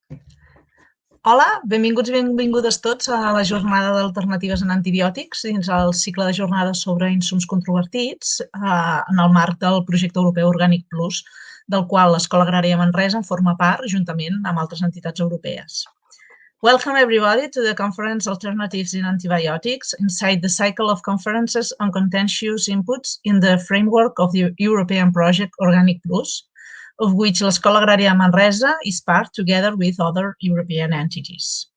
Hola, benvinguts i benvingudes tots a la jornada d'alternatives en antibiòtics dins el cicle de jornades sobre insums controvertits en el marc del projecte europeu Orgànic Plus, del qual l'Escola Agrària Manresa en forma part juntament amb altres entitats europees. Welcome everybody to the conference Alternatives in Antibiotics inside the cycle of conferences on contentious inputs in the framework of the European project Organic Plus, of which l'Escola Agrària Manresa is part together with other European entities.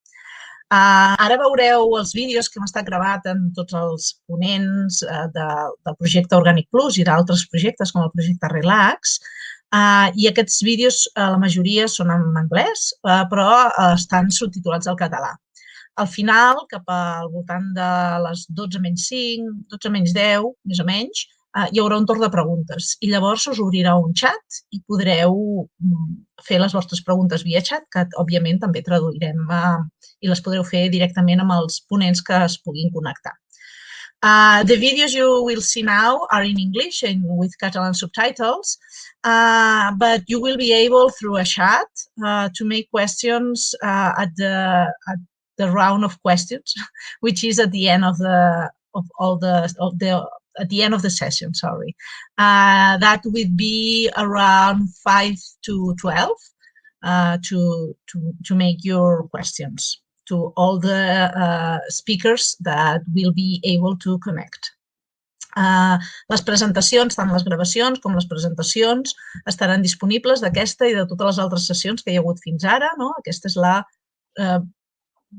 Ara veureu els vídeos que hem estat gravat amb tots els ponents del projecte Organic Plus i d'altres projectes com el projecte Relax, i aquests vídeos, la majoria són en anglès, però estan subtitulats al català. Al final, cap al voltant de les 12 menys 5, 12 menys 10, més o menys, hi haurà un torn de preguntes i llavors us obrirà un xat i podreu fer les vostres preguntes via xat, que òbviament també traduirem i les podreu fer directament amb els ponents que es puguin connectar. The videos you will see now are in English and with Catalan subtitles, but you will be able through a chat to make questions at the round of questions, which is at the end of the session, sorry. That would be around 5 to 12 to make your questions to all the speakers that will be able to connect. Les presentacions, tant les gravacions com les presentacions, estaran disponibles d'aquesta i de totes les altres sessions que hi ha hagut fins ara. Aquesta és la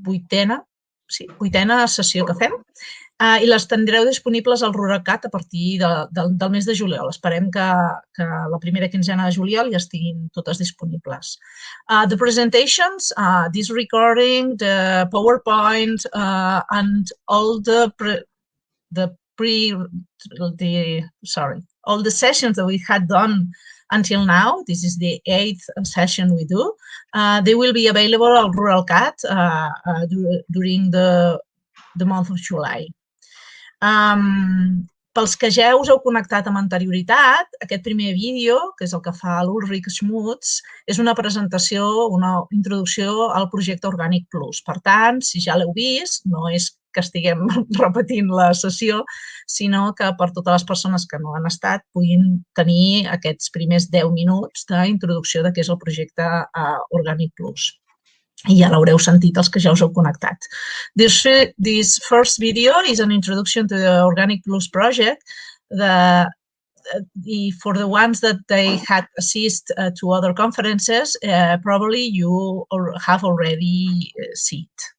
vuitena sessió que fem i les tindreu disponibles al Ruracat a partir del mes de juliol. Esperem que la primera quinzena de juliol ja estiguin totes disponibles. The presentations, this recording, the PowerPoint and all all the sessions that we had done until now, this is the 8th session we do, they will be available on Ruralcat during the month of July. Pels que ja us heu connectat amb anterioritat, aquest primer vídeo, que és el que fa l'Ulrich Schmutz, és una presentació, una introducció al projecte Organic Plus. Per tant, si ja l'heu vist, no és que estiguem repetint la sessió, sinó que per totes les persones que no han estat puguin tenir aquests primers 10 minuts d'introducció de què és el projecte Organic Plus. I ja l'haureu sentit els que ja us heu connectat. This first video is an introduction to the Organic Plus project. For the ones that they had assisted to other conferences, probably you have already seen it.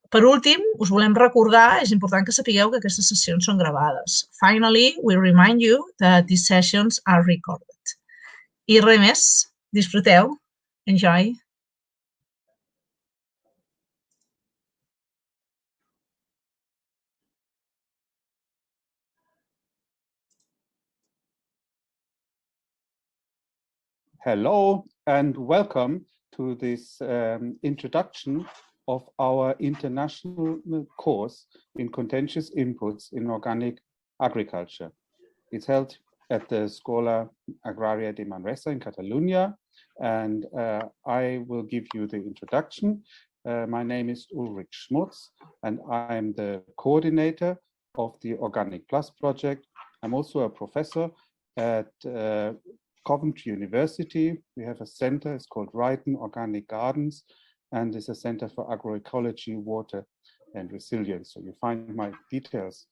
Per últim, us volem recordar, és important que sapigueu que aquestes sessions són gravades. Finally, we remind you that these sessions are recorded. I res més, disfruteu, enjoy. Hello and welcome to this introduction of our international course in contentious inputs in organic agriculture. It's held at the Escola Agraria de Manresa in Catalonia, and I will give you the introduction. My name is Ulrich Schmutz, and I'm the coordinator of the Organic Plus project. I'm also a professor at Coventry University. We have a center, it's called Ryton Organic Gardens, and it's a center for agroecology, water and resilience. So you find my details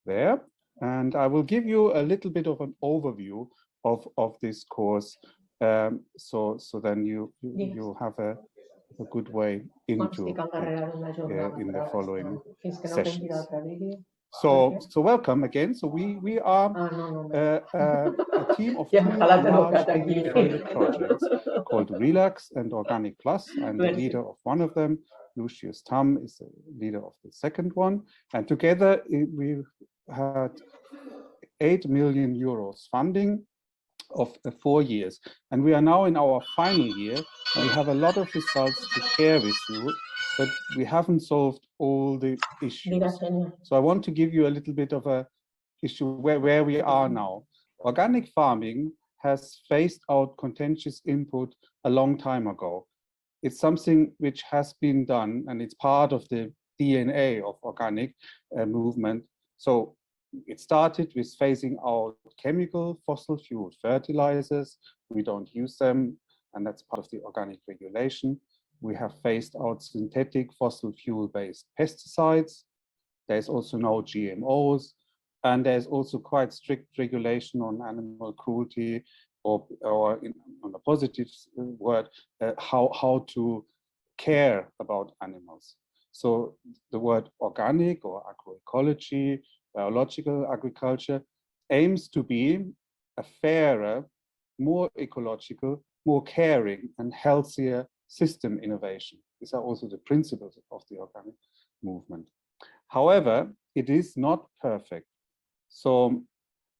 there. And I will give you a little bit of an overview of this course. So then you have a good way into it in the following sessions. So welcome again. So we are a team of two large EU-funded projects called Relax and Organic Plus. I'm the leader of one of them. Lucius Tam is the leader of the second one. And together we had 8 million euros funding of 4 years. And we are now in our final year. We have a lot of results to share with you, but we haven't solved all the issues. So I want to give you a little bit of a issue where we are now. Organic farming has phased out contentious input a long time ago. it's something which has been done, and it's part of the DNA of organic movement. So it started with phasing out chemical fossil fuel fertilizers. We don't use them, and that's part of the organic regulation. We have phased out synthetic fossil fuel-based pesticides. There's also no GMOs, and there's also quite strict regulation on animal cruelty, or on a positive word, how to care about animals. So the word organic or agroecology, biological agriculture, aims to be a fairer, more ecological, more caring and healthier system innovation. These are also the principles of the organic movement. However, it is not perfect. So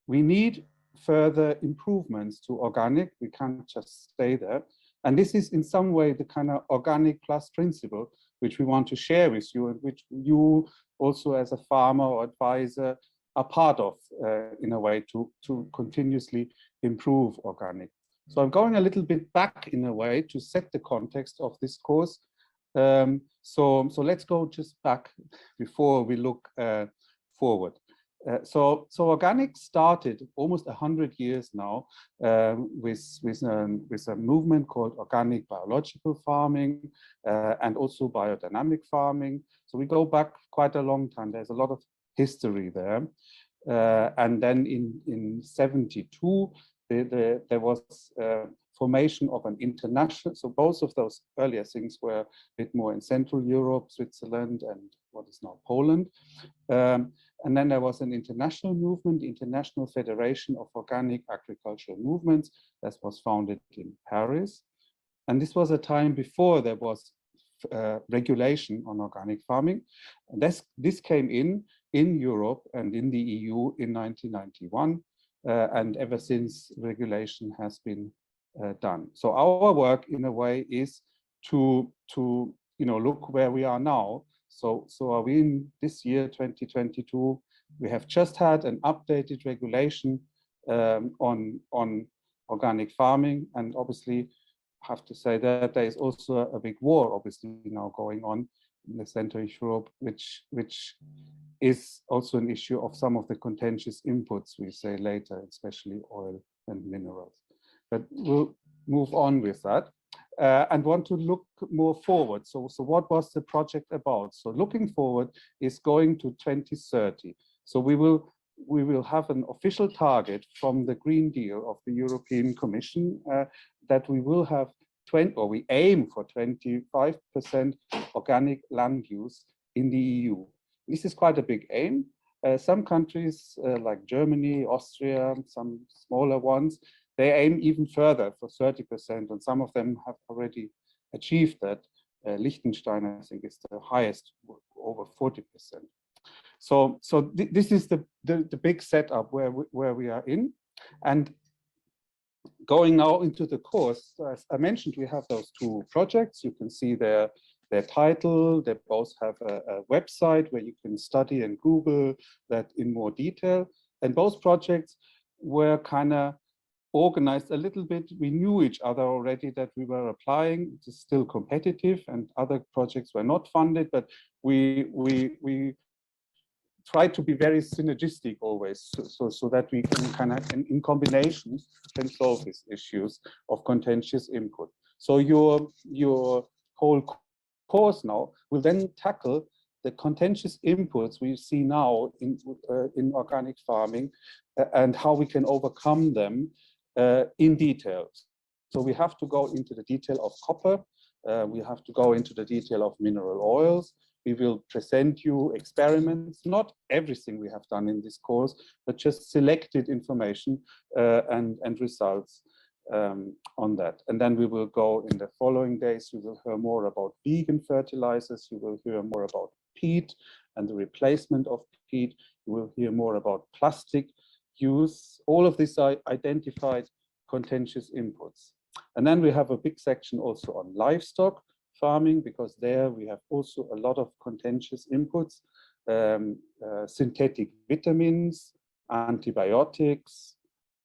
we need further improvements to organic. We can't just stay there. And this is in some way the kind of organic plus principle which we want to share with you, and which you also as a farmer or advisor are part of in a way to continuously improve organic. So I'm going a little bit back in a way to set the context of this course. So let's go just back before we look forward. So organic started almost 100 years now with a movement called organic biological farming and also biodynamic farming. So we go back quite a long time. There's a lot of history there. And then in 72, there was formation of an international, so both of those earlier things were a bit more in Central Europe, Switzerland, and what is now Poland. And then there was an international movement, the International Federation of Organic Agricultural Movements, that was founded in Paris. And this was a time before there was regulation on organic farming. And this came in Europe and in the EU in 1991. And ever since, regulation has been done. So our work, in a way, is to look where we are now. So are we in this year, 2022? We have just had an updated regulation on organic farming, and obviously have to say that there is also a big war, obviously, now going on in the Central Europe, which is also an issue of some of the contentious inputs we say later, especially oil and minerals. But we'll move on with that. And want to look more forward. So what was the project about? So looking forward is going to 2030. So we will have an official target from the Green Deal of the European Commission that we will have we aim for 25% organic land use in the EU. This is quite a big aim. Some countries like Germany, Austria, some smaller ones, they aim even further for 30%, and some of them have already achieved that. Liechtenstein, I think, is the highest, over 40%. So this is the big setup where we are in. And going now into the course, as I mentioned, we have those two projects. You can see their title. They both have a website where you can study and Google that in more detail. And both projects were kind of organized a little bit. We knew each other already that we were applying. It's still competitive, and other projects were not funded, but we try to be very synergistic always, so that we can kind of, in combination, can solve these issues of contentious input. So your whole course now will then tackle the contentious inputs we see now in organic farming and how we can overcome them in detail. So we have to go into the detail of copper. We have to go into the detail of mineral oils. We will present you experiments, not everything we have done in this course, but just selected information and results on that. And then we will go in the following days, you will hear more about vegan fertilizers, you will hear more about peat and the replacement of peat, you will hear more about plastic use. All of these are identified contentious inputs. And then we have a big section also on livestock farming, because there we have also a lot of contentious inputs, synthetic vitamins, antibiotics,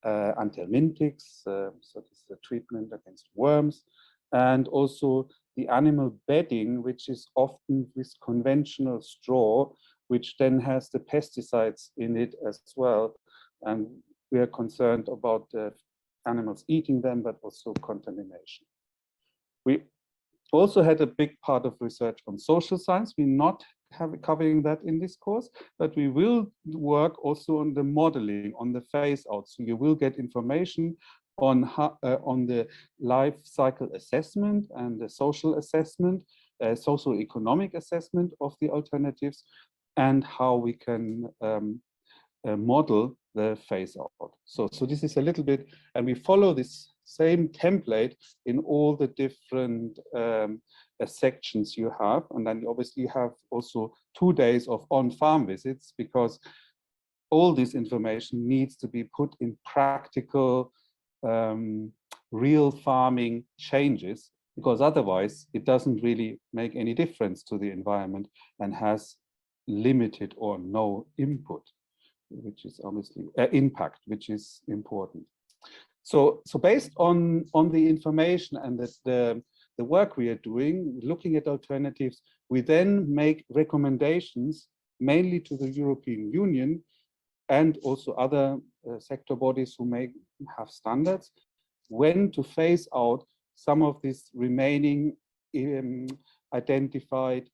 anthelmintics, so this is the treatment against worms, and also the animal bedding, which is often with conventional straw, which then has the pesticides in it as well. And we are concerned about the animals eating them, but also contamination. We also had a big part of research on social science. We're not covering that in this course, but we will work also on the modeling, on the phase out. So you will get information on how, on the life cycle assessment and the social assessment, socio-economic assessment of the alternatives, and how we can model the phase out. So this is a little bit, and we follow this same template in all the different sections you have. And then you obviously have also 2 days of on-farm visits, because all this information needs to be put in practical, real farming changes, because otherwise it doesn't really make any difference to the environment and has limited or no input, which is obviously impact, which is important. So based on the information and the work we are doing, looking at alternatives, we then make recommendations mainly to the European Union and also other sector bodies who may have standards, when to phase out some of these remaining identified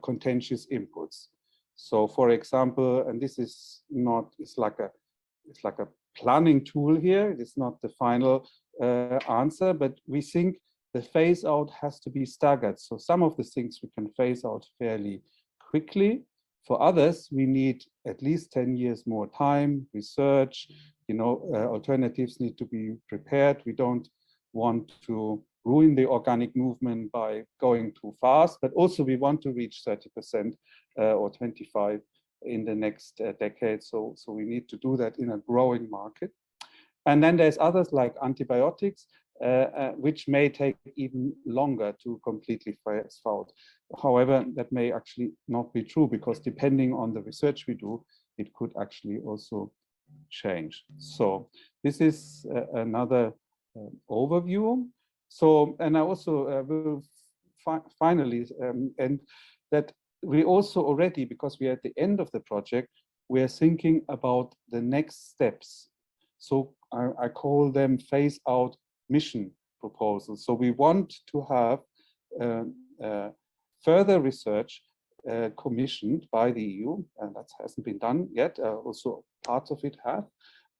contentious inputs. So for example, and this is not, it's like a planning tool here. It's not the final answer, but we think the phase out has to be staggered. So some of the things we can phase out fairly quickly. For others, we need at least 10 years more time, research, alternatives need to be prepared. We don't want to ruin the organic movement by going too fast, but also we want to reach 30% or 25% in the next decade. So we need to do that in a growing market. And then there's others like antibiotics, which may take even longer to completely phase out. However, that may actually not be true, because depending on the research we do, it could actually also change. So this is another overview. So, and I also will finally end that we also already, because we are at the end of the project, we are thinking about the next steps. So I call them phase out mission proposals. So we want to have further research commissioned by the EU, and that hasn't been done yet. Also parts of it have.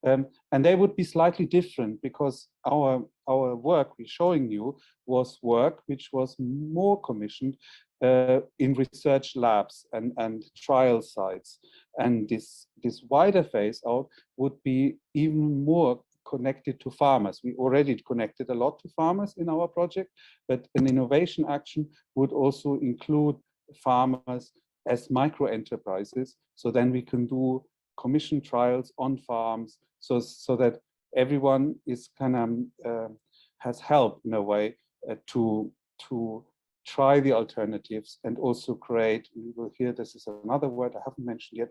And they would be slightly different, because our work we're showing you was work which was more commissioned in research labs and trial sites. And this wider phase out would be even more connected to farmers. We already connected a lot to farmers in our project, but an innovation action would also include farmers as micro enterprises. So then we can do commission trials on farms, so that everyone is kind of has help in a way to try the alternatives and also create. We will hear, this is another word I haven't mentioned yet.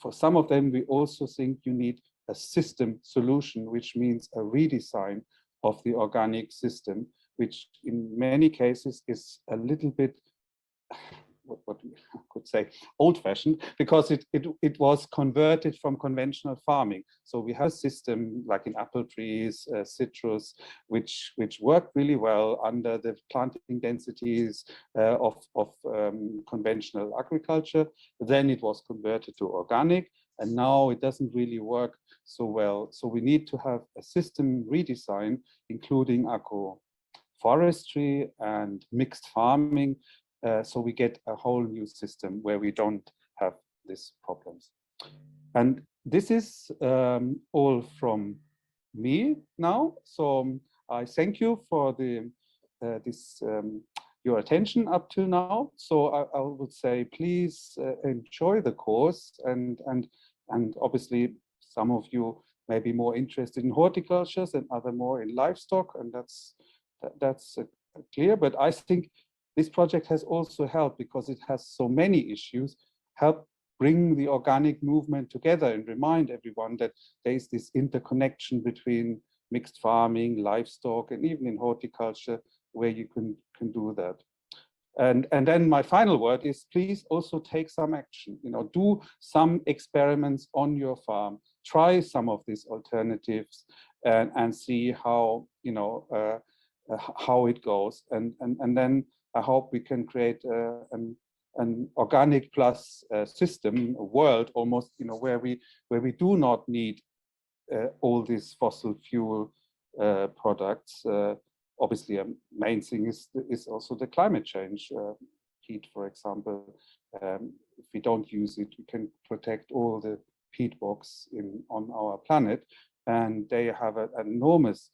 For some of them, we also think you need a system solution, which means a redesign of the organic system, which in many cases is a little bit, what we could say, old-fashioned, because it was converted from conventional farming. So we have a system like in apple trees, citrus, which worked really well under the planting densities of conventional agriculture. Then it was converted to organic, and now it doesn't really work so well. So we need to have a system redesign, including agroforestry and mixed farming, so we get a whole new system where we don't have these problems. And this is all from me now. So I thank you for your attention up to now. So I would say, please enjoy the course, and obviously some of you may be more interested in horticulture and other more in livestock, and that's clear. But I think this project has also helped, because it has so many issues, help bring the organic movement together and remind everyone that there is this interconnection between mixed farming, livestock, and even in horticulture, where you can do that. And then my final word is, please also take some action. Do some experiments on your farm. Try some of these alternatives and see how how it goes. And then I hope we can create an organic plus system, a world almost, where we do not need all these fossil fuel products. Obviously, a main thing is also the climate change. Heat, for example, if we don't use it, we can protect all the peat bogs on our planet, and they have an enormous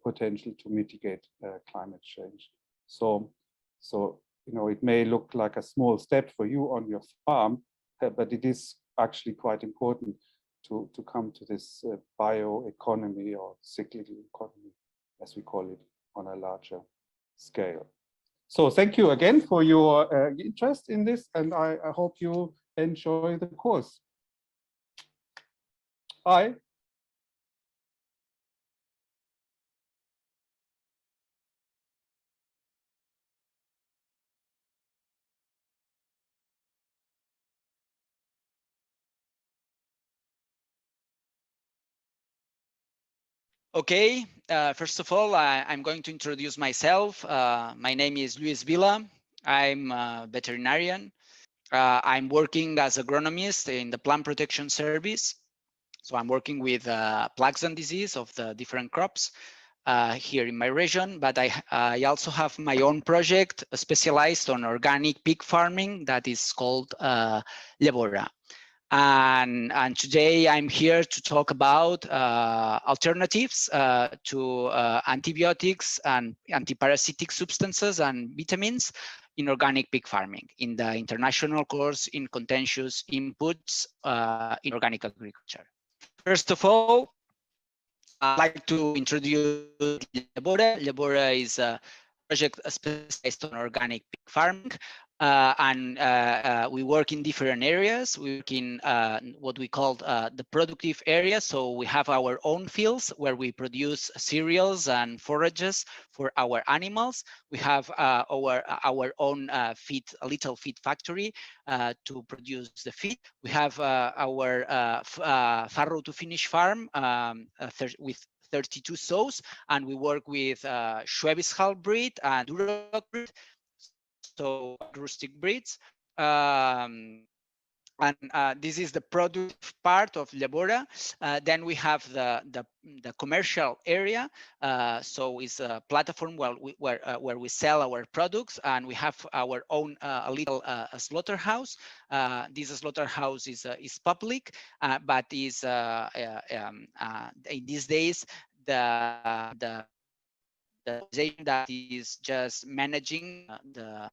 potential to mitigate climate change. So it may look like a small step for you on your farm, but it is actually quite important to come to this bioeconomy or cyclical economy, as we call it, on a larger scale. So thank you again for your interest in this, and I hope you enjoy the course. Bye. Okay, first of all, I'm going to introduce myself. My name is Luis Villa. I'm a veterinarian. I'm working as agronomist in the plant protection service. So I'm working with plagues and disease of the different crops here in my region, but I also have my own project specialized on organic pig farming that is called Lebora. And today I'm here to talk about alternatives to antibiotics and antiparasitic substances and vitamins in organic pig farming in the international course in contentious inputs in organic agriculture. First of all, I'd like to introduce Lebora. Lebora is a project specialized on organic pig farming. We work in different areas. We work in what we call the productive area. So we have our own fields where we produce cereals and forages for our animals. We have our own little feed factory to produce the feed. We have our farrow to finish farm with 32 sows, and we work with Schwäbisch breed and Duroc breed, so rustic breeds. This is the productive part of Lebora. Then we have the commercial area. So it's a platform where we sell our products, and we have our own little slaughterhouse. This slaughterhouse is public, but is in these days the organization that is just managing the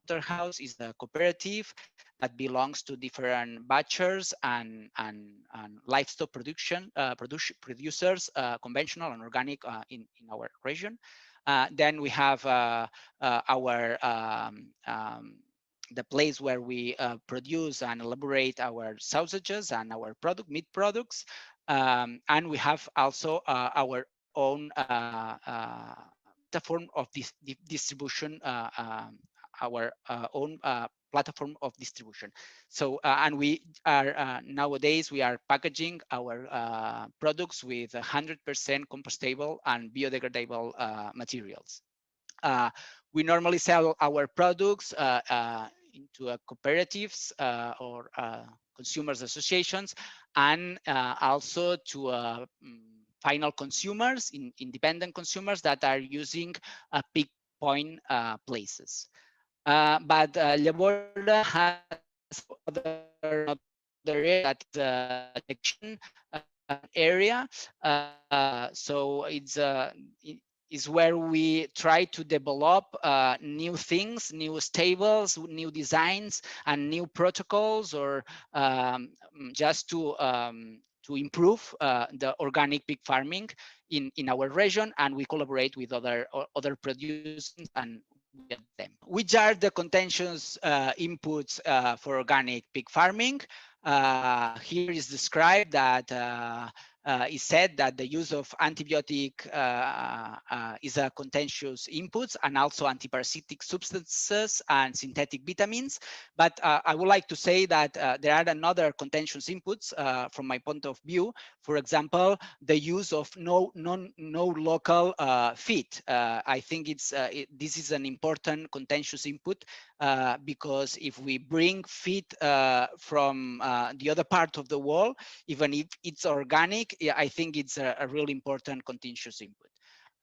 slaughterhouse is the cooperative that belongs to different butchers and livestock producers, conventional and organic in our region. Then we have the place where we produce and elaborate our sausages and our meat products. And we have also our own platform of distribution, our own platform of distribution. So, and we are nowadays we are packaging our products with 100% compostable and biodegradable materials. We normally sell our products into cooperatives or consumers associations, and also to final consumers, independent consumers that are using pick point places. But Lebora has other area, that is a protection area. So it's is where we try to develop new things, new stables, new designs, and new protocols, or just to improve the organic pig farming in our region, and we collaborate with other producers and get them. Which are the contentious inputs for organic pig farming? Here is described that is said that the use of antibiotic is a contentious input, and also antiparasitic substances and synthetic vitamins. But I would like to say that there are another contentious inputs from my point of view. For example, the use of no local feed. I think this is an important contentious input because if we bring feed from the other part of the world, even if it's organic, I think it's a really important contentious input.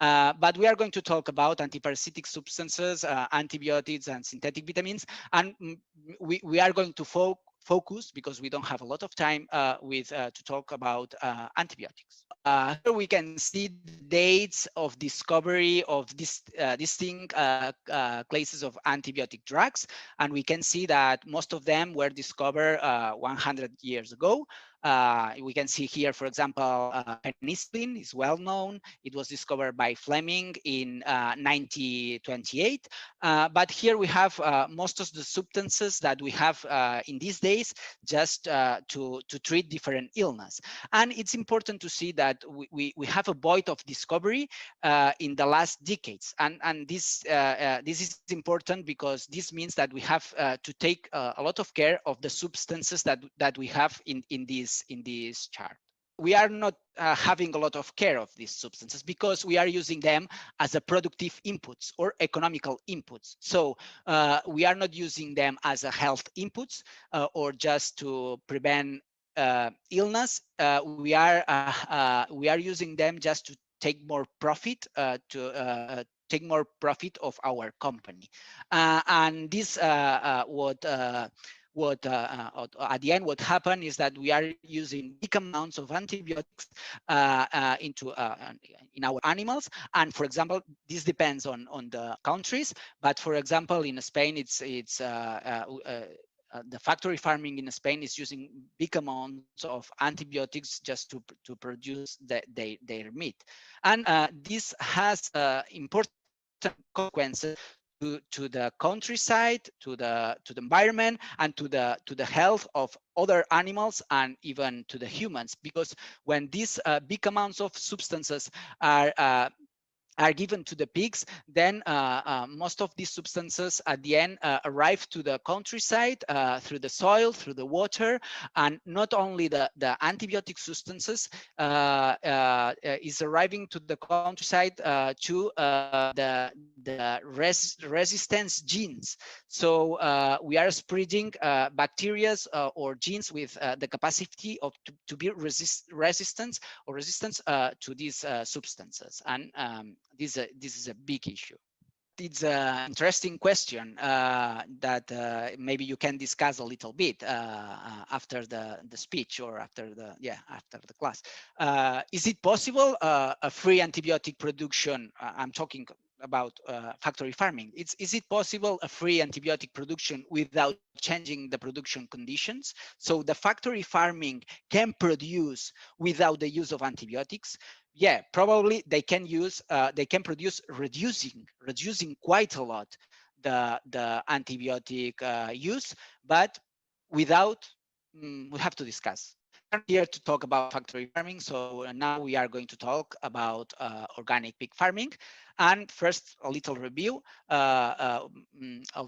But we are going to talk about antiparasitic substances, antibiotics, and synthetic vitamins, and we are going to focus, because we don't have a lot of time, to talk about antibiotics. Here we can see the dates of discovery of distinct classes of antibiotic drugs, and we can see that most of them were discovered 100 years ago. We can see here, for example, penicillin is well known. It was discovered by Fleming in 1928. But here we have most of the substances that we have in these days just to treat different illness. And it's important to see that we have a void of discovery in the last decades. And this is important because this means that we have to take a lot of care of the substances that we have in this chart. We are not having a lot of care of these substances because we are using them as a productive inputs or economical inputs. So we are not using them as a health inputs or just to prevent illness. We are using them just to take more profit take more profit of our company, and this at the end, what happened is that we are using big amounts of antibiotics in our animals. And for example, this depends on the countries. But for example, in Spain, the factory farming in Spain is using big amounts of antibiotics just to produce their meat. And this has important consequences to the countryside, to the environment, and to the health of other animals and even to the humans. Because when these big amounts of substances are given to the pigs, then most of these substances at the end arrive to the countryside through the soil, through the water, and not only the antibiotic substances is arriving to the countryside to the resistance genes. So we are spreading bacteria or genes with the capacity to be resistant to these substances. And this is a big issue. It's an interesting question that maybe you can discuss a little bit after the speech or after the class. Is it possible a free antibiotic production? I'm talking about factory farming. Is it possible a free antibiotic production without changing the production conditions? So the factory farming can produce without the use of antibiotics? Yeah, probably they can produce reducing quite a lot the antibiotic use, but without we have to discuss. I'm here to talk about factory farming, so now we are going to talk about organic pig farming. And first, a little review of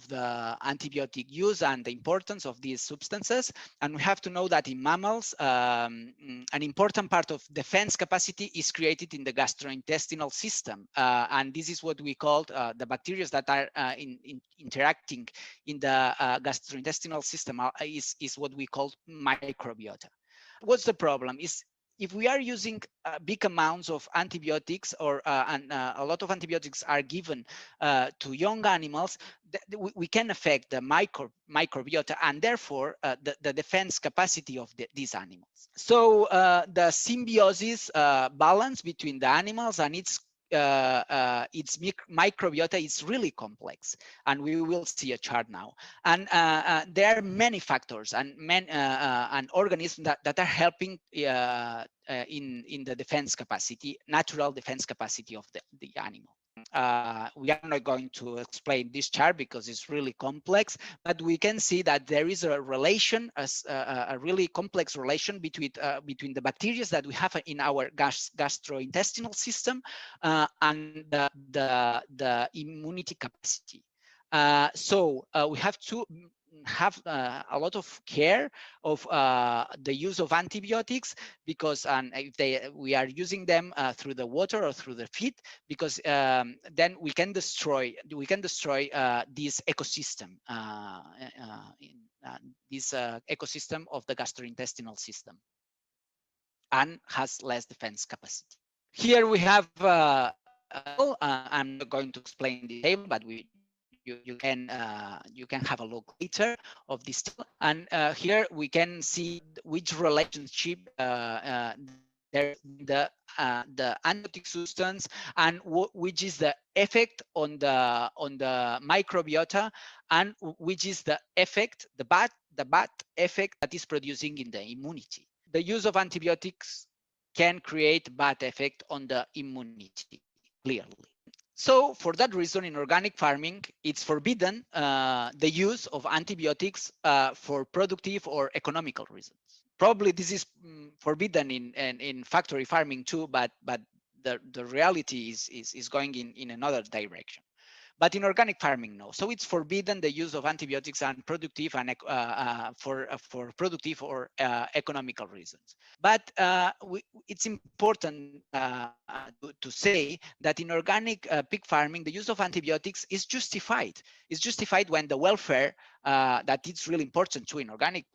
the antibiotic use and the importance of these substances. And we have to know that in mammals, an important part of defense capacity is created in the gastrointestinal system. And this is what we call the bacteria that are interacting in the gastrointestinal system is what we call microbiota. What's the problem is if we are using big amounts of antibiotics or a lot of antibiotics are given to young animals, we can affect the microbiota and therefore the defense capacity of these animals. So the symbiosis balance between the animals and its microbiota is really complex, and we will see a chart now. And there are many factors and organisms that are helping in the defense capacity, natural defense capacity of the animal. we are not going to explain this chart because it's really complex, but we can see that there is a relation, a really complex relation between the bacteria that we have in our gastrointestinal system and the immunity capacity. So we have to have a lot of care of the use of antibiotics, because if we are using them through the water or through the feed, because then we can destroy this ecosystem, this ecosystem of the gastrointestinal system, and has less defense capacity. Here we have I'm not going to explain the table, but you can have a look later of this table. And here we can see which relationship there's the antibiotic substance, and which is the effect on the microbiota, and which is the effect, the bad effect that is producing in the immunity. The use of antibiotics can create bad effect on the immunity, clearly. So for that reason, in organic farming, it's forbidden the use of antibiotics for productive or economical reasons. Probably this is forbidden in factory farming too, but the reality is going in another direction. But in organic farming, no. So it's forbidden the use of antibiotics and productive and for productive or economical reasons. But it's important to say that in organic pig farming, the use of antibiotics is justified. It's justified when the welfare that it's really important too in organic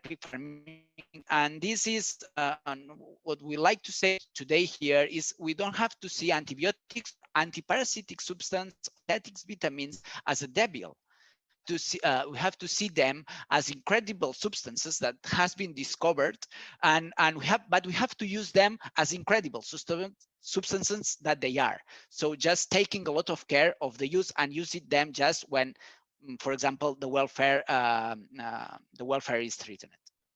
pig farming. And this is what we like to say today here is we don't have to see antibiotics, antiparasitic substance, synthetics, vitamins as a devil. We have to see them as incredible substances that has been discovered, and we have to use them as incredible substances that they are. So just taking a lot of care of the use and using them just when, for example, the welfare is threatened.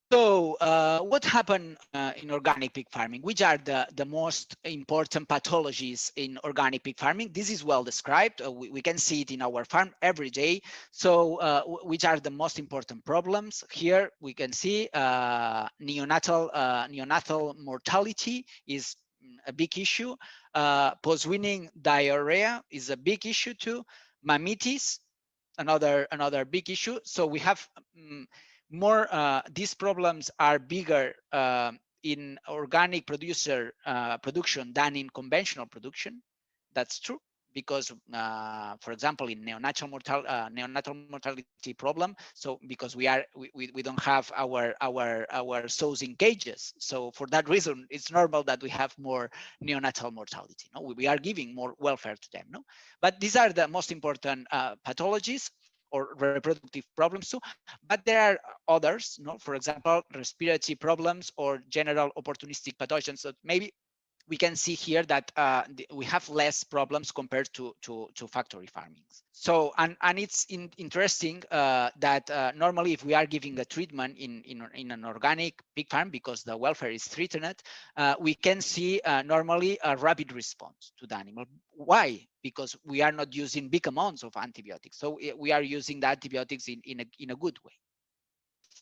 So what happened in organic pig farming? Which are the most important pathologies in organic pig farming? This is well described. We can see it in our farm every day. So which are the most important problems? Here we can see neonatal mortality is a big issue. Post-weaning diarrhea is a big issue too. Mammitis, another big issue. So we have more, these problems are bigger in organic production than in conventional production. That's true, because for example, in neonatal mortality problem, so because we don't have our sows in cages, so for that reason it's normal that we have more neonatal mortality. No, we are giving more welfare to them. No, but these are the most important pathologies or reproductive problems too, but there are others, no? For example, respiratory problems or general opportunistic pathogens. So maybe we can see here that we have less problems compared to factory farming. So and it's interesting that normally if we are giving a treatment in an organic pig farm because the welfare is threatened, we can see normally a rapid response to the animal. Why? Because we are not using big amounts of antibiotics. So we are using the antibiotics in a good way.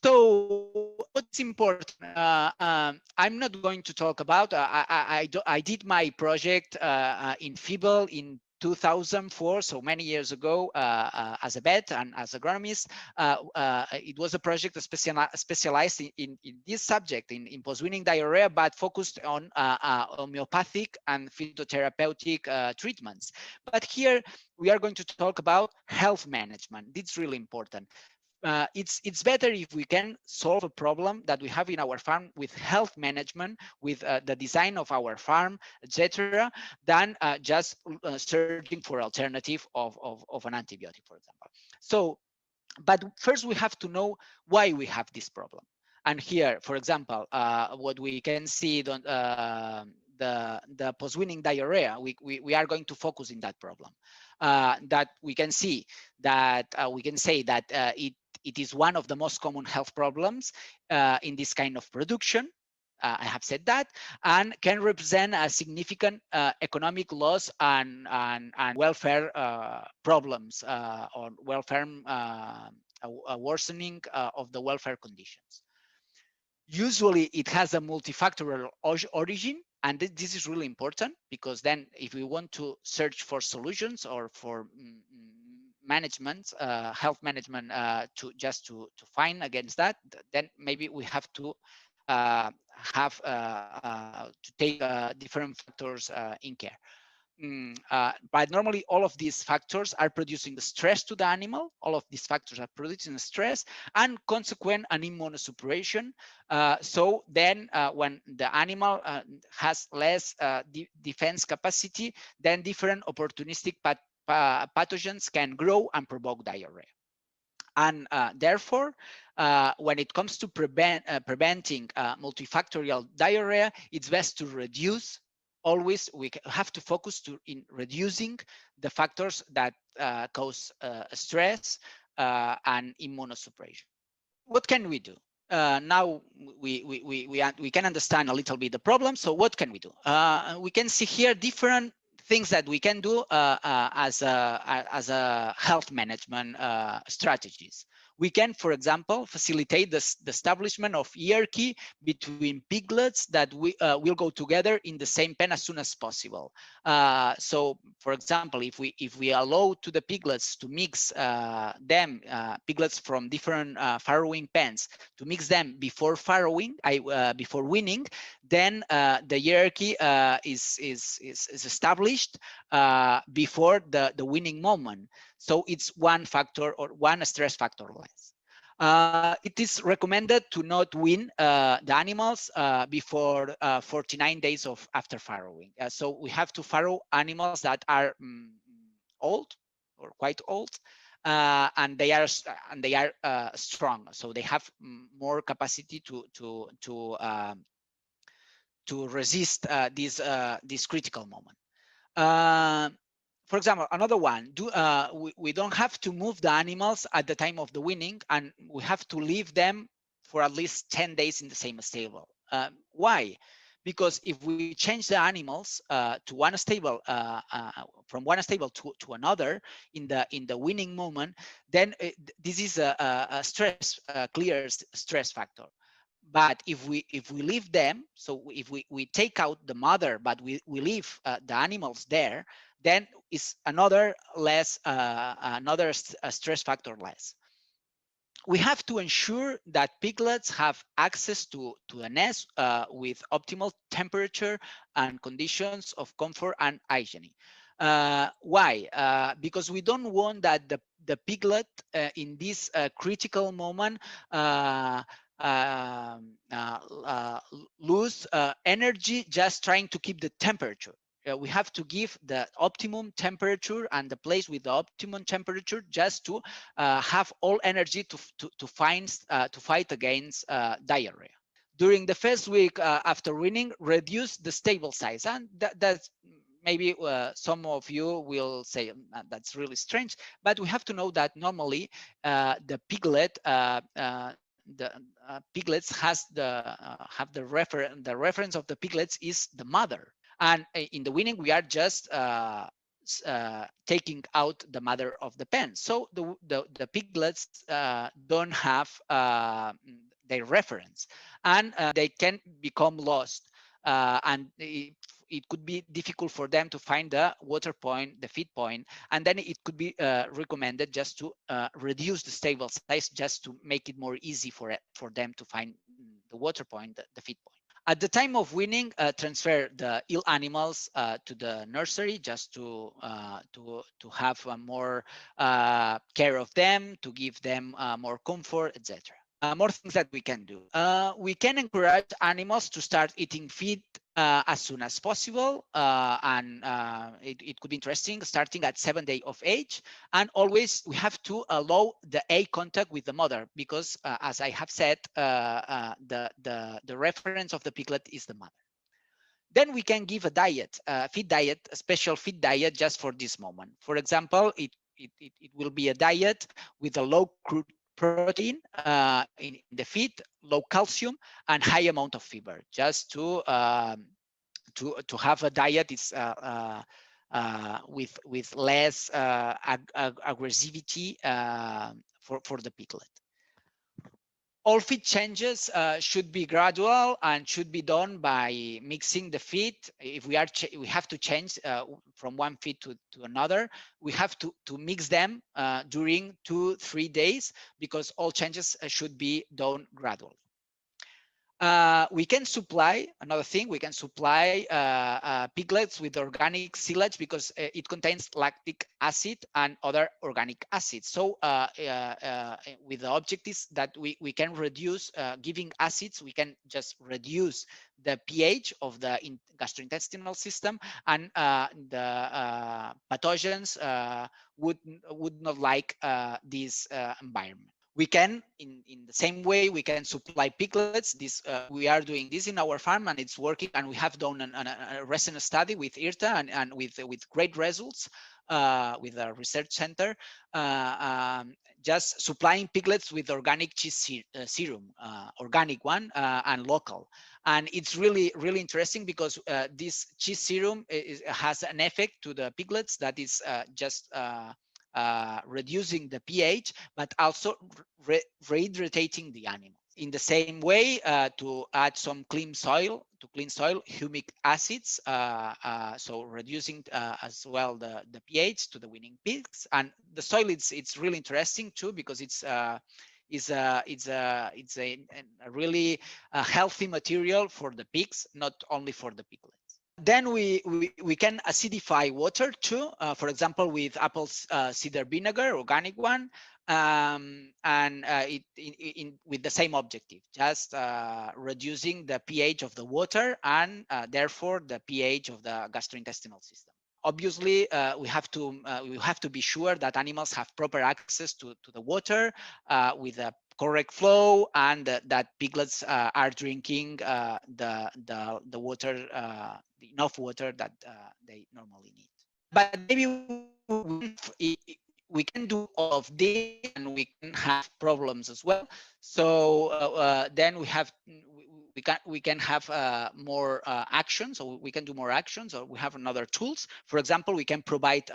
So what's important? I'm not going to talk about. I did my project in Fibel in 2004, so many years ago, as a vet and as agronomist. It was a project specialized in this subject, in post-weaning diarrhea, but focused on homeopathic and phytotherapeutic treatments. But here we are going to talk about health management. It's really important. It's better if we can solve a problem that we have in our farm with health management, with the design of our farm, etc., than just searching for alternative of an antibiotic, for example. So, but first we have to know why we have this problem. And here, for example, what we can see the post-weaning diarrhea, we are going to focus in that problem. That we can see that we can say that it is one of the most common health problems in this kind of production. I have said that, and can represent a significant economic loss and welfare problems or welfare a worsening of the welfare conditions. Usually it has a multifactorial origin, and this is really important, because then if we want to search for solutions or for management, health management, to find against that, then maybe we have to take different factors in care. But normally all of these factors are producing the stress to the animal. All of these factors are producing stress and consequent an immunosuppression. So then when the animal has less defense capacity, then different opportunistic pathogens can grow and provoke diarrhea. And therefore, when it comes to preventing multifactorial diarrhea, it's best to reduce. Always, we have to focus in reducing the factors that cause stress and immunosuppression. What can we do? Now we can understand a little bit the problem. So what can we do? We can see here different things that we can do as a health management strategies. We can, for example, facilitate the establishment of hierarchy between piglets that will go together in the same pen as soon as possible. So, for example, if we allow to the piglets to mix piglets from different farrowing pens, to mix them before farrowing, before weaning, then the hierarchy is established before the weaning moment. So it's one factor or one stress factor less. It is recommended to not wean the animals before 49 days after farrowing. So we have to farrow animals that are old or quite old, and they are strong. So they have more capacity to resist this critical moment. For example, another one, we don't have to move the animals at the time of the weaning, and we have to leave them for at least 10 days in the same stable. Why? Because if we change the animals to one stable, from one stable to another in the weaning moment, then this is a clear stress factor. But if we leave them, so if we take out the mother, but we leave the animals there, then it's another stress factor less. We have to ensure that piglets have access to a nest with optimal temperature and conditions of comfort and hygiene. Why? Because we don't want that the piglet in this critical moment lose energy just trying to keep the temperature. We have to give the optimum temperature and the place with the optimum temperature just to have all energy to fight against diarrhea. During the first week after weaning, reduce the stable size, and that's maybe some of you will say that's really strange, but we have to know that normally the piglet piglets have the reference of the piglets is the mother, and in the weaning we are just taking out the mother of the pen, so the piglets don't have their reference, and they can become lost, and it could be difficult for them to find the water point, the feed point, and then it could be recommended just to reduce the stable size, just to make it more easy for them to find the water point, the feed point. At the time of weaning, transfer the ill animals to the nursery just to have more care of them, to give them more comfort, etc. More things that we can do. We can encourage animals to start eating feed as soon as possible, and it could be interesting starting at 7 days of age, and always we have to allow the eye contact with the mother, because as I have said, the reference of the piglet is the mother. Then we can give a diet, feed diet, a special feed diet just for this moment. For example, it will be a diet with a low crude protein in the feed, low calcium, and high amount of fiber, just to have a diet is with less aggressivity for the piglet. All feed changes should be gradual and should be done by mixing the feed. If we have to change from one feed to another, we have to mix them during 2-3 days, because all changes should be done gradually. We can supply, another thing, we can supply piglets with organic silage, because it contains lactic acid and other organic acids. So with the objectives that we can reduce giving acids, we can just reduce the pH of the gastrointestinal system, and the pathogens would not like this environment. We can, in the same way, we can supply piglets. This we are doing this in our farm, and it's working. And we have done a recent study with IRTA and with great results with a research center, just supplying piglets with organic cheese serum, organic one and local. And it's really interesting, because this cheese serum has an effect to the piglets that is just reducing the pH, but also rehydrating the animal. In the same way, to add some clean soil, humic acids, so reducing as well the pH to the winning pigs. And the soil, it's really interesting too, because it's a really healthy material for the pigs, not only for the piglets. Then we can acidify water too, for example, with apple cider vinegar, organic one, and with the same objective, just reducing the pH of the water, and therefore the pH of the gastrointestinal system. Obviously, we have to be sure that animals have proper access to the water with a correct flow, and that piglets are drinking the water, enough water that they normally need. But maybe we can do all of this, and we can have problems as well. So then we can have more actions, or we can do more actions, or we have another tools. For example, we can provide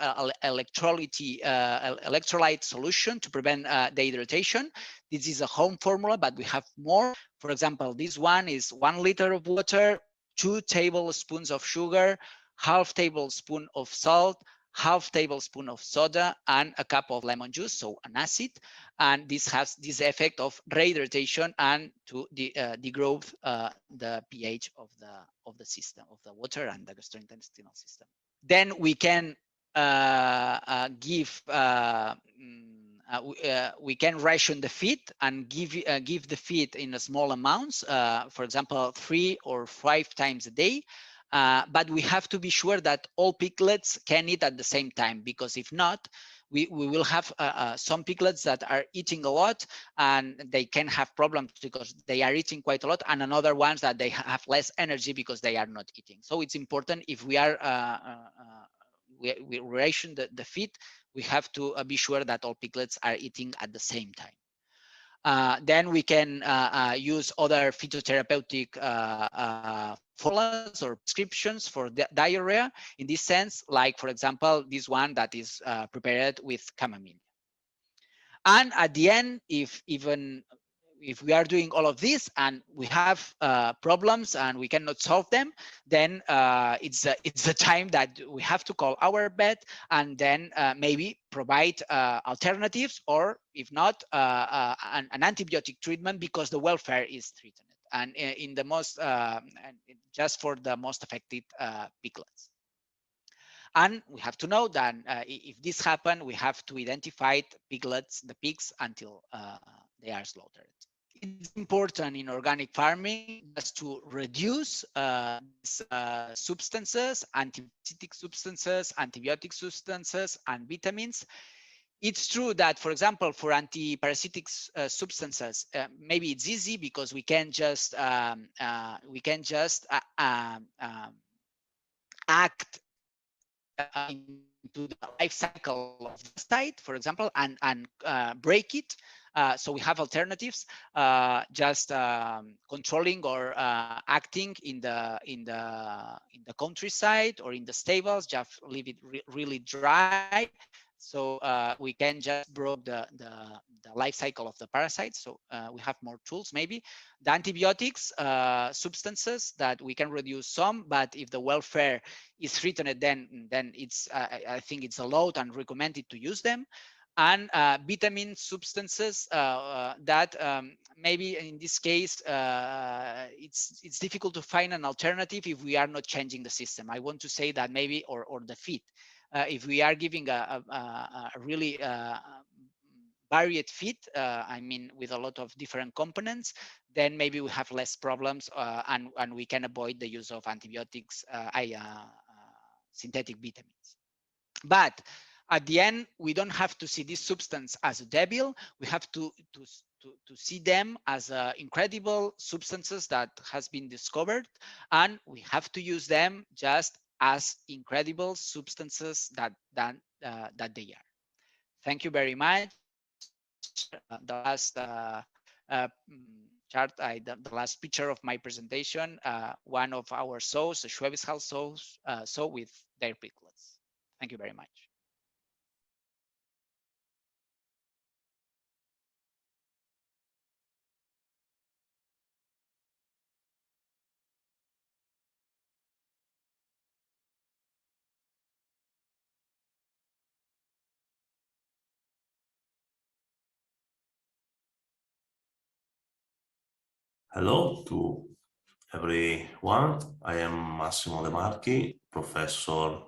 electrolyte solution to prevent dehydration. This is a home formula, but we have more. For example, this one is 1 liter of water, 2 tablespoons of sugar, half tablespoon of salt, half tablespoon of soda, and a cup of lemon juice, so an acid. And this has this effect of rehydration and to degrowth the pH of the system, of the water and the gastrointestinal system. Then we can we can ration the feed and give the feed in small amounts, for example, 3 or 5 times a day. But we have to be sure that all piglets can eat at the same time, because if not, we will have some piglets that are eating a lot and they can have problems because they are eating quite a lot, and another ones that they have less energy because they are not eating. So it's important, if we are we ration the feed, we have to be sure that all piglets are eating at the same time. Then we can use other phytotherapeutic formulas or prescriptions for diarrhea, in this sense, like, for example, this one that is prepared with chamomile. And at the end, if we are doing all of this and we have problems and we cannot solve them, then it's the time that we have to call our vet, and then maybe provide alternatives, or if not, an antibiotic treatment, because the welfare is threatened, and in the most just for the most affected piglets. And we have to know that if this happens, we have to identify the pigs, until they are slaughtered. It's important in organic farming just to reduce these substances, antiparasitic substances, antibiotic substances, and vitamins. It's true that, for example, for antiparasitic substances, maybe it's easy because we can just act into the life cycle of the site, for example, and break it So we have alternatives, just controlling or acting in the countryside or in the stables, just leave it really dry. So we can just broke the life cycle of the parasite. So we have more tools maybe. The antibiotics, substances that we can reduce some, but if the welfare is threatened, then it's I think it's allowed and recommended to use them. And vitamin substances that maybe in this case it's difficult to find an alternative if we are not changing the system. I want to say that maybe or the feed. If we are giving a really varied feed, I mean with a lot of different components, then maybe we have less problems and we can avoid the use of antibiotics, synthetic vitamins. But at the end, we don't have to see this substance as a devil. We have to see them as incredible substances that has been discovered, and we have to use them just as incredible substances that they are. Thank you very much. The last chart, the last picture of my presentation, one of our sows, the Schwäbisch sow with their piglets. Thank you very much. Hello to everyone. I am Massimo De Marchi, professor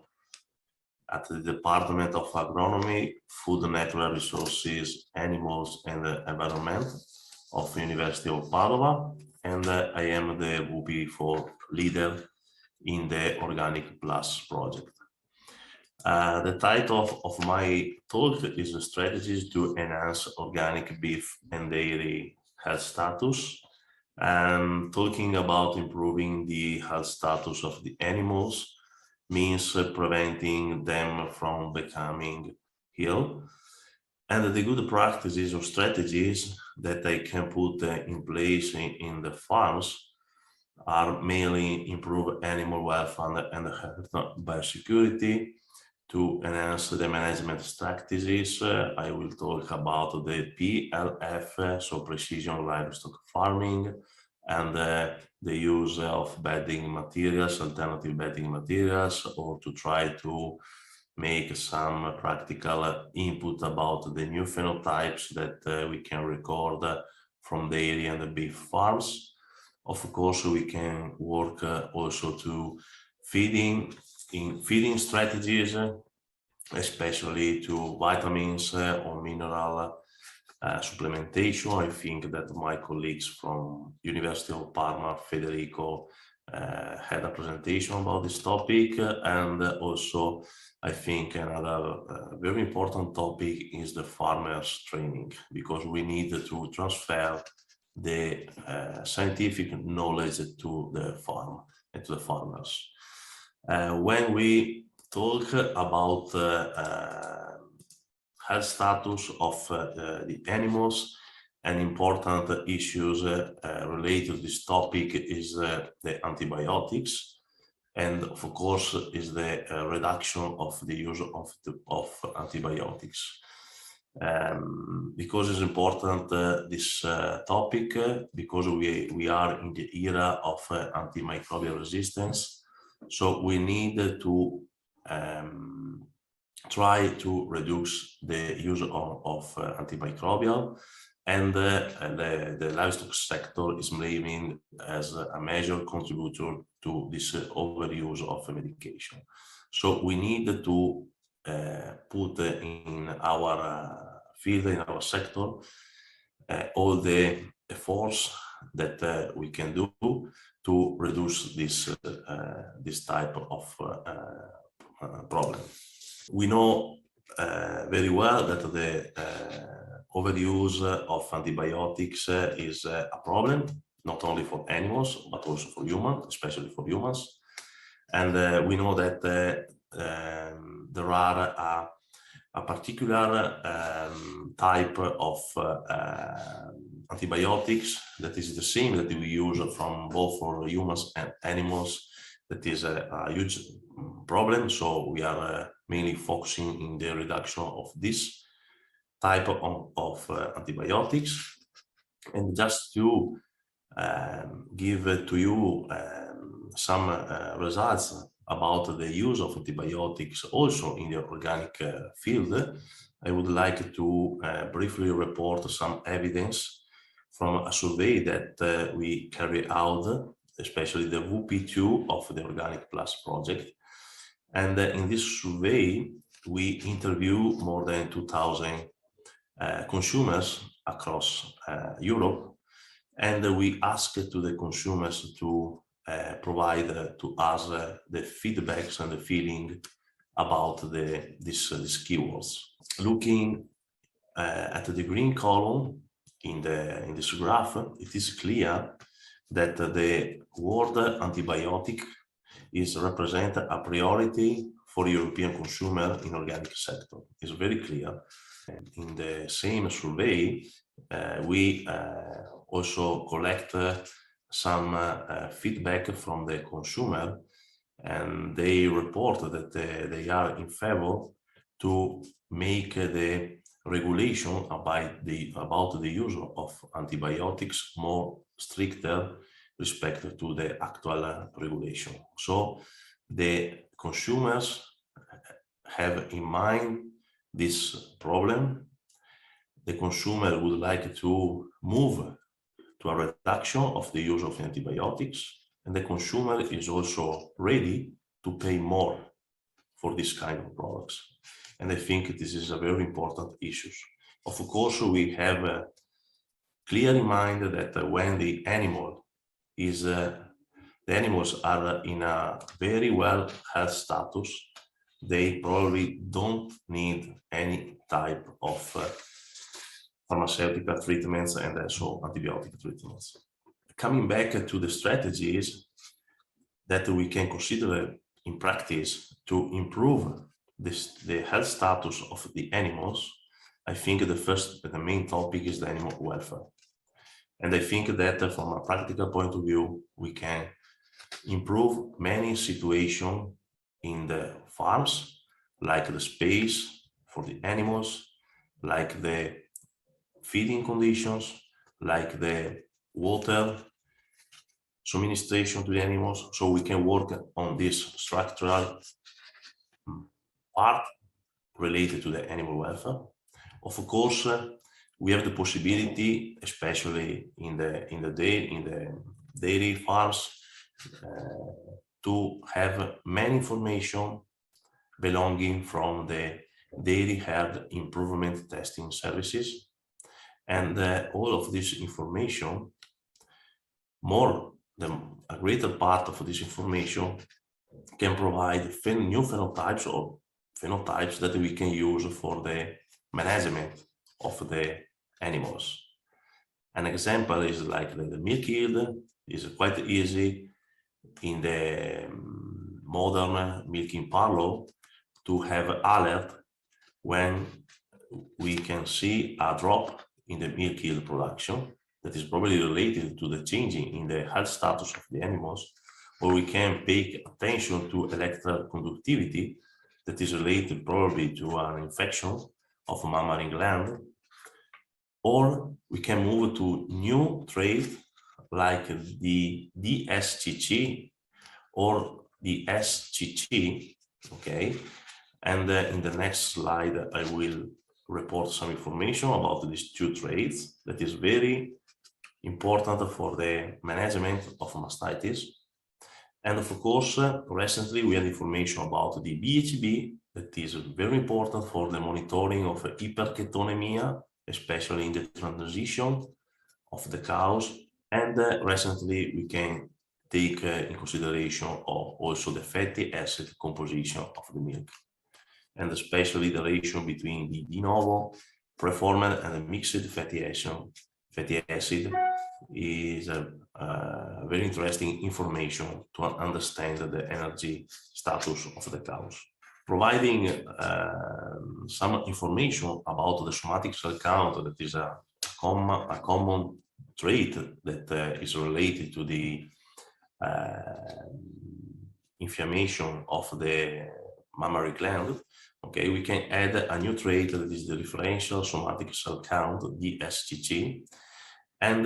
at the Department of Agronomy, Food and Natural Resources, Animals and the Environment of the University of Padua, and I am the WP4 leader in the Organic Plus project. The title of my talk is Strategies to Enhance Organic Beef and Dairy Health Status. And talking about improving the health status of the animals means preventing them from becoming ill. And the good practices or strategies that I can put in place in the farms are mainly improve animal welfare and health biosecurity. To enhance the management strategies, I will talk about the PLF, so precision livestock farming, and the use of bedding materials, alternative bedding materials, or to try to make some practical input about the new phenotypes that we can record from dairy and beef farms. Of course, we can work also to feeding strategies, especially to vitamins or mineral supplementation. I think that my colleagues from University of Parma, Federico, had a presentation about this topic. And also, I think another very important topic is the farmers training, because we need to transfer the scientific knowledge to the farm and to the farmers. When we talk about health status of the animals, an important issues related to this topic is the antibiotics, and of course is the reduction of the use of antibiotics. Because it's important this topic, because we are in the era of antimicrobial resistance, so we need to try to reduce the use of antimicrobial, and the livestock sector is blaming as a major contributor to this overuse of medication. So we need to put in our field, in our sector, all the efforts that we can do to reduce this type of problem. We know very well that the overuse of antibiotics is a problem, not only for animals, but also for humans, especially for humans. And we know that there are a particular type of antibiotics that is the same that we use from both for humans and animals. That is a huge problem. So we are mainly focusing in the reduction of this type of antibiotics. And just to give to you some results about the use of antibiotics also in the organic field, I would like to briefly report some evidence from a survey that we carry out, especially the WP2 of the Organic Plus project. And in this survey, we interview more than 2,000 consumers across Europe, and we ask to the consumers to provide to us the feedbacks and the feeling about these keywords. Looking at the green column in this graph, it is clear that the word antibiotic is represent a priority for European consumer in organic sector. It's very clear. In the same survey, we also collect some feedback from the consumer, and they report that they are in favor to make the regulation about the use of antibiotics more stricter respect to the actual regulation. So the consumers have in mind this problem. The consumer would like to move to a reduction of the use of antibiotics, and the consumer is also ready to pay more for this kind of products. And I think this is a very important issue. Of course, we have clear in mind that when the animals are in a very well health status, they probably don't need any type of pharmaceutical treatments and also antibiotic treatments. Coming back to the strategies that we can consider in practice to improve the health status of the animals, I think the main topic is the animal welfare. And I think that from a practical point of view, we can improve many situations in the farms, like the space for the animals, like the feeding conditions, like the water administration to the animals. So we can work on this structural part related to the animal welfare. Of course, we have the possibility, especially in the dairy farms, to have many information belonging from the dairy herd improvement testing services. And all of this information, a greater part of this information can provide new phenotypes or phenotypes that we can use for the management of the animals. An example is like the milk yield is quite easy in the modern milking parlor to have alert when we can see a drop in the milk yield production that is probably related to the changing in the health status of the animals, or we can pay attention to electrical conductivity that is related probably to an infection of mammary gland, or we can move to new trait like the DSCC or the SCC, okay? And in the next slide, I will report some information about these two traits that is very important for the management of mastitis. And of course, recently we had information about the BHB that is very important for the monitoring of hyperketonemia, especially in the transition of the cows. And recently we can take in consideration also the fatty acid composition of the milk, and especially the ratio between the de novo, preformed, and the mixed fatty acid is very interesting information to understand the energy status of the cows. providing some information about the somatic cell count, that is a common trait that is related to the inflammation of the mammary gland. Okay, we can add a new trait that is the differential somatic cell count, DSCC, and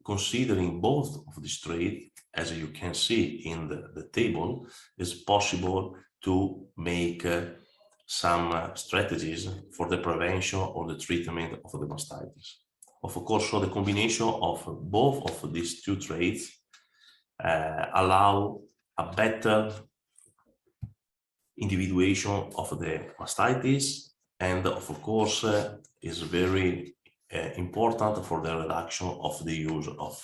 considering both of these traits, as you can see in the table, it's possible to make some strategies for the prevention or the treatment of the mastitis. Of course, so the combination of both of these two traits allow a better individuation of the mastitis, and of course is very important for the reduction of the use of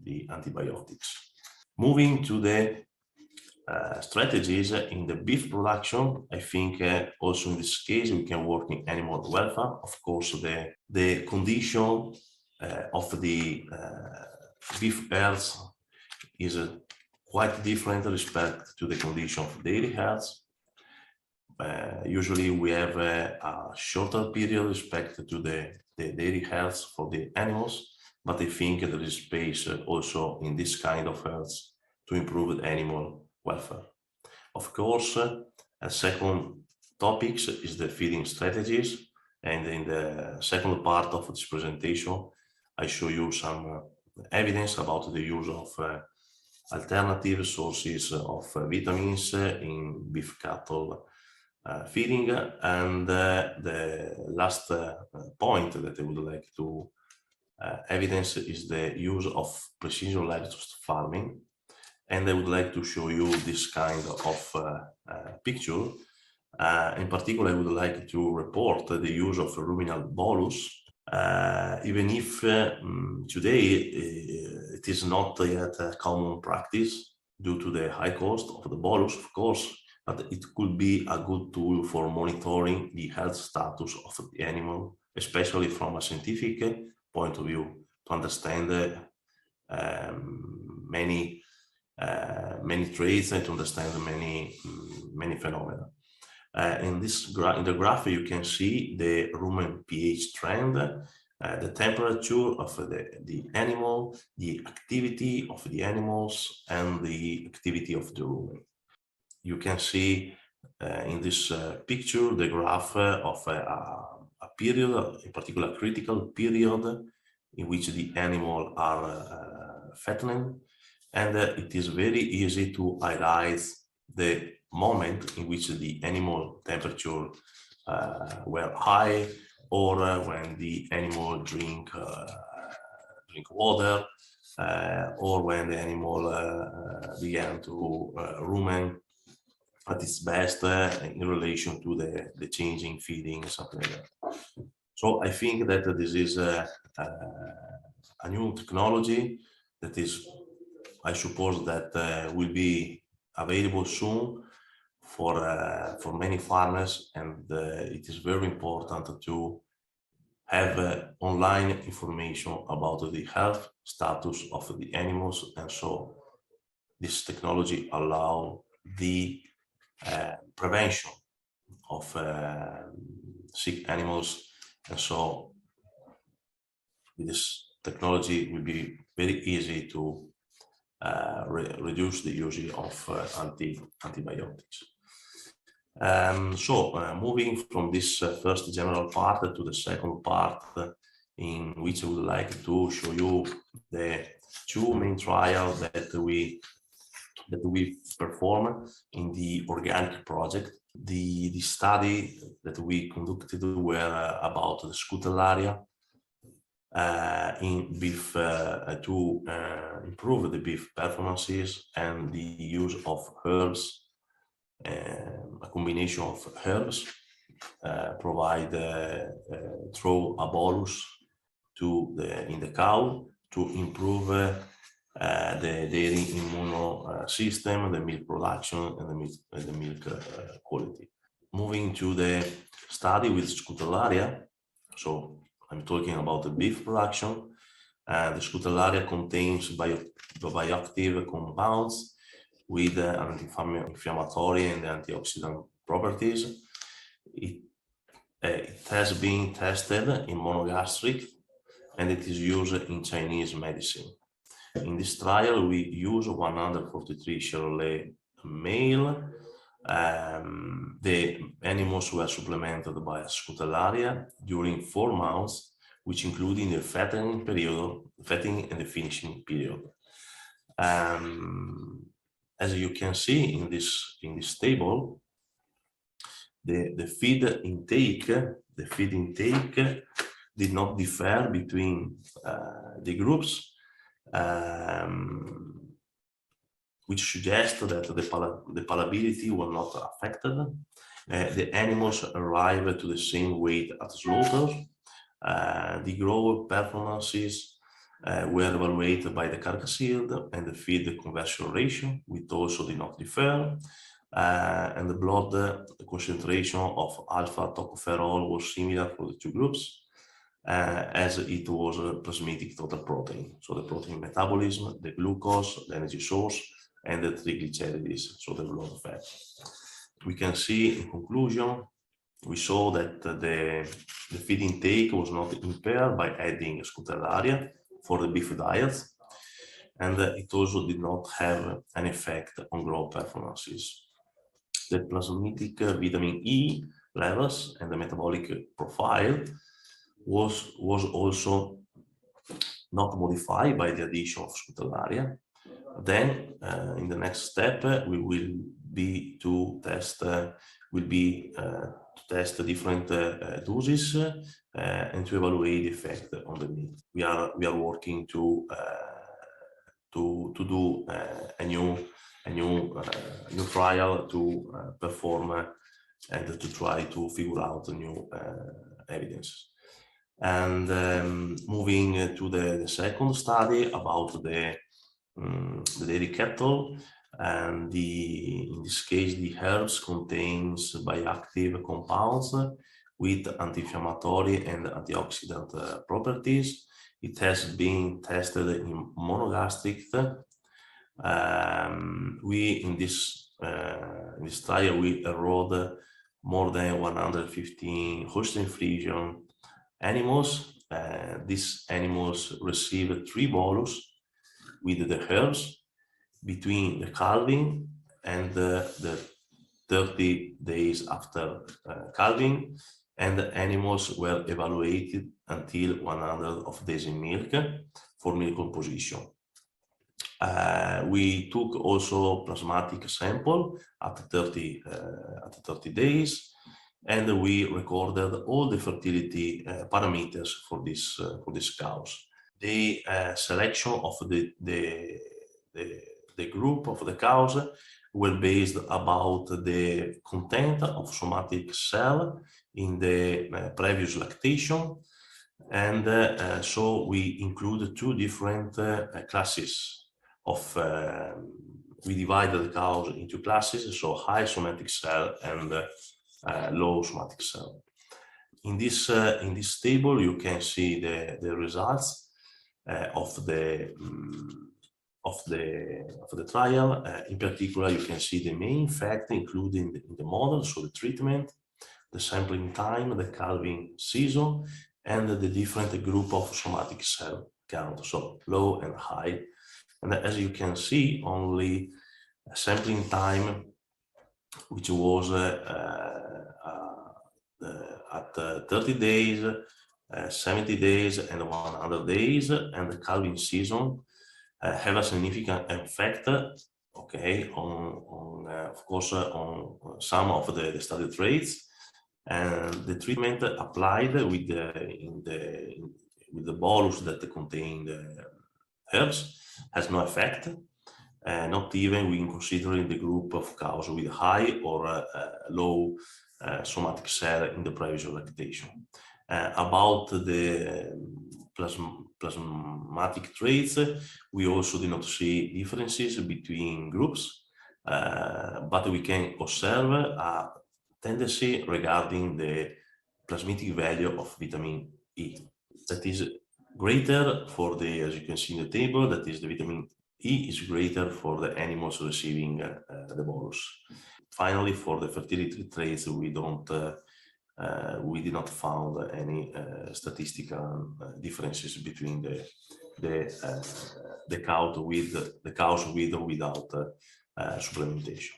the antibiotics. Moving to the strategies in the beef production, I think also in this case we can work in animal welfare. Of course, the condition of the beef herds is quite different respect to the condition of dairy herds. Usually we have a shorter period respect to the dairy herds for the animals, but I think there is space also in this kind of herds to improve animal welfare. Of course, a second topic is the feeding strategies, and in the second part of this presentation I show you some evidence about the use of alternative sources of vitamins in beef cattle feeding, and the last point that I would like to evidence is the use of precision livestock farming, and I would like to show you this kind of picture. In particular, I would like to report the use of ruminal bolus, even if today it is not yet a common practice due to the high cost of the bolus, of course, but it could be a good tool for monitoring the health status of the animal, especially from a scientific point of view, to understand many traits and to understand many phenomena. In the graph you can see the rumen pH trend, the temperature of the animal, the activity of the animals, and the activity of the rumen. You can see in this picture the graph of a period, in particular critical period, in which the animal are fattening, and it is very easy to highlight the moment in which the animal temperature were high, or when the animal drink water, or when the animal began to rumen at its best in relation to the changing feeding, something like that. So I think that this is a new technology that is, I suppose, that will be available soon for many farmers, and it is very important to have online information about the health status of the animals, and so this technology allows the prevention of sick animals, and so this technology will be very easy to reduce the usage of antibiotics. Moving from this first general part to the second part, in which I would like to show you the two main trials that we perform in the organic project. The study that we conducted were about the scutellaria in beef to improve the beef performances, and the use of herbs, a combination of herbs provide through a bolus in the cow to improve the dairy immune system, the milk production, and the milk quality. Moving to the study with scutellaria, so I'm talking about the beef production. The scutellaria contains bioactive compounds with anti-inflammatory and antioxidant properties. It has been tested in monogastric and it is used in Chinese medicine. In this trial, we use 143 Chevrolet male. The animals were supplemented by scutellaria during 4 months, which including the fattening period, fattening and the finishing period. As you can see in this table, the feed intake did not differ between the groups, which suggests that the palatability was not affected. The animals arrived to the same weight at slaughter. The growth performances were evaluated by the carcass yield and the feed conversion ratio, which also did not differ. And the blood concentration of alpha tocopherol was similar for the two groups, as it was a plasmidic total protein. So the protein metabolism, the glucose, the energy source, and the triglycerides, so the blood fat. We can see in conclusion, we saw that the feed intake was not impaired by adding scutellaria for the beef diet, and it also did not have an effect on growth performances. The plasmidic vitamin E levels and the metabolic profile was also not modified by the addition of scutellaria. Then, in the next step, we will be to test different doses and to evaluate the effect on the meat. We are working to do a new trial to perform and to try to figure out the new evidence. And moving to the second study about the dairy cattle, and in this case the herbs contains bioactive compounds with anti-inflammatory and antioxidant properties. It has been tested in monogastric. In this trial we enrolled more than 115 Holstein Friesian animals. These animals received 3 bolus with the herbs between the calving and the 30 days after calving, and the animals were evaluated until 100 of days in milk for milk composition. We took also plasmatic sample at 30 days, and we recorded all the fertility parameters for these cows. The selection of the group of the cows were based about the content of somatic cell in the previous lactation, and so we included 2 different classes of. We divided the cows into classes, so high somatic cell and low somatic cell. In this table, you can see the results of the trial. In particular, you can see the main factor included in the model, so the treatment, the sampling time, the calving season, and the different group of somatic cell count, so low and high. And as you can see, only sampling time, which was at 30 days, 70 days, and 100 days, and the calving season have a significant effect, okay, on of course on some of the study traits, and the treatment applied with the bolus that contain the herbs has no effect, not even when considering the group of cows with high or low somatic cell in the previous lactation. About the plasmatic traits, we also do not see differences between groups, but we can observe a tendency regarding the plasmidic value of vitamin E that is greater for the, as you can see in the table, that is the vitamin E is greater for the animals receiving the bolus. finally, for the fertility traits, we did not found any statistical differences between the cows with or without supplementation.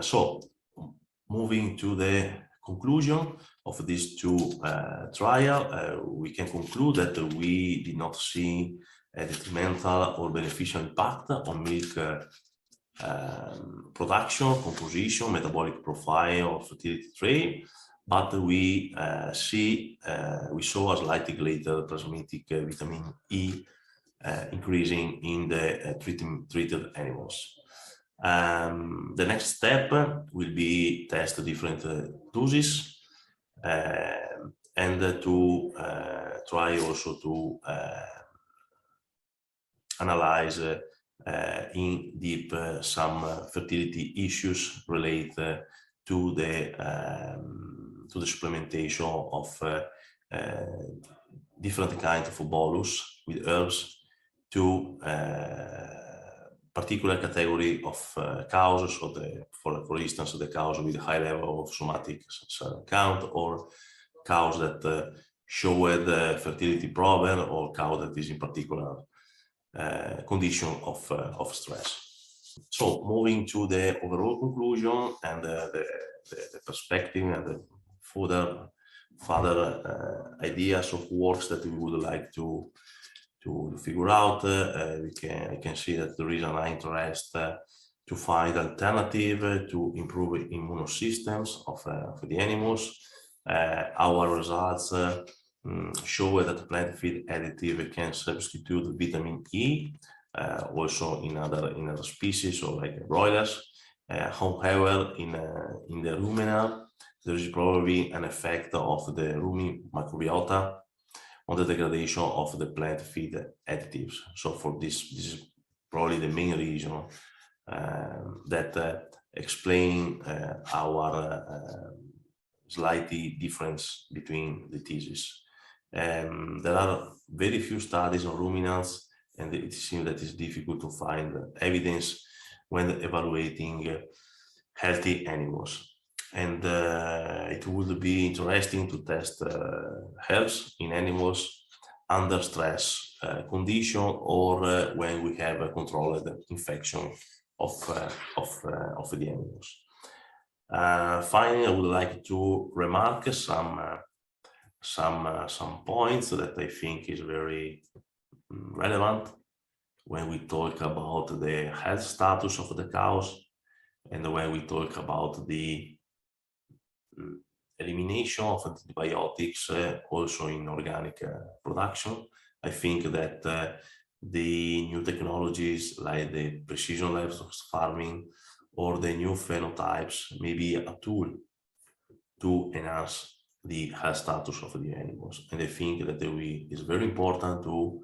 So, moving to the conclusion of these two trials, we can conclude that we did not see a detrimental or beneficial impact on milk production, composition, metabolic profile, or fertility trait, but we saw a slightly greater plasmatic vitamin E increasing in the treated animals. The next step will be test different doses and to try also to analyze in deep some fertility issues related to the supplementation of different kinds of bolus with herbs to particular category of cows, so for instance, the cows with high level of somatic cell count, or cows that show the fertility problem, or cow that is in particular condition of stress. So moving to the overall conclusion and the perspective and the further ideas of works that we would like to figure out, I can see that there is an interest to find alternative to improve immune systems of the animals. Our results show that plant feed additive can substitute vitamin E, also in other species, or like broilers. However, in the ruminant, there is probably an effect of the rumen microbiota on the degradation of the plant feed additives. So for this is probably the main reason that explain our slightly difference between the theses. There are very few studies on ruminants, and it seems that it's difficult to find evidence when evaluating healthy animals. And it would be interesting to test herbs in animals under stress condition, or when we have a controlled infection of the animals. Finally, I would like to remark some points that I think is very relevant when we talk about the health status of the cows, and when we talk about the elimination of antibiotics also in organic production. I think that the new technologies like the precision livestock farming or the new phenotypes may be a tool to enhance the health status of the animals. And I think that it's very important to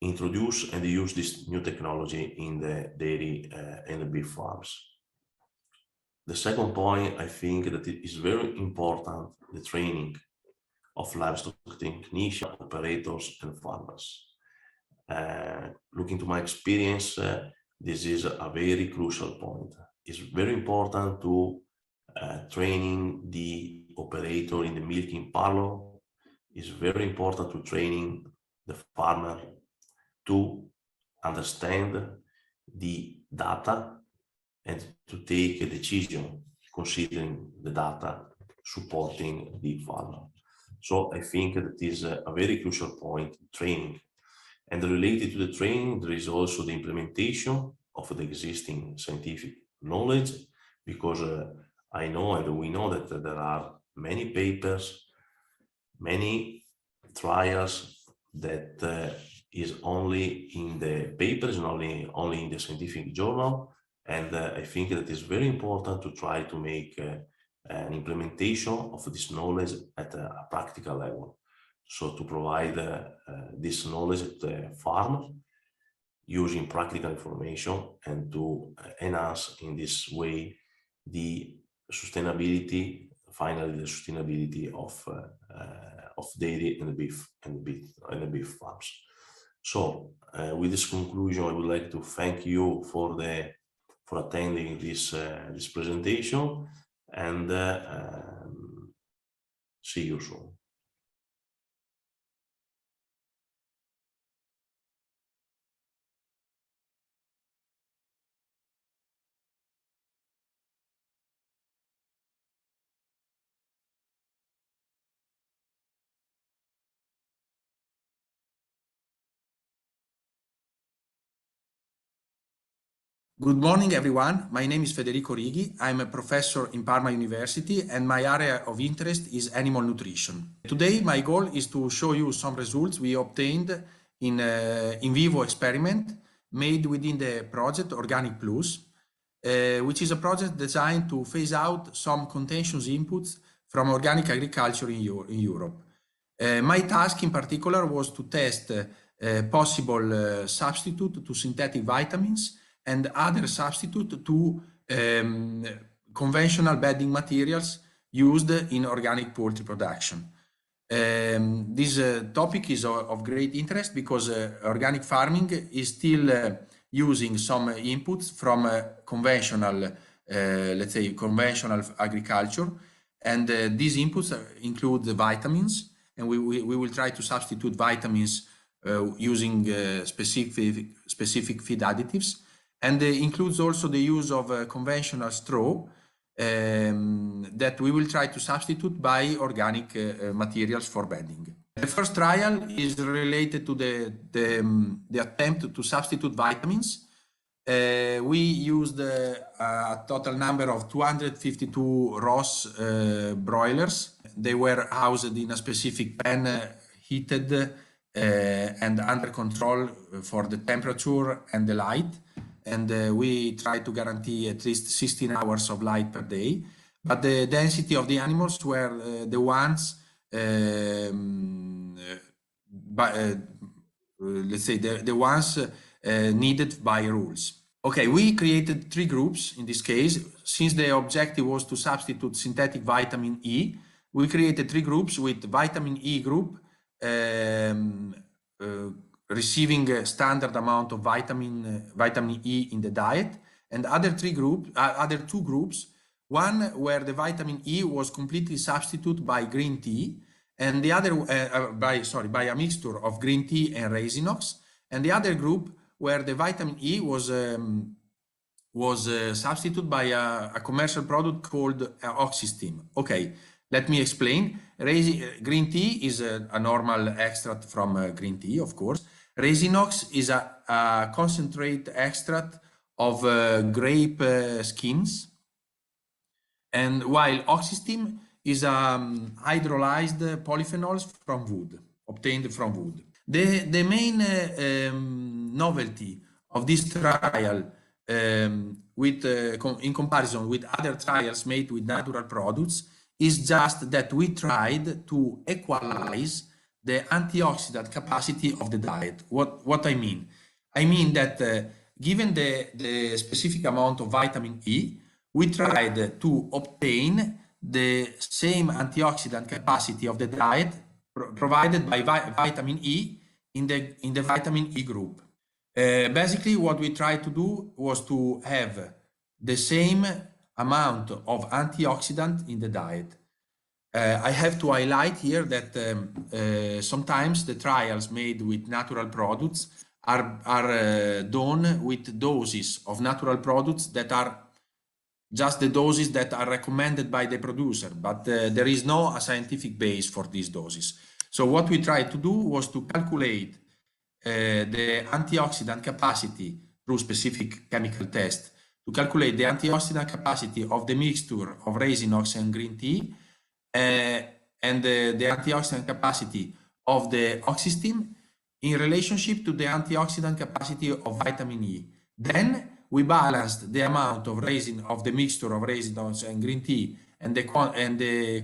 introduce and use this new technology in the dairy and the beef farms. The second point, I think that it is very important, the training of livestock technicians, operators, and farmers. Looking to my experience, this is a very crucial point. It's very important to training the operator in the milking parlor. It's very important to training the farmer to understand the data and to take a decision considering the data supporting the farmer. So I think that is a very crucial point, training. And related to the training, there is also the implementation of the existing scientific knowledge, because I know and we know that there are many papers, many trials that is only in the papers, and only in the scientific journal. And I think that it's very important to try to make an implementation of this knowledge at a practical level. So to provide this knowledge at the farm using practical information, and to enhance in this way the sustainability, finally the sustainability of dairy and the beef farms. So with this conclusion, I would like to thank you for the for attending this presentation, and see you soon. Good morning, everyone. My name is Federico Righi. I'm a professor in Parma University, and my area of interest is animal nutrition. Today, my goal is to show you some results we obtained in an in vivo experiment made within the project Organic Plus, which is a project designed to phase out some contentious inputs from organic agriculture in Europe. My task in particular was to test possible substitute to synthetic vitamins and other substitute to conventional bedding materials used in organic poultry production. This topic is of great interest because organic farming is still using some inputs from conventional, let's say, conventional agriculture. And these inputs include the vitamins, and we will try to substitute vitamins using specific feed additives. And includes also the use of conventional straw that we will try to substitute by organic materials for bedding. The first trial is related to the attempt to substitute vitamins. We used a total number of 252 Ross broilers. They were housed in a specific pen, heated and under control for the temperature and the light. And we try to guarantee at least 16 hours of light per day. But the density of the animals were the ones, let's say, the ones needed by rules. Okay, we created 3 groups in this case. Since the objective was to substitute synthetic vitamin E, we created 3 groups with vitamin E group receiving a standard amount of vitamin E in the diet, and other 2 groups, one where the vitamin E was completely substituted by green tea, and the other by a mixture of green tea and Resinox, and the other group where the vitamin E was substituted by a commercial product called Oxystim. Okay, let me explain. Green tea is a normal extract from green tea, of course. Resinox is a concentrate extract of grape skins, and while Oxystim is hydrolyzed polyphenols from wood, obtained from wood. The main novelty of this trial in comparison with other trials made with natural products is just that we tried to equalize the antioxidant capacity of the diet. What I mean? I mean that given the specific amount of vitamin E, we tried to obtain the same antioxidant capacity of the diet provided by vitamin E in the vitamin E group. Basically, what we tried to do was to have the same amount of antioxidant in the diet. I have to highlight here that sometimes the trials made with natural products are done with doses of natural products that are just the doses that are recommended by the producer, but there is no scientific base for these doses. So what we tried to do was to calculate the antioxidant capacity through specific chemical test, to calculate the antioxidant capacity of the mixture of Resinox and green tea, and the antioxidant capacity of the Oxystim in relationship to the antioxidant capacity of vitamin E. Then we balanced the amount of the mixture of Resinox and green tea and the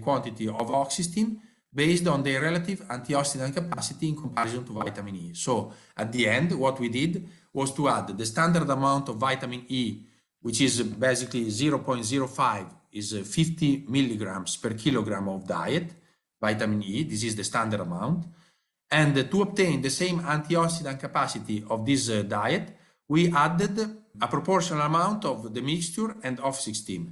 quantity of Oxystim based on their relative antioxidant capacity in comparison to vitamin E. So at the end, what we did was to add the standard amount of vitamin E, which is basically 0.05, is 50 milligrams per kilogram of diet, vitamin E. This is the standard amount. And to obtain the same antioxidant capacity of this diet, we added a proportional amount of the mixture and off-16.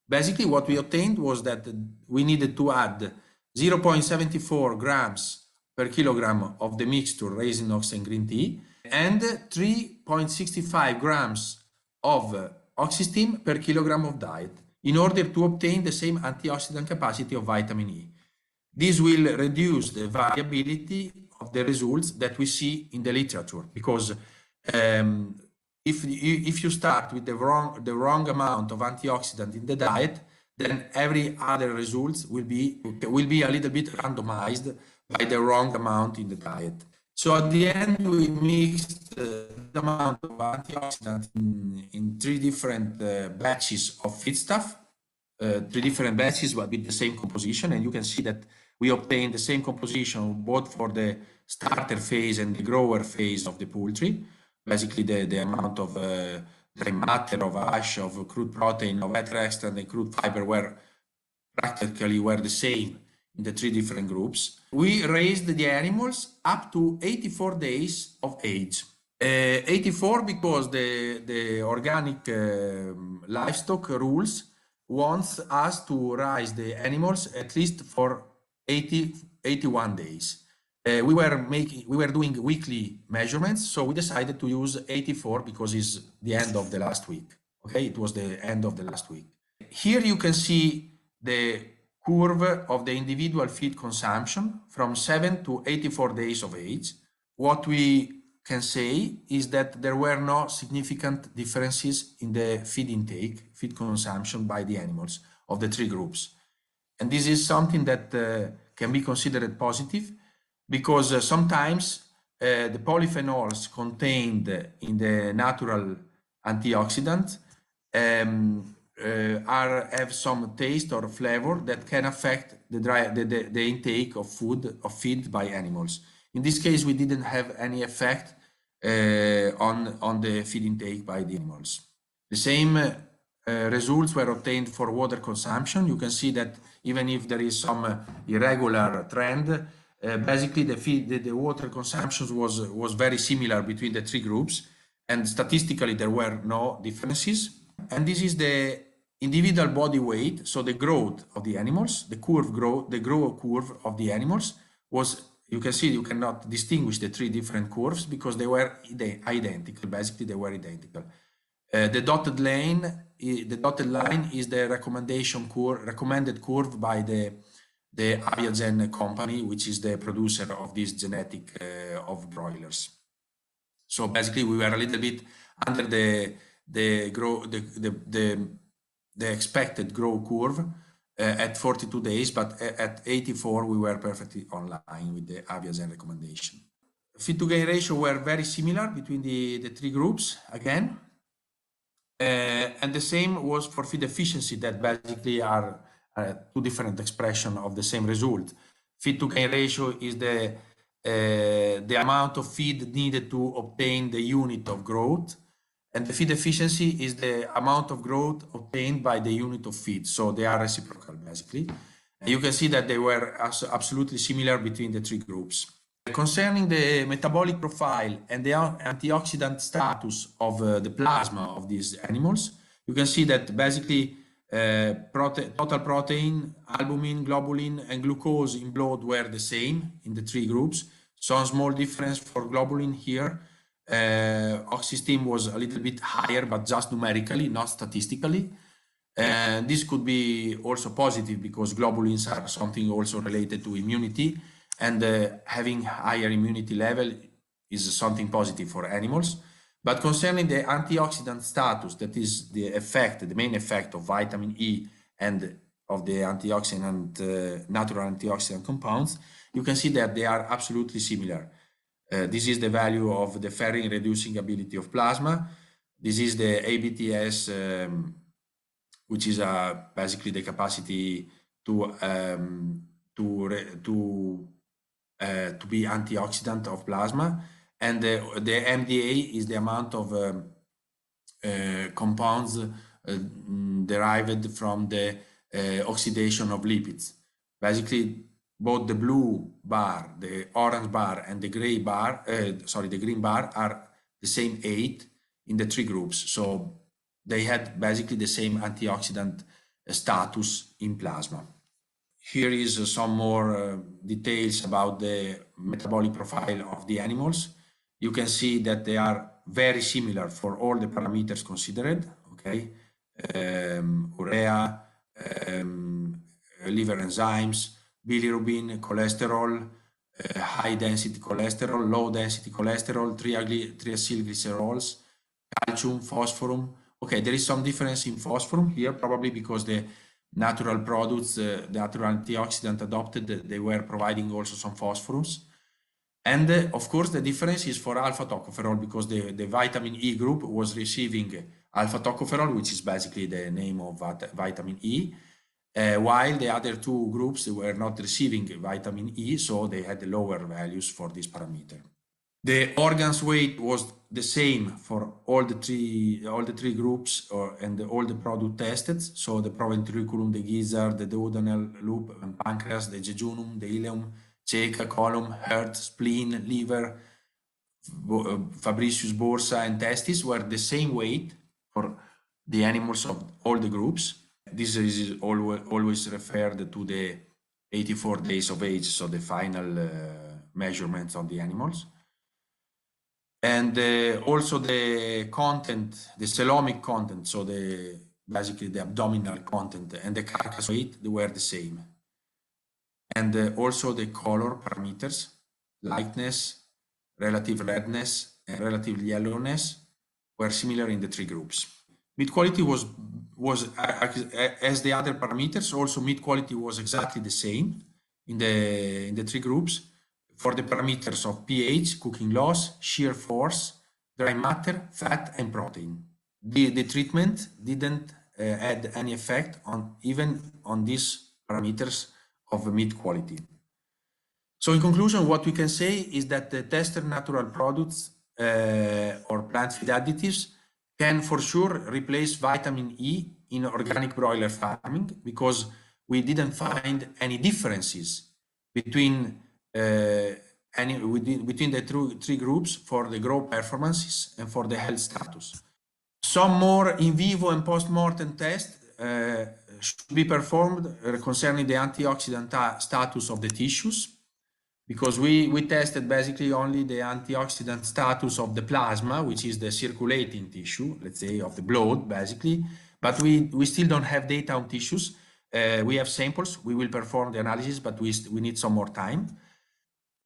Basically, what we obtained was that we needed to add 0.74 grams per kilogram of the mixture raisin oxide green tea and 3.65 grams of oxysteam per kilogram of diet in order to obtain the same antioxidant capacity of vitamin E. This will reduce the variability of the results that we see in the literature, because if you start with the wrong amount of antioxidant in the diet, then every other results will be a little bit randomized by the wrong amount in the diet. So at the end, we mixed the amount of antioxidant in 3 different batches of feedstuff, 3 different batches but with the same composition, and you can see that we obtained the same composition both for the starter phase and the grower phase of the poultry. Basically, the amount of dry matter, of ash, of crude protein, of ether extract, and crude fiber were the same in the 3 different groups. We raised the animals up to 84 days of age. 84 because the organic livestock rules wants us to raise the animals at least for 81 days. We were doing weekly measurements, so we decided to use 84 because it's the end of the last week. Okay, it was the end of the last week. Here you can see the curve of the individual feed consumption from 7 to 84 days of age. What we can say is that there were no significant differences in the feed intake, feed consumption by the animals of the 3 groups. And this is something that can be considered positive, because sometimes the polyphenols contained in the natural antioxidant have some taste or flavor that can affect the intake of feed by animals. In this case, we didn't have any effect on the feed intake by the animals. The same results were obtained for water consumption. You can see that even if there is some irregular trend, basically the water consumption was very similar between the 3 groups, and statistically there were no differences. And this is the individual body weight, so the growth of the animals, the growth curve of the animals was, you can see you cannot distinguish the 3 different curves because they were identical. Basically, they were identical. The dotted line is the recommended curve by the Aviagen company, which is the producer of this genetic of broilers. So basically, we were a little bit under the expected growth curve at 42 days, but at 84 we were perfectly online with the Aviagen recommendation. Feed to gain ratio were very similar between the 3 groups again, and the same was for feed efficiency, that basically are 2 different expressions of the same result. Feed to gain ratio is the amount of feed needed to obtain the unit of growth, and the feed efficiency is the amount of growth obtained by the unit of feed. So they are reciprocal, basically. And you can see that they were absolutely similar between the 3 groups. Concerning the metabolic profile and the antioxidant status of the plasma of these animals, you can see that basically total protein, albumin, globulin, and glucose in blood were the same in the 3 groups. Some small difference for globulin here. Oxysteam was a little bit higher, but just numerically, not statistically. This could be also positive because globulins are something also related to immunity, and having higher immunity level is something positive for animals. But concerning the antioxidant status, that is the main effect of vitamin E and of the antioxidant, natural antioxidant compounds, you can see that they are absolutely similar. This is the value of the ferrin reducing ability of plasma. This is the ABTS, which is basically the capacity to be antioxidant of plasma, and the MDA is the amount of compounds derived from the oxidation of lipids. Basically, both the blue bar, the orange bar, and the gray bar, the green bar are the same 8 in the three groups. So they had basically the same antioxidant status in plasma. Here is some more details about the metabolic profile of the animals. You can see that they are very similar for all the parameters considered, okay? Urea, liver enzymes, bilirubin, cholesterol, high density cholesterol, low density cholesterol, triacylglycerols, calcium, phosphorus. Okay, there is some difference in phosphorus here, probably because the natural products, the natural antioxidant adopted, they were providing also some phosphorus. And of course, the difference is for alpha tocopherol, because the vitamin E group was receiving alpha tocopherol, which is basically the name of vitamin E, while the other two groups were not receiving vitamin E, so they had lower values for this parameter. The organs weight was the same for all the three groups and all the product tested. So the proventriculum, the gizzard, the duodenal loop and pancreas, the jejunum, the ileum, ceca, colon, heart, spleen, liver, Fabricius bursa, and testis were the same weight for the animals of all the groups. This is always referred to the 84 days of age, so the final measurements of the animals. And also the content, the coelomic content, so basically the abdominal content and the carcass weight, they were the same. And also the color parameters, lightness, relative redness, and relative yellowness were similar in the three groups. Meat quality was as the other parameters, also meat quality was exactly the same in the three groups. For the parameters of pH, cooking loss, shear force, dry matter, fat, and protein. The treatment didn't add any effect even on these parameters of meat quality. So in conclusion, what we can say is that the tested natural products or plant feed additives can for sure replace vitamin E in organic broiler farming, because we didn't find any differences between the three groups for the growth performances and for the health status. Some more in vivo and post-mortem tests should be performed concerning the antioxidant status of the tissues, because we tested basically only the antioxidant status of the plasma, which is the circulating tissue, let's say of the blood basically, but we still don't have data on tissues. We have samples, we will perform the analysis, but we need some more time.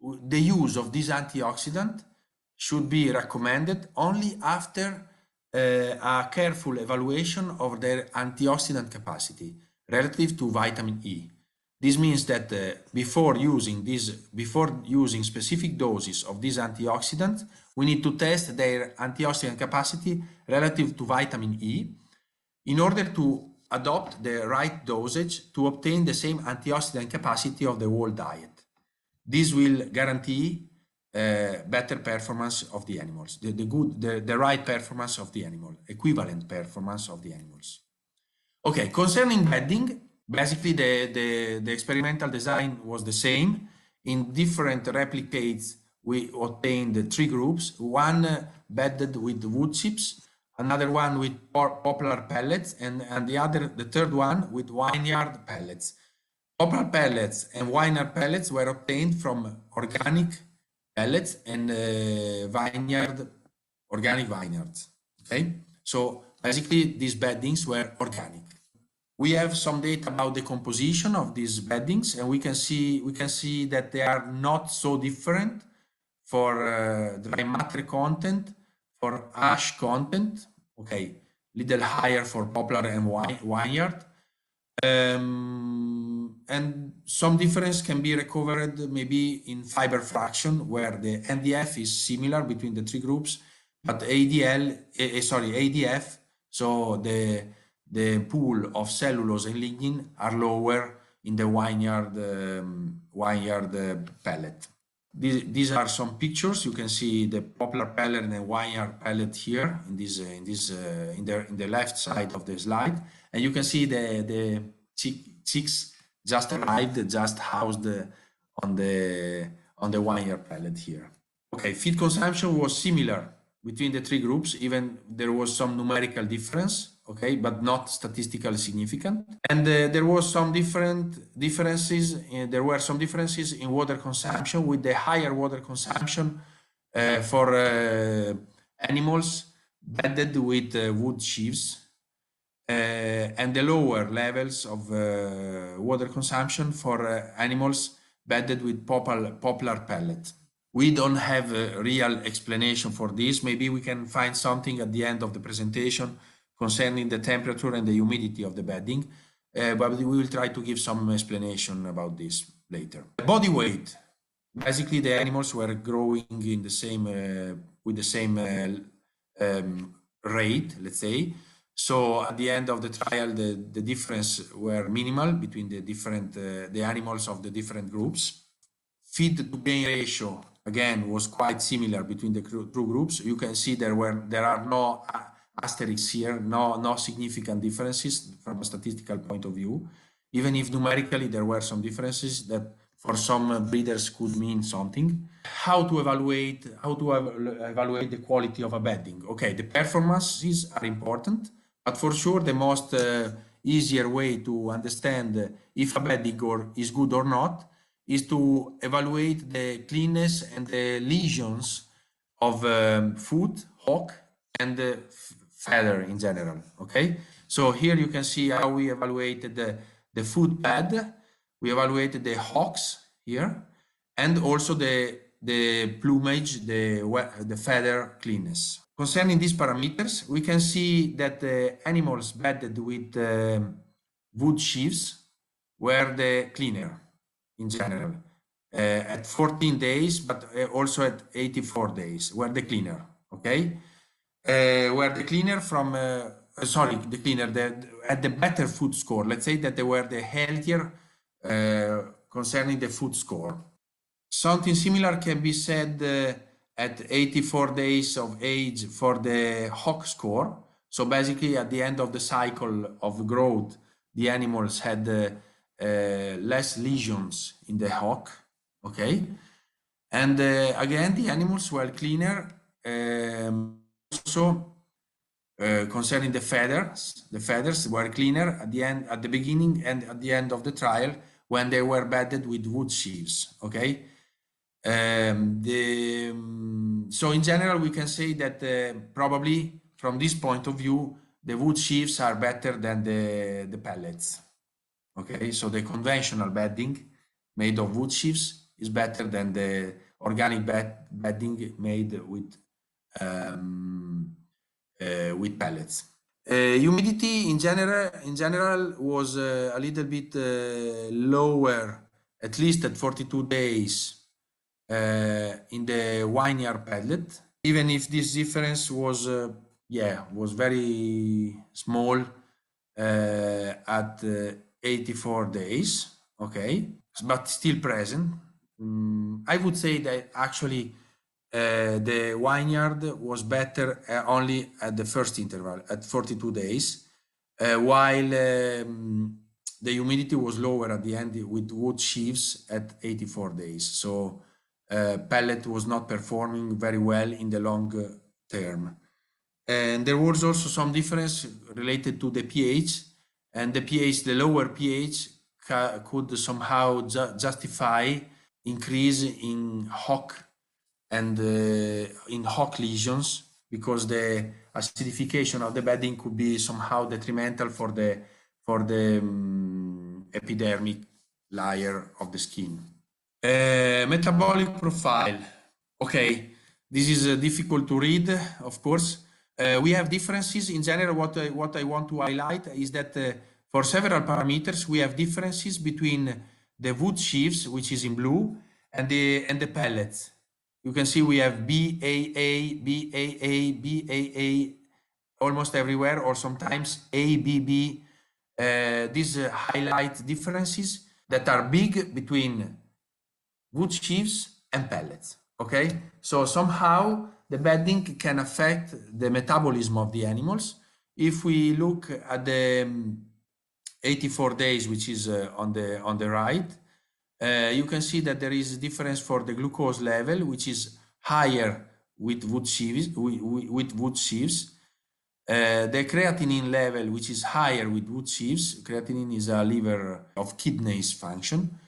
The use of this antioxidant should be recommended only after a careful evaluation of their antioxidant capacity relative to vitamin E. This means that before using specific doses of this antioxidant, we need to test their antioxidant capacity relative to vitamin E in order to adopt the right dosage to obtain the same antioxidant capacity of the whole diet. This will guarantee better performance of the animals, the right performance of the animal, equivalent performance of the animals. Okay, concerning bedding, basically the experimental design was the same. In different replicates, we obtained three groups, one bedded with wood chips, another one with poplar pellets, and the third one with vineyard pellets. Poplar pellets and vineyard pellets were obtained from organic pellets and organic vineyards. Okay, so basically these beddings were organic. We have some data about the composition of these beddings, and we can see that they are not so different for dry matter content, for ash content. Okay, little higher for poplar and vineyard. And some difference can be recovered maybe in fiber fraction, where the NDF is similar between the three groups, but ADF, so the pool of cellulose and lignin are lower in the vineyard pellet. These are some pictures. You can see the poplar pellet and the vineyard pellet here in the left side of the slide, and you can see the chicks just arrived, just housed on the vineyard pellet here. Okay, feed consumption was similar between the three groups. Even there was some numerical difference, okay, but not statistically significant. And there was some differences. There were some differences in water consumption, with the higher water consumption for animals bedded with wood sheaves, and the lower levels of water consumption for animals bedded with poplar pellet. We don't have a real explanation for this. Maybe we can find something at the end of the presentation concerning the temperature and the humidity of the bedding, but we will try to give some explanation about this later. Body weight. Basically, the animals were growing in the same with the same rate, let's say. So at the end of the trial, the difference were minimal between the animals of the different groups. Feed to gain ratio, again, was quite similar between the two groups. You can see there are no asterisks here, no significant differences from a statistical point of view, even if numerically there were some differences that for some breeders could mean something. How to evaluate the quality of a bedding? Okay, the performances are important, but for sure the most easier way to understand if a bedding is good or not is to evaluate the cleanness and the lesions of foot, hock, and feather in general. Okay, so here you can see how we evaluated the foot pad. We evaluated the hocks here, and also the plumage, the feather cleanness. Concerning these parameters, we can see that the animals bedded with wood sheaves were the cleaner in general at 14 days, but also at 84 days were the cleaner. Okay, were the cleaner from the cleaner at the better food score. Let's say that they were the healthier concerning the food score. Something similar can be said at 84 days of age for the hock score. So basically, at the end of the cycle of growth, the animals had less lesions in the hock. Okay, and again, the animals were cleaner. Also, concerning the feathers were cleaner at the beginning and at the end of the trial when they were bedded with wood sheaves. Okay, so in general we can say that probably from this point of view the wood sheaves are better than the pellets. Okay, so the conventional bedding made of wood sheaves is better than the organic bedding made with pellets. Humidity in general was a little bit lower, at least at 42 days in the vineyard pellet, even if this difference was very small at 84 days. Okay, but still present. I would say that actually the vineyard was better only at the first interval at 42 days, while the humidity was lower at the end with wood sheaves at 84 days. So pellet was not performing very well in the long term. And there was also some difference related to the pH, and the lower pH could somehow justify increase in hock and in hock lesions, because the acidification of the bedding could be somehow detrimental for the epidermic layer of the skin. Metabolic profile. Okay, this is difficult to read, of course. We have differences in general. What I want to highlight is that for several parameters we have differences between the wood sheaves, which is in blue, and the pellets. You can see we have BAA, BAA, BAA almost everywhere, or sometimes ABB. These highlight differences that are big between wood sheaves and pellets. Okay, so somehow the bedding can affect the metabolism of the animals. If we look at the 84 days, which is on the right, you can see that there is a difference for the glucose level, which is higher with wood sheaves. The creatinine level, which is higher with wood sheaves, creatinine is a lever of kidneys function,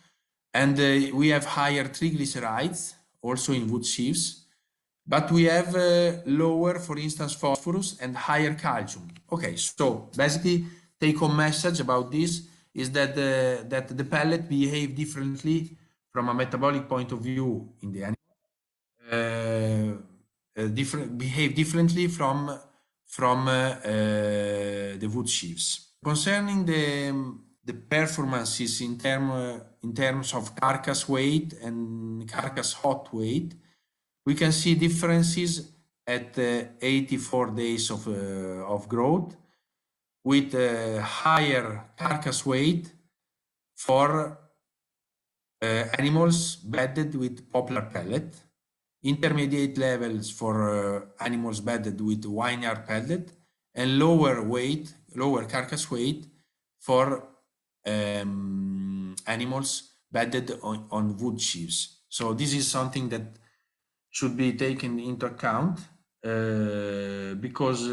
and we have higher triglycerides also in wood sheaves, but we have lower, for instance, phosphorus and higher calcium. Okay, so basically, take-home message about this is that the pellet behave differently from a metabolic point of view in the animal. Behave differently from the wood sheaves. Concerning the performances in terms of carcass weight and carcass hot weight, we can see differences at 84 days of growth, with higher carcass weight for animals bedded with poplar pellet, intermediate levels for animals bedded with vineyard pellet, and lower carcass weight for animals bedded on wood sheaves. So this is something that should be taken into account because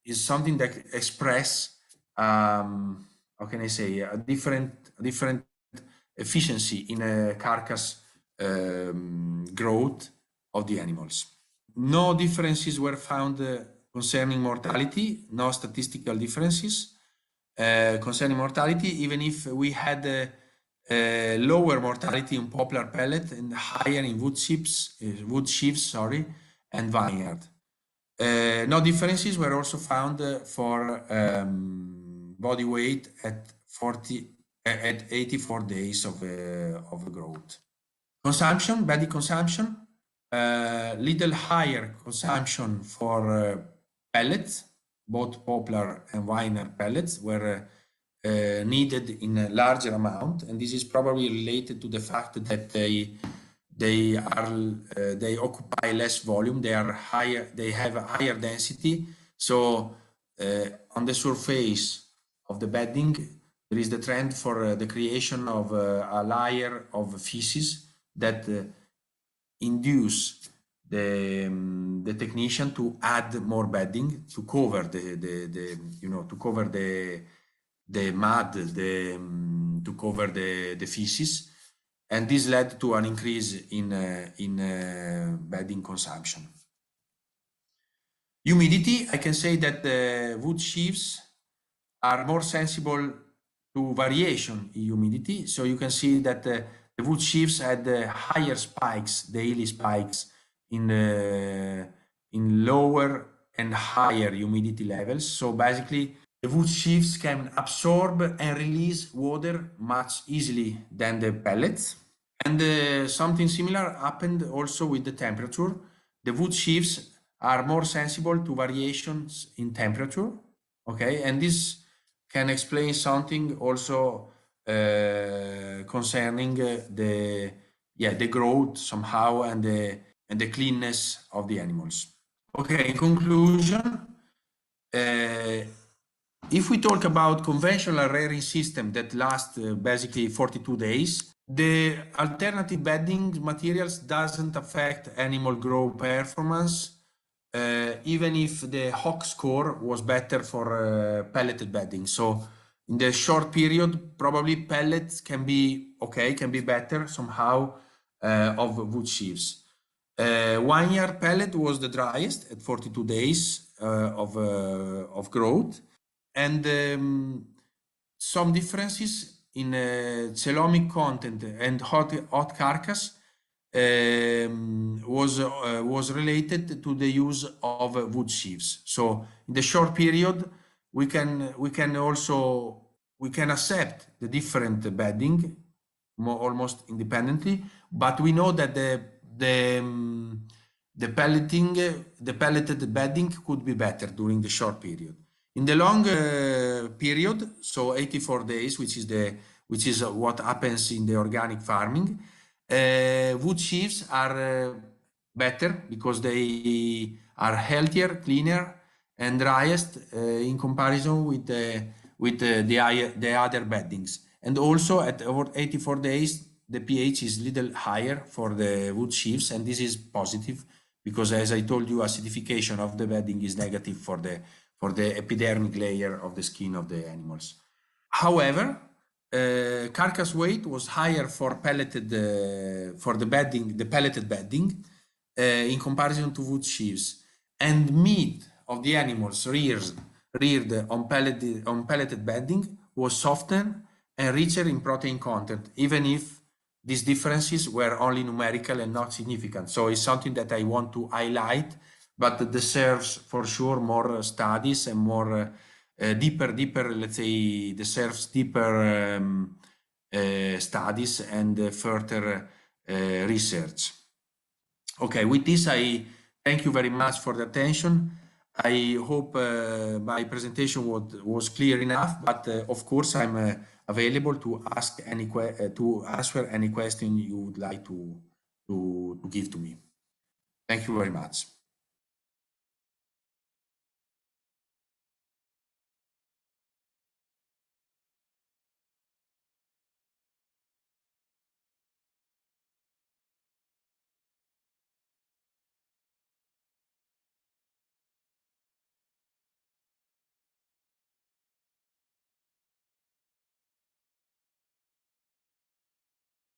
is something that express how can I say a different efficiency in a carcass growth of the animals. No differences were found concerning mortality, no statistical differences concerning mortality, even if we had lower mortality in poplar pellet and higher in wood sheaves, and vineyard. No differences were also found for body weight at 84 days of growth. Consumption, bedding consumption, little higher consumption for pellets, both poplar and vineyard pellets were needed in a larger amount, and this is probably related to the fact that they occupy less volume, they have a higher density. So on the surface of the bedding, there is the trend for the creation of a layer of feces that induce the technician to add more bedding to cover the mud, to cover the feces, and this led to an increase in bedding consumption. Humidity, I can say that the wood sheaves are more sensible to variation in humidity. So you can see that the wood sheaves had higher spikes, daily spikes in lower and higher humidity levels. So basically, the wood sheaves can absorb and release water much easily than the pellets. And something similar happened also with the temperature. The wood sheaves are more sensible to variations in temperature. Okay, and this can explain something also concerning the growth somehow and the cleanness of the animals. Okay, in conclusion, if we talk about conventional rearing system that last basically 42 days, the alternative bedding materials doesn't affect animal growth performance, even if the Hock score was better for pelleted bedding. So in the short period, probably pellets can be better somehow of wood sheaves. 1 year pellet was the driest at 42 days of growth, and some differences in coelomic content and hot carcass was related to the use of wood sheaves. So in the short period, we can accept the different bedding almost independently, but we know that the pelleted bedding could be better during the short period. In the long period, so 84 days, which is what happens in the organic farming, wood sheaves are better because they are healthier, cleaner, and driest in comparison with the other beddings. And also at over 84 days, the pH is little higher for the wood chips, and this is positive because, as I told you, acidification of the bedding is negative for the epidermic layer of the skin of the animals. However, carcass weight was higher for pelleted for the bedding, the pelleted bedding, in comparison to wood chips, and meat of the animals reared on pelleted bedding was softer and richer in protein content, even if these differences were only numerical and not significant. So it's something that I want to highlight, but deserves for sure more studies and more deeper, let's say, deserves deeper studies and further research. Okay, with this, I thank you very much for the attention. I hope my presentation was clear enough, but of course, I'm available to ask to answer any question you would like to give to me. Thank you very much.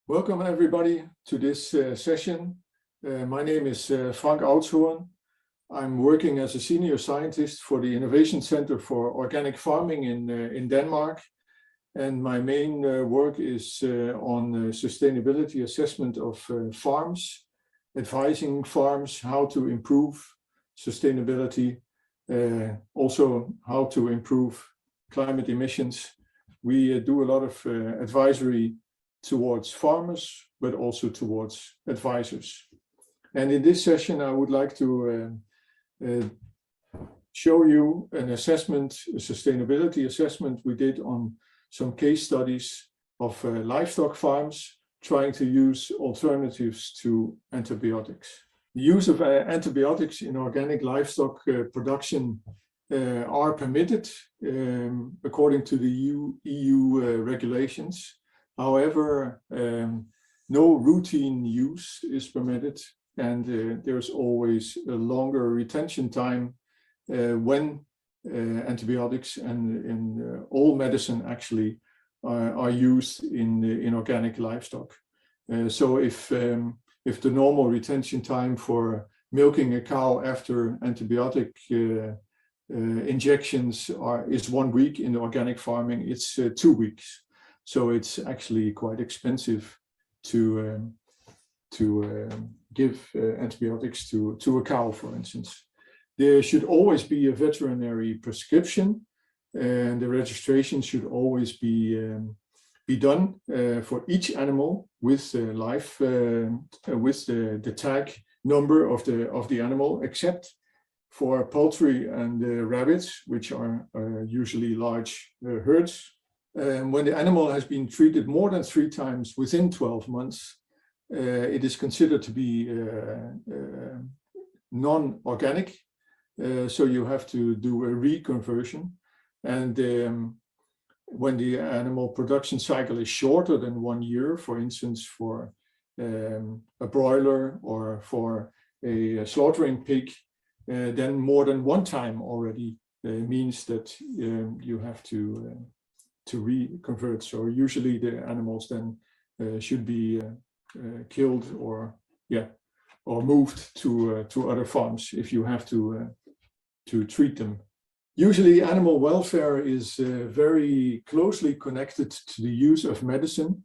Welcome everybody to this session. My name is Frank Oudshoorn. I'm working as a senior scientist for the Innovation Center for Organic Farming in Denmark. And my main work is on sustainability assessment of farms, advising farms how to improve sustainability, also how to improve climate emissions. We do a lot of advisory towards farmers, but also towards advisors. And in this session, I would like to show you an assessment, a sustainability assessment we did on some case studies of livestock farms trying to use alternatives to antibiotics. The use of antibiotics in organic livestock production are permitted according to the EU regulations. However, no routine use is permitted, and there's always a longer retention time when antibiotics and all medicine actually are used in organic livestock. So if the normal retention time for milking a cow after antibiotic injections is 1 week in organic farming, it's 2 weeks. So it's actually quite expensive to give antibiotics to a cow, for instance. There should always be a veterinary prescription, and the registration should always be done for each animal with with the tag number of the animal, except for poultry and rabbits, which are usually large herds. When the animal has been treated more than 3 times within 12 months, it is considered to be non-organic. So you have to do a reconversion. And when the animal production cycle is shorter than 1 year, for instance, for a broiler or for a slaughtering pig, then more than 1 time already means that you have to reconvert. So usually the animals then should be killed or moved to other farms if you have to treat them. Usually animal welfare is very closely connected to the use of medicine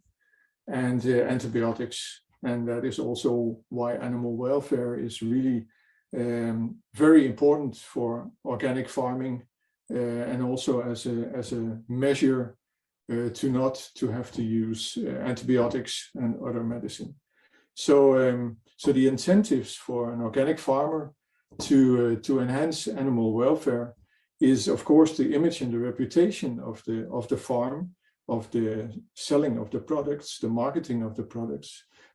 and antibiotics, and that is also why animal welfare is really very important for organic farming. And also as a measure to have to use antibiotics and other medicine. So the incentives for an organic farmer to enhance animal welfare is, of course, the image and the reputation of the farm, of the selling of the products, the marketing of the products,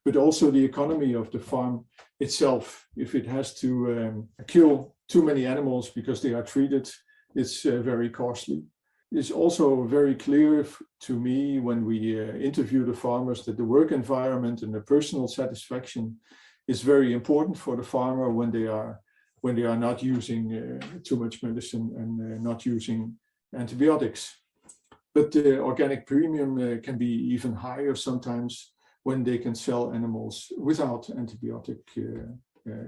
but also the economy of the farm itself. If it has to kill too many animals because they are treated, it's very costly. it's also very clear to me when we interview the farmers that the work environment and the personal satisfaction is very important for the farmer when they are not using too much medicine and not using antibiotics. But the organic premium can be even higher sometimes when they can sell animals without antibiotic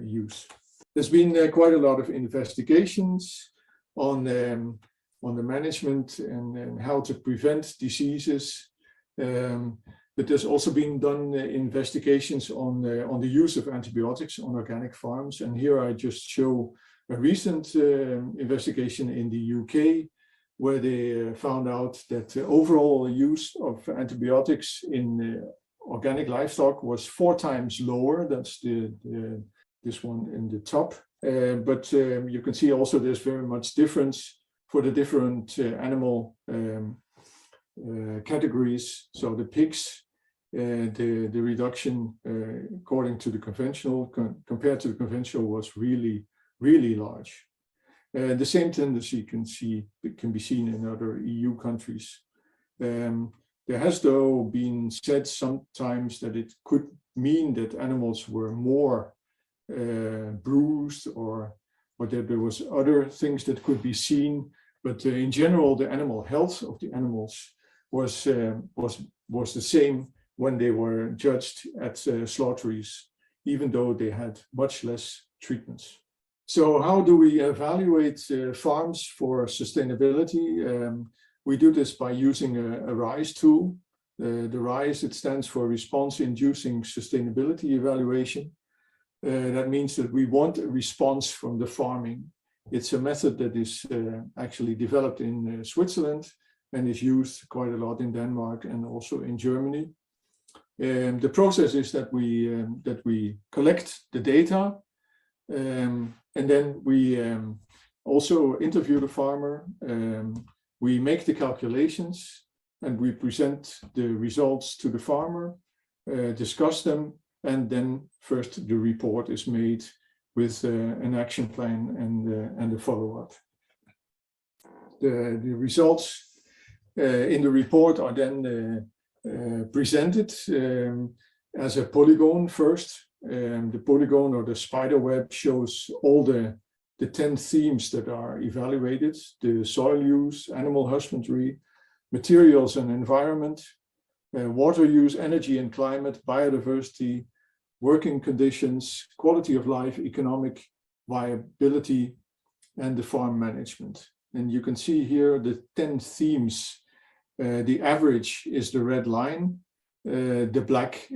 use. There's been quite a lot of investigations on the management and how to prevent diseases. But there's also been done investigations on the use of antibiotics on organic farms. And here I just show a recent investigation in the UK, where they found out that the overall use of antibiotics in organic livestock was 4 times lower. That's this one in the top. But you can see also there's very much difference for the different animal categories. So the pigs, the reduction according to the conventional, compared to the conventional, was really, really large. The same tendency can be seen in other EU countries. There has, though, been said sometimes that it could mean that animals were more bruised, or that there was other things that could be seen. But in general, the animal health of the animals was the same when they were judged at slaughteries, even though they had much less treatments. So how do we evaluate farms for sustainability? We do this by using a RISE tool. The RISE, it stands for Response-Inducing Sustainability Evaluation. That means that we want a response from the farming. It's a method that is actually developed in Switzerland and is used quite a lot in Denmark and also in Germany. The process is that we collect the data, and then we also interview the farmer. We make the calculations and we present the results to the farmer, discuss them, and then first the report is made with an action plan and a follow-up. The results in the report are then presented as a polygon first. The polygon, or the spider web, shows all the 10 themes that are evaluated: the soil use, animal husbandry, materials and environment, water use, energy and climate, biodiversity, working conditions, quality of life, economic viability, and the farm management. And you can see here the 10 themes. The average is the red line. The black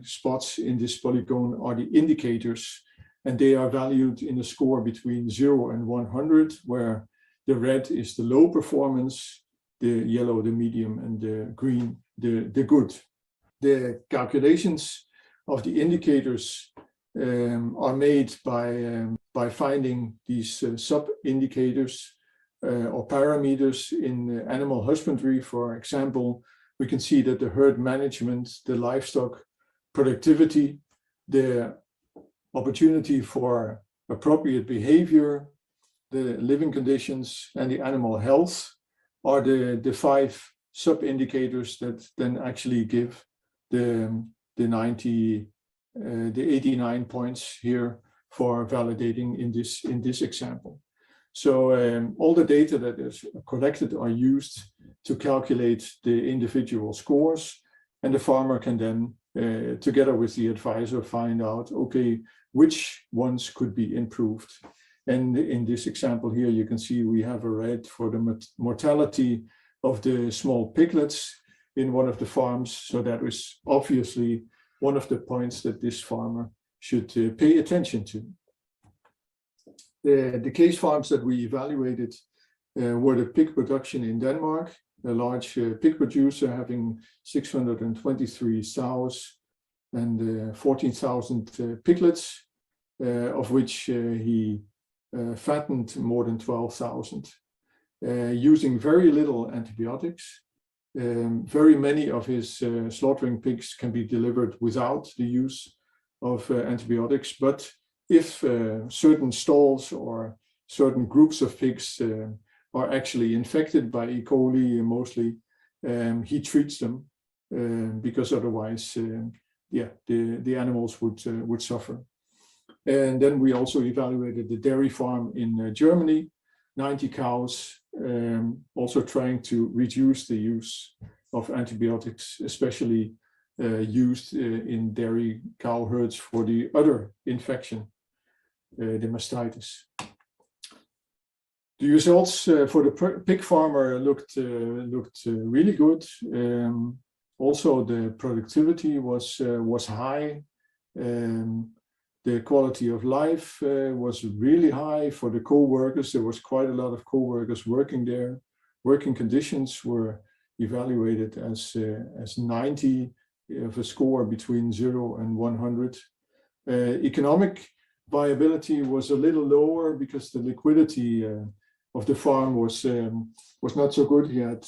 spots in this polygon are the indicators, and they are valued in a score between 0 and 100, where the red is the low performance, the yellow the medium, and the green the good. The calculations of the indicators are made by finding these sub-indicators or parameters in animal husbandry. For example, we can see that the herd management, the livestock productivity, the opportunity for appropriate behavior, the living conditions, and the animal health are the 5 sub-indicators that then actually give the 89 points here for validating in this example. So all the data that is collected are used to calculate the individual scores, and the farmer can then, together with the advisor, find out, okay, which ones could be improved. And in this example here, you can see we have a red for the mortality of the small piglets in one of the farms. So that is obviously one of the points that this farmer should pay attention to. The case farms that we evaluated were the pig production in Denmark, a large pig producer having 623 sows and 14,000 piglets, of which he fattened more than 12,000, using very little antibiotics. Very many of his slaughtering pigs can be delivered without the use of antibiotics, but if certain stalls or certain groups of pigs are actually infected by E. coli mostly, he treats them because otherwise, the animals would suffer. And then we also evaluated the dairy farm in Germany, 90 cows, also trying to reduce the use of antibiotics, especially used in dairy cow herds for the other infection, the mastitis. The results for the pig farmer looked really good. Also, the productivity was high. The quality of life was really high for the co-workers. There was quite a lot of co-workers working there. Working conditions were evaluated as 90 of a score between 0 and 100. Economic viability was a little lower because the liquidity of the farm was not so good. He had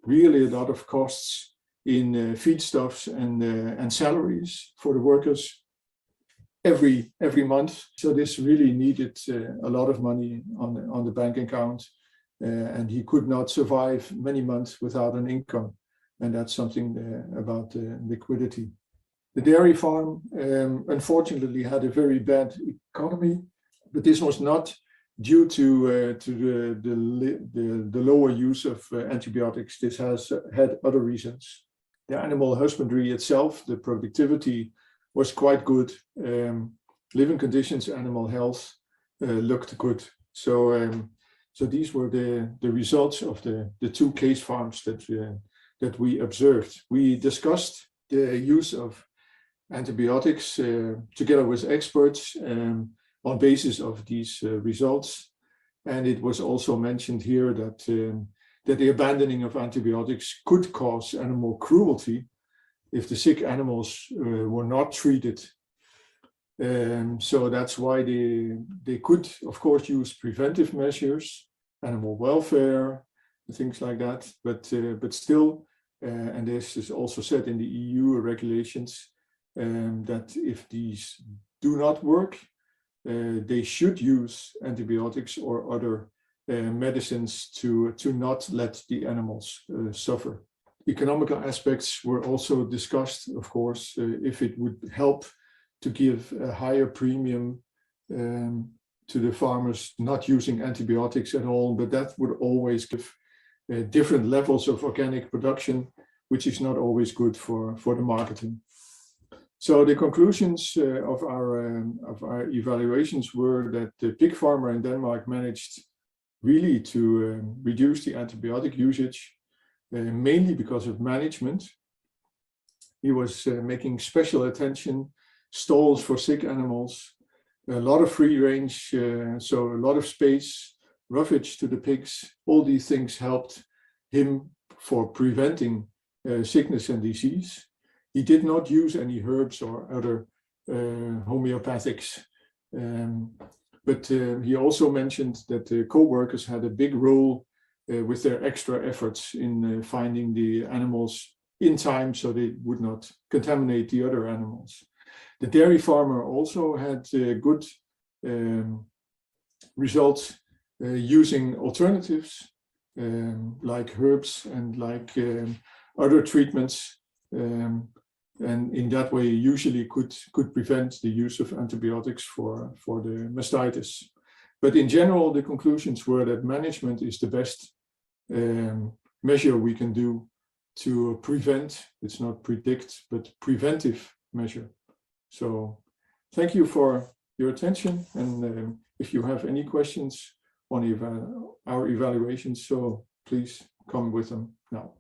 really a lot of costs in feedstuffs and salaries for the workers every month. So this really needed a lot of money on the bank account, and he could not survive many months without an income. And that's something about liquidity. The dairy farm unfortunately had a very bad economy, but this was not due to the lower use of antibiotics. This has had other reasons. The animal husbandry itself, the productivity was quite good. Living conditions, animal health looked good. So these were the results of the two case farms that we observed. We discussed the use of antibiotics together with experts on basis of these results. And it was also mentioned here that the abandoning of antibiotics could cause animal cruelty if the sick animals were not treated. So that's why they could, of course, use preventive measures, animal welfare, things like that. But still, and this is also said in the EU regulations, that if these do not work, they should use antibiotics or other medicines to not let the animals suffer. Economical aspects were also discussed, of course, if it would help to give a higher premium to the farmers not using antibiotics at all, but that would always give different levels of organic production, which is not always good for the marketing. So the conclusions of our evaluations were that the pig farmer in Denmark managed really to reduce the antibiotic usage, mainly because of management. He was making special attention, stalls for sick animals, a lot of free range, so a lot of space, roughage to the pigs. All these things helped him for preventing sickness and disease. He did not use any herbs or other homeopathics. But he also mentioned that the co-workers had a big role with their extra efforts in finding the animals in time so they would not contaminate the other animals. The dairy farmer also had good results using alternatives like herbs and like other treatments, and in that way usually could prevent the use of antibiotics for the mastitis. But in general, the conclusions were that management is the best measure we can do to prevent. It's not predict, but preventive measure. So thank you for your attention. And if you have any questions on our evaluations, so please come with them now.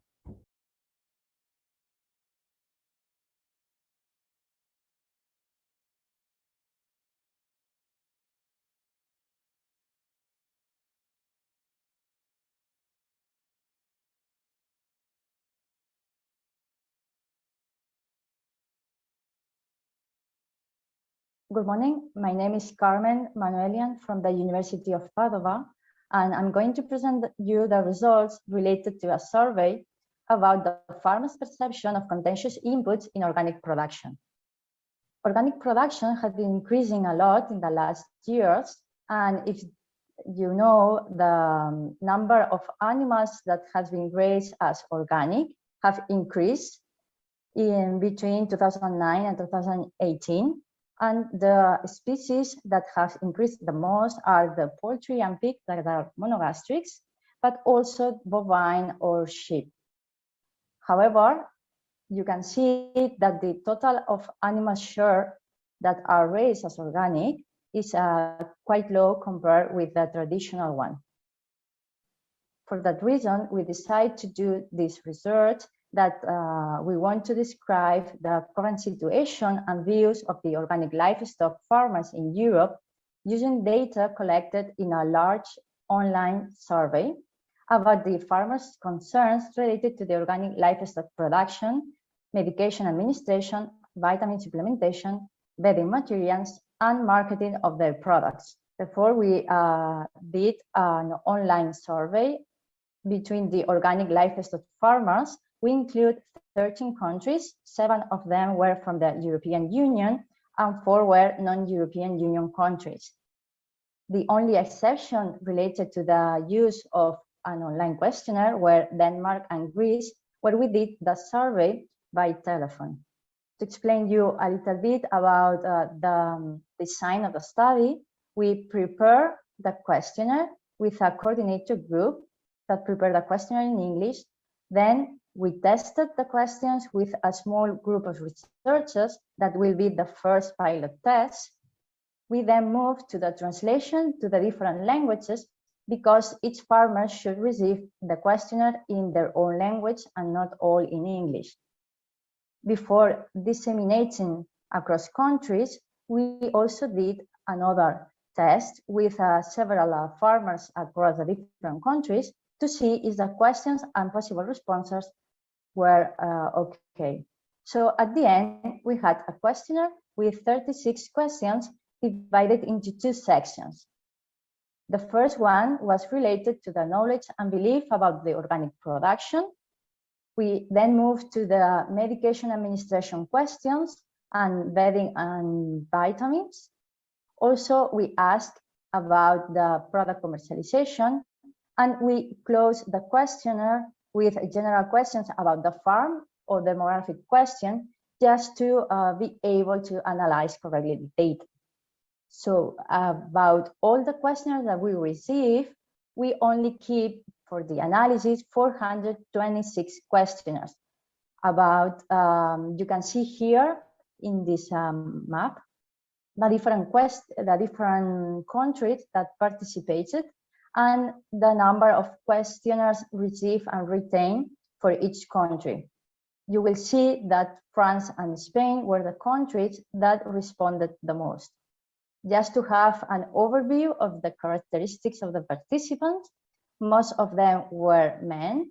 Good morning. My name is Carmen Manuelian from the University of Padova, and I'm going to present you the results related to a survey about the farmers' perception of contentious inputs in organic production. Organic production has been increasing a lot in the last years, and you know, the number of animals that has been raised as organic have increased in between 2009 and 2018. And the species that have increased the most are the poultry and pig that are monogastrics, but also bovine or sheep. However, you can see that the total of animal share that are raised as organic is quite low compared with the traditional one. For that reason, we decided to do this research that we want to describe the current situation and views of the organic livestock farmers in Europe using data collected in a large online survey about the farmers' concerns related to the organic livestock production, medication administration, vitamin supplementation, bedding materials, and marketing of their products. Therefore, we did an online survey between the organic livestock farmers. We include 13 countries, 7 of them were from the European Union and 4 were non-European Union countries. The only exception related to the use of an online questionnaire were Denmark and Greece, where we did the survey by telephone. To explain you a little bit about the design of the study, we prepare the questionnaire with a coordinator group that prepared the questionnaire in English. Then we tested the questions with a small group of researchers that will be the first pilot test. We then moved to the translation to the different languages because each farmer should receive the questionnaire in their own language and not all in English. Before disseminating across countries, we also did another test with several farmers across the different countries to see if the questions and possible responses were okay. So at the end, we had a questionnaire with 36 questions divided into 2 sections. The first one was related to the knowledge and belief about the organic production. We then moved to the medication administration questions and bedding and vitamins. Also, we asked about the product commercialization, and we closed the questionnaire with general questions about the farm or demographic question, just to be able to analyze correctly the data. So about all the questionnaires that we receive, we only keep for the analysis 426 questionnaires. About, you can see here in this map, the different countries that participated and the number of questionnaires received and retained for each country. You will see that France and Spain were the countries that responded the most. Just to have an overview of the characteristics of the participants, most of them were men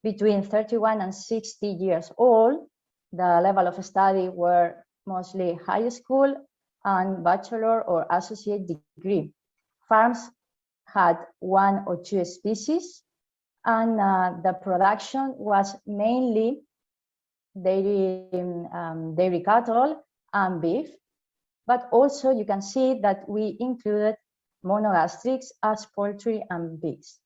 between 31 and 60 years old. The level of study were mostly high school and bachelor or associate degree. Farms had 1 or 2 species, and the production was mainly dairy cattle and beef. But also you can see that we included monogastrics as poultry and pigs.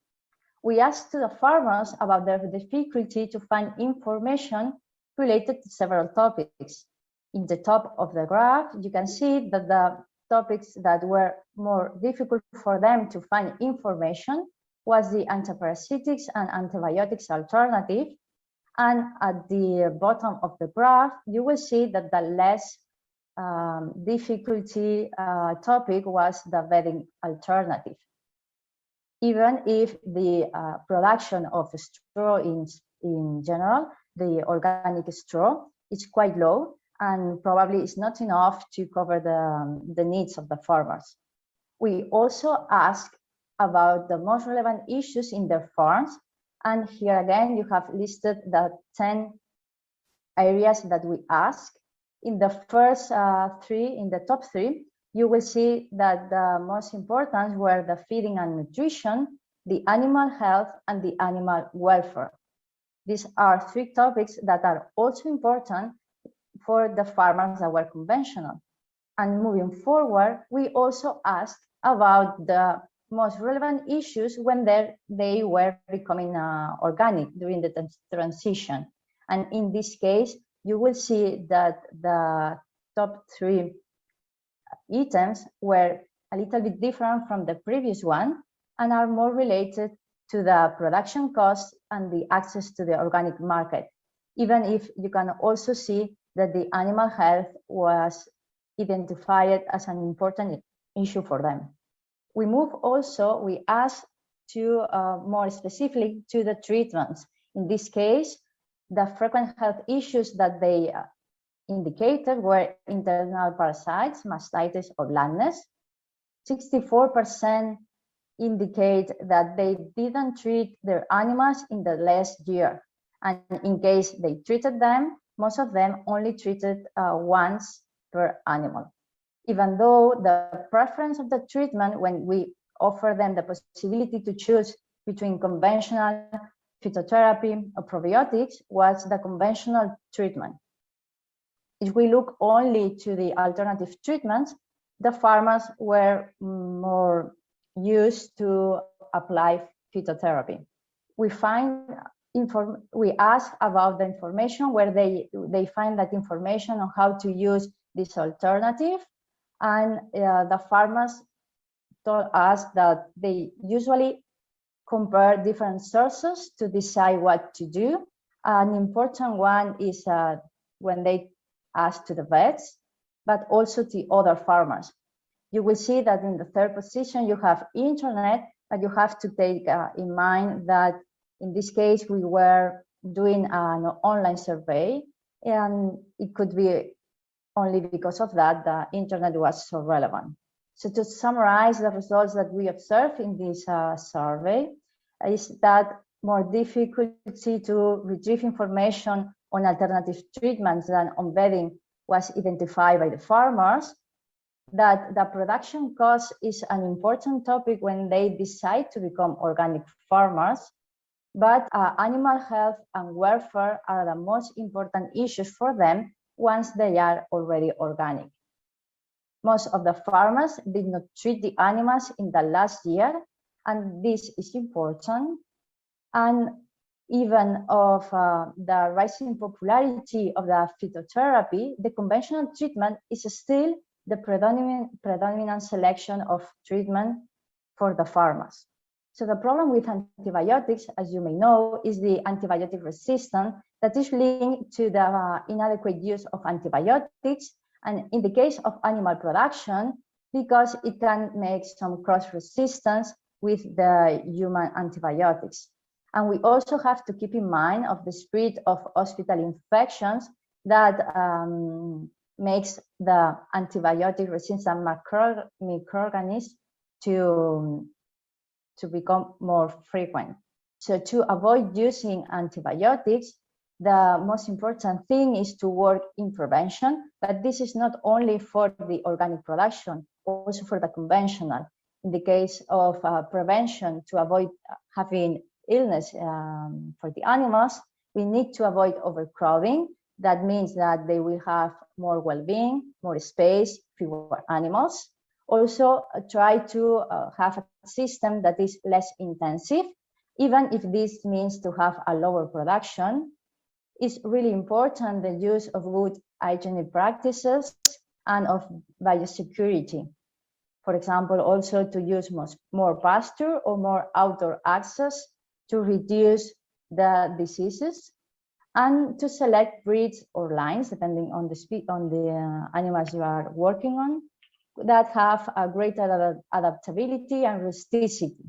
We asked the farmers about their difficulty to find information related to several topics. In the top of the graph, you can see that the topics that were more difficult for them to find information was the antiparasitics and antibiotics alternative. And at the bottom of the graph, you will see that the less difficulty topic was the bedding alternative. Even if the production of straw in general, the organic straw, is quite low and probably is not enough to cover the needs of the farmers. We also asked about the most relevant issues in their farms, and here again you have listed the 10 areas that we asked. In the first 3, in the top 3, you will see that the most important were the feeding and nutrition, the animal health, and the animal welfare. These are 3 topics that are also important for the farmers that were conventional. And moving forward, we also asked about the most relevant issues when they were becoming organic during the transition. And in this case, you will see that the top 3 items were a little bit different from the previous one and are more related to the production costs and the access to the organic market, even if you can also see that the animal health was identified as an important issue for them. We asked to more specifically to the treatments. In this case, the frequent health issues that they indicated were internal parasites, mastitis, or blandness. 64% indicate that they didn't treat their animals in the last year. And in case they treated them, most of them only treated once per animal. Even though the preference of the treatment, when we offer them the possibility to choose between conventional phytotherapy or probiotics, was the conventional treatment. If we look only to the alternative treatments, the farmers were more used to apply phytotherapy. We ask about the information where they find that information on how to use this alternative, and the farmers told us that they usually compare different sources to decide what to do. An important one is when they ask to the vets, but also to other farmers. You will see that in the 3rd position, you have internet, but you have to take in mind that in this case, we were doing an online survey, and it could be only because of that the internet was so relevant. So to summarize the results that we observed in this survey is that more difficulty to retrieve information on alternative treatments than on bedding was identified by the farmers, that the production cost is an important topic when they decide to become organic farmers, but animal health and welfare are the most important issues for them once they are already organic. Most of the farmers did not treat the animals in the last year, and this is important. And even of the rising popularity of the phytotherapy, the conventional treatment is still the predominant selection of treatment for the farmers. So the problem with antibiotics, as you may know, is the antibiotic resistance that is linked to the inadequate use of antibiotics, and in the case of animal production, because it can make some cross-resistance with the human antibiotics. And we also have to keep in mind of the spread of hospital infections that makes the antibiotic resistant microorganisms to become more frequent. So to avoid using antibiotics, the most important thing is to work in prevention, but this is not only for the organic production, also for the conventional. In the case of prevention, to avoid having illness for the animals, we need to avoid overcrowding. That means that they will have more well-being, more space, fewer animals. Also try to have a system that is less intensive, even if this means to have a lower production. It's really important the use of good hygienic practices and of biosecurity. For example, also to use more pasture or more outdoor access to reduce the diseases, and to select breeds or lines, depending on the animals you are working on, that have a greater adaptability and rusticity.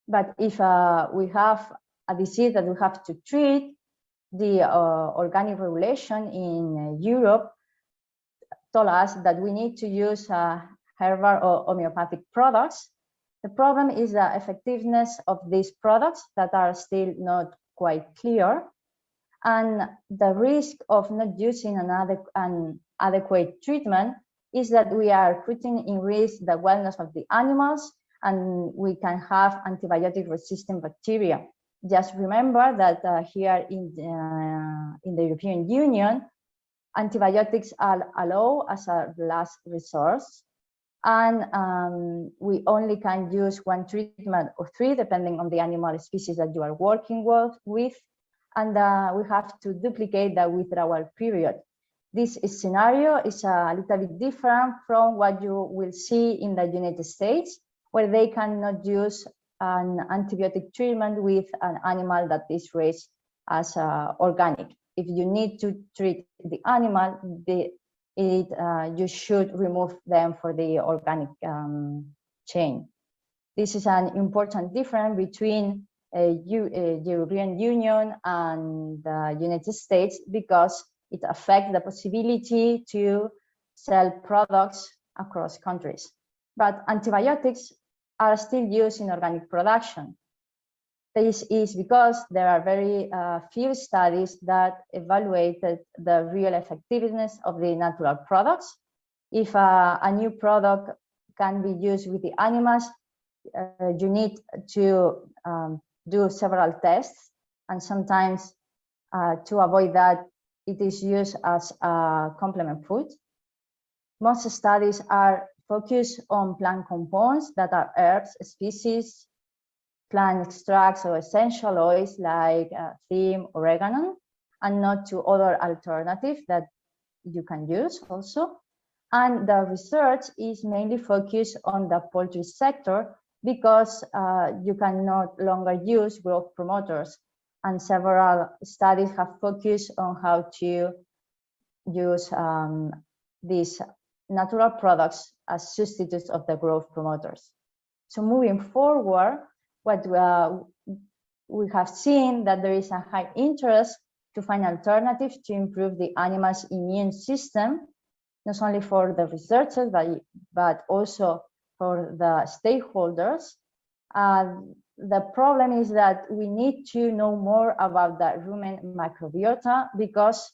But if we have a disease that we have to treat, the organic regulation in Europe told us that we need to use herbal or homeopathic products. The problem is the effectiveness of these products that are still not quite clear, and the risk of not using an adequate treatment is that we are putting in risk the wellness of the animals, and we can have antibiotic resistant bacteria. Just remember that here in the European Union, antibiotics are allowed as a last resource, And we only can use one treatment or 3, depending on the animal species that you are working with. And we have to duplicate the withdrawal period. This scenario is a little bit different from what you will see in the United States, where they cannot use an antibiotic treatment with an animal that is raised as organic. If you need to treat the animal, you should remove them for the organic chain. This is an important difference between the European Union and the United States, because it affects the possibility to sell products across countries. But antibiotics are still used in organic production. This is because there are very few studies that evaluated the real effectiveness of the natural products. If a new product can be used with the animals, you need to do several tests, and sometimes to avoid that, it is used as a complement food. Most studies are focused on plant compounds that are herbs, species, plant extracts or essential oils like thyme, oregano, and not to other alternatives that you can use also. And the research is mainly focused on the poultry sector, because you can no longer use growth promoters. And several studies have focused on how to use these natural products as substitutes of the growth promoters. So moving forward, what we have seen that there is a high interest to find alternatives to improve the animal's immune system, not only for the researchers, but also for the stakeholders. The problem is that we need to know more about the rumen microbiota, because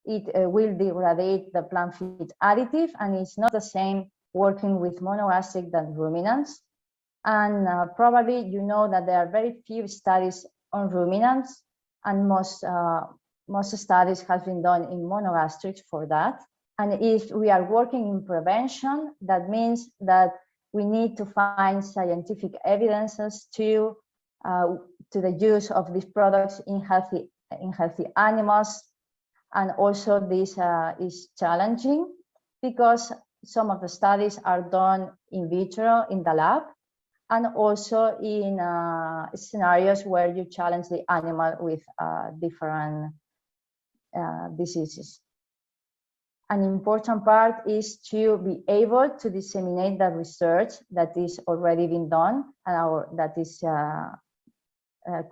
it will degrade the plant feed additive, and it's not the same working with monogastric than ruminants. And probably you know that there are very few studies on ruminants, and most studies have been done in monogastrics for that. And if we are working in prevention, that means that we need to find scientific evidences to the use of these products in healthy animals. And also this is challenging, because some of the studies are done in vitro in the lab, and also in scenarios where you challenge the animal with different diseases. An important part is to be able to disseminate the research that is already being done and that is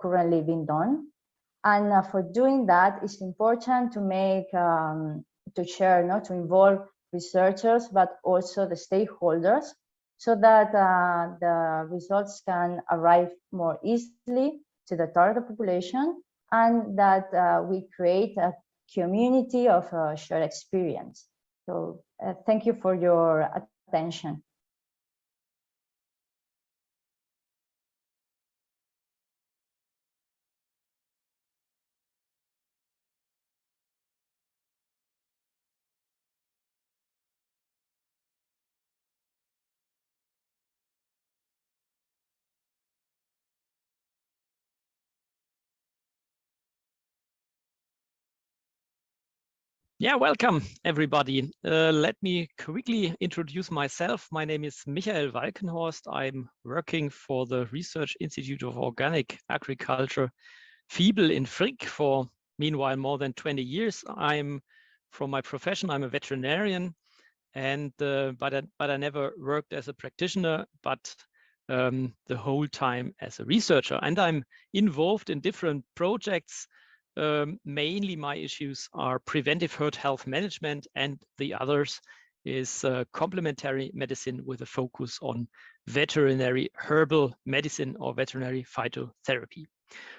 currently being done. And for doing that, it's important to make, to share, to involve researchers, but also the stakeholders, so that the results can arrive more easily to the target population, and that we create a community of shared experience. So thank you for your attention. Yeah, welcome everybody. Let me quickly introduce myself. My name is Michael Walkenhorst. I'm working for the Research Institute of Organic Agriculture, FIBEL in Frick, for meanwhile more than 20 years. From my profession, I'm a veterinarian, and but I never worked as a practitioner, but the whole time as a researcher. And I'm involved in different projects. Mainly my issues are preventive herd health management, and the others is complementary medicine with a focus on veterinary herbal medicine or veterinary phytotherapy.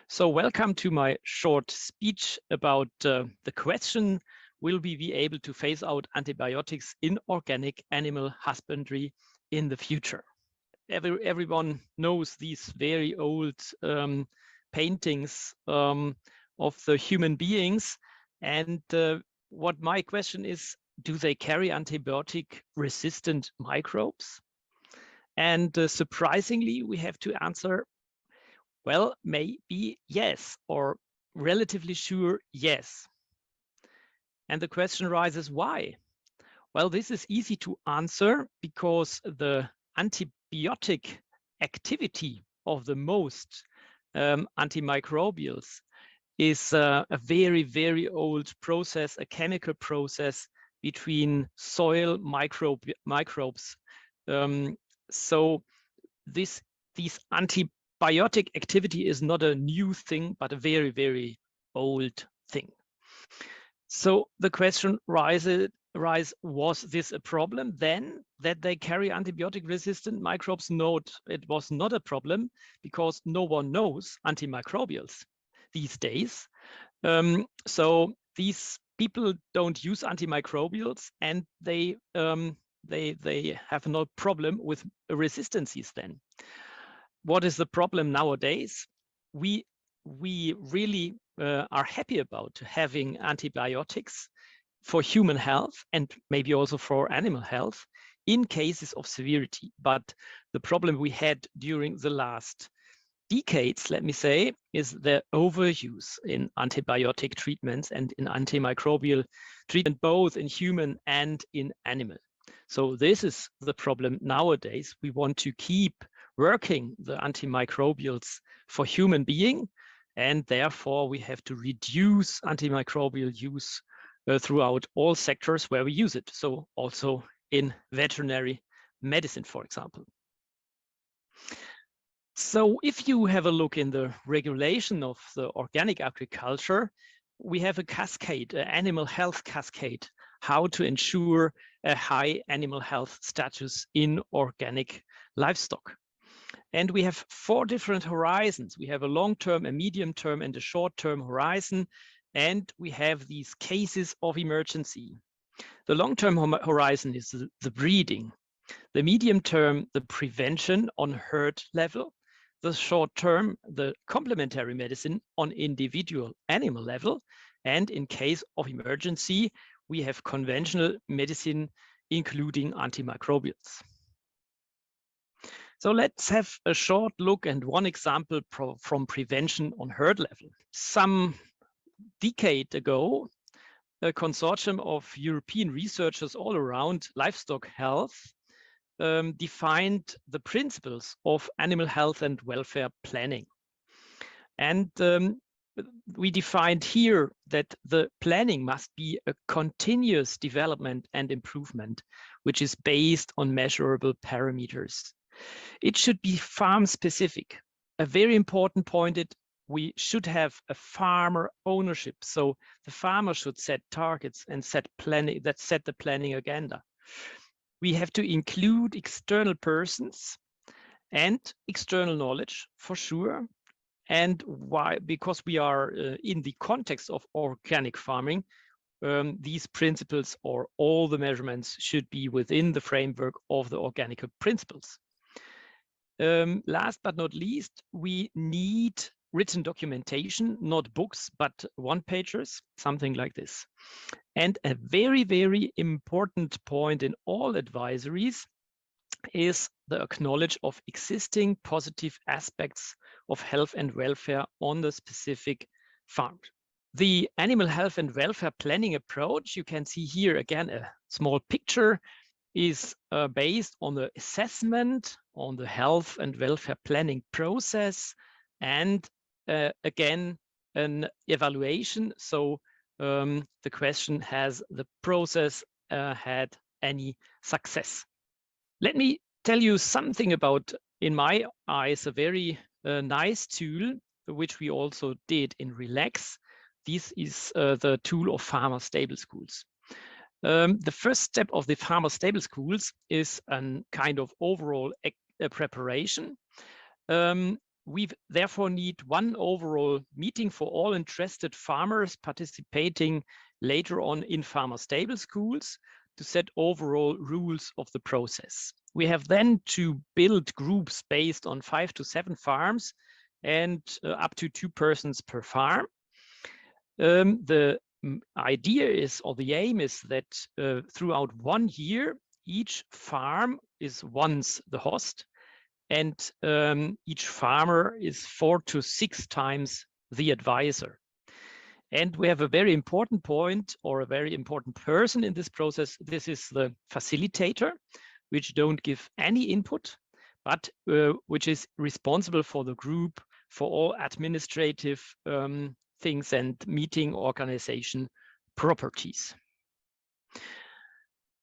So welcome to my short speech about the question, will we be able to phase out antibiotics in organic animal husbandry in the future? Everyone knows these very old paintings of the human beings, and what my question is, do they carry antibiotic-resistant microbes? And surprisingly, we have to answer, well, maybe yes, or relatively sure yes. And the question arises, why? Well, this is easy to answer because the antibiotic activity of the most antimicrobials is a very, very old process, a chemical process between soil microbes. So these antibiotic activity is not a new thing, but a very, very old thing. So the question arises, was this a problem then that they carry antibiotic resistant microbes? No, it was not a problem because no one knows antimicrobials these days. So these people don't use antimicrobials, and they have no problem with resistances then. What is the problem nowadays? We really are happy about having antibiotics for human health and maybe also for animal health in cases of severity. But the problem we had during the last decades, let me say, is the overuse in antibiotic treatments and in antimicrobial treatment, both in human and in animal. So this is the problem nowadays. We want to keep working the antimicrobials for human being, and therefore we have to reduce antimicrobial use throughout all sectors where we use it. So also in veterinary medicine, for example. So if you have a look in the regulation of the organic agriculture, we have a cascade, an animal health cascade, how to ensure a high animal health status in organic livestock. And we have 4 different horizons. We have a long-term, a medium-term, and a short-term horizon. And we have these cases of emergency. The long-term horizon is the breeding. The medium-term, the prevention on herd level. The short-term, the complementary medicine on individual animal level. And in case of emergency, we have conventional medicine, including antimicrobials. So let's have a short look and one example from prevention on herd level. Some decade ago, a consortium of European researchers all around livestock health defined the principles of animal health and welfare planning. And we defined here that the planning must be a continuous development and improvement, which is based on measurable parameters. It should be farm specific. A very important point is we should have a farmer ownership. So the farmer should set targets and set the planning agenda. We have to include external persons and external knowledge for sure. And why? Because we are in the context of organic farming, these principles or all the measurements should be within the framework of the organic principles. Last but not least, we need written documentation, not books, but one-pagers, something like this. And a very, very important point in all advisories is the acknowledge of existing positive aspects of health and welfare on the specific farm. The animal health and welfare planning approach, you can see here again a small picture, is based on the assessment on the health and welfare planning process and again an evaluation. So the question, has the process had any success? Let me tell you something about, in my eyes, a very nice tool, which we also did in Relax. This is the tool of farmer stable schools. The first step of the farmer stable schools is a kind of overall preparation. We therefore need one overall meeting for all interested farmers participating later on in farmer stable schools to set overall rules of the process. We have then to build groups based on 5 to 7 farms and up to 2 persons per farm. The idea is, or the aim is, that throughout 1 year, each farm is once the host, and each farmer is 4 to 6 times the advisor. And we have a very important point, or a very important person in this process. This is the facilitator, which don't give any input, but which is responsible for the group, for all administrative things and meeting organization properties.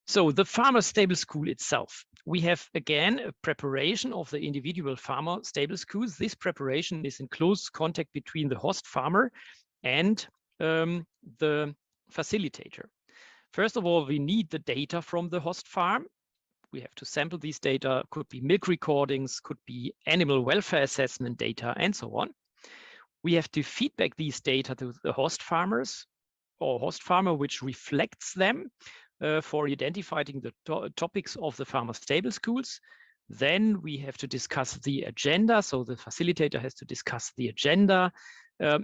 So the farmer stable school itself, we have again a preparation of the individual farmer stable schools. This preparation is in close contact between the host farmer and the facilitator. First of all, we need the data from the host farm. We have to sample these data, could be milk recordings, could be animal welfare assessment data, and so on. We have to feedback these data to the host farmers or host farmer, which reflects them for identifying the topics of the farmer stable schools. Then we have to discuss the agenda. So the facilitator has to discuss the agenda,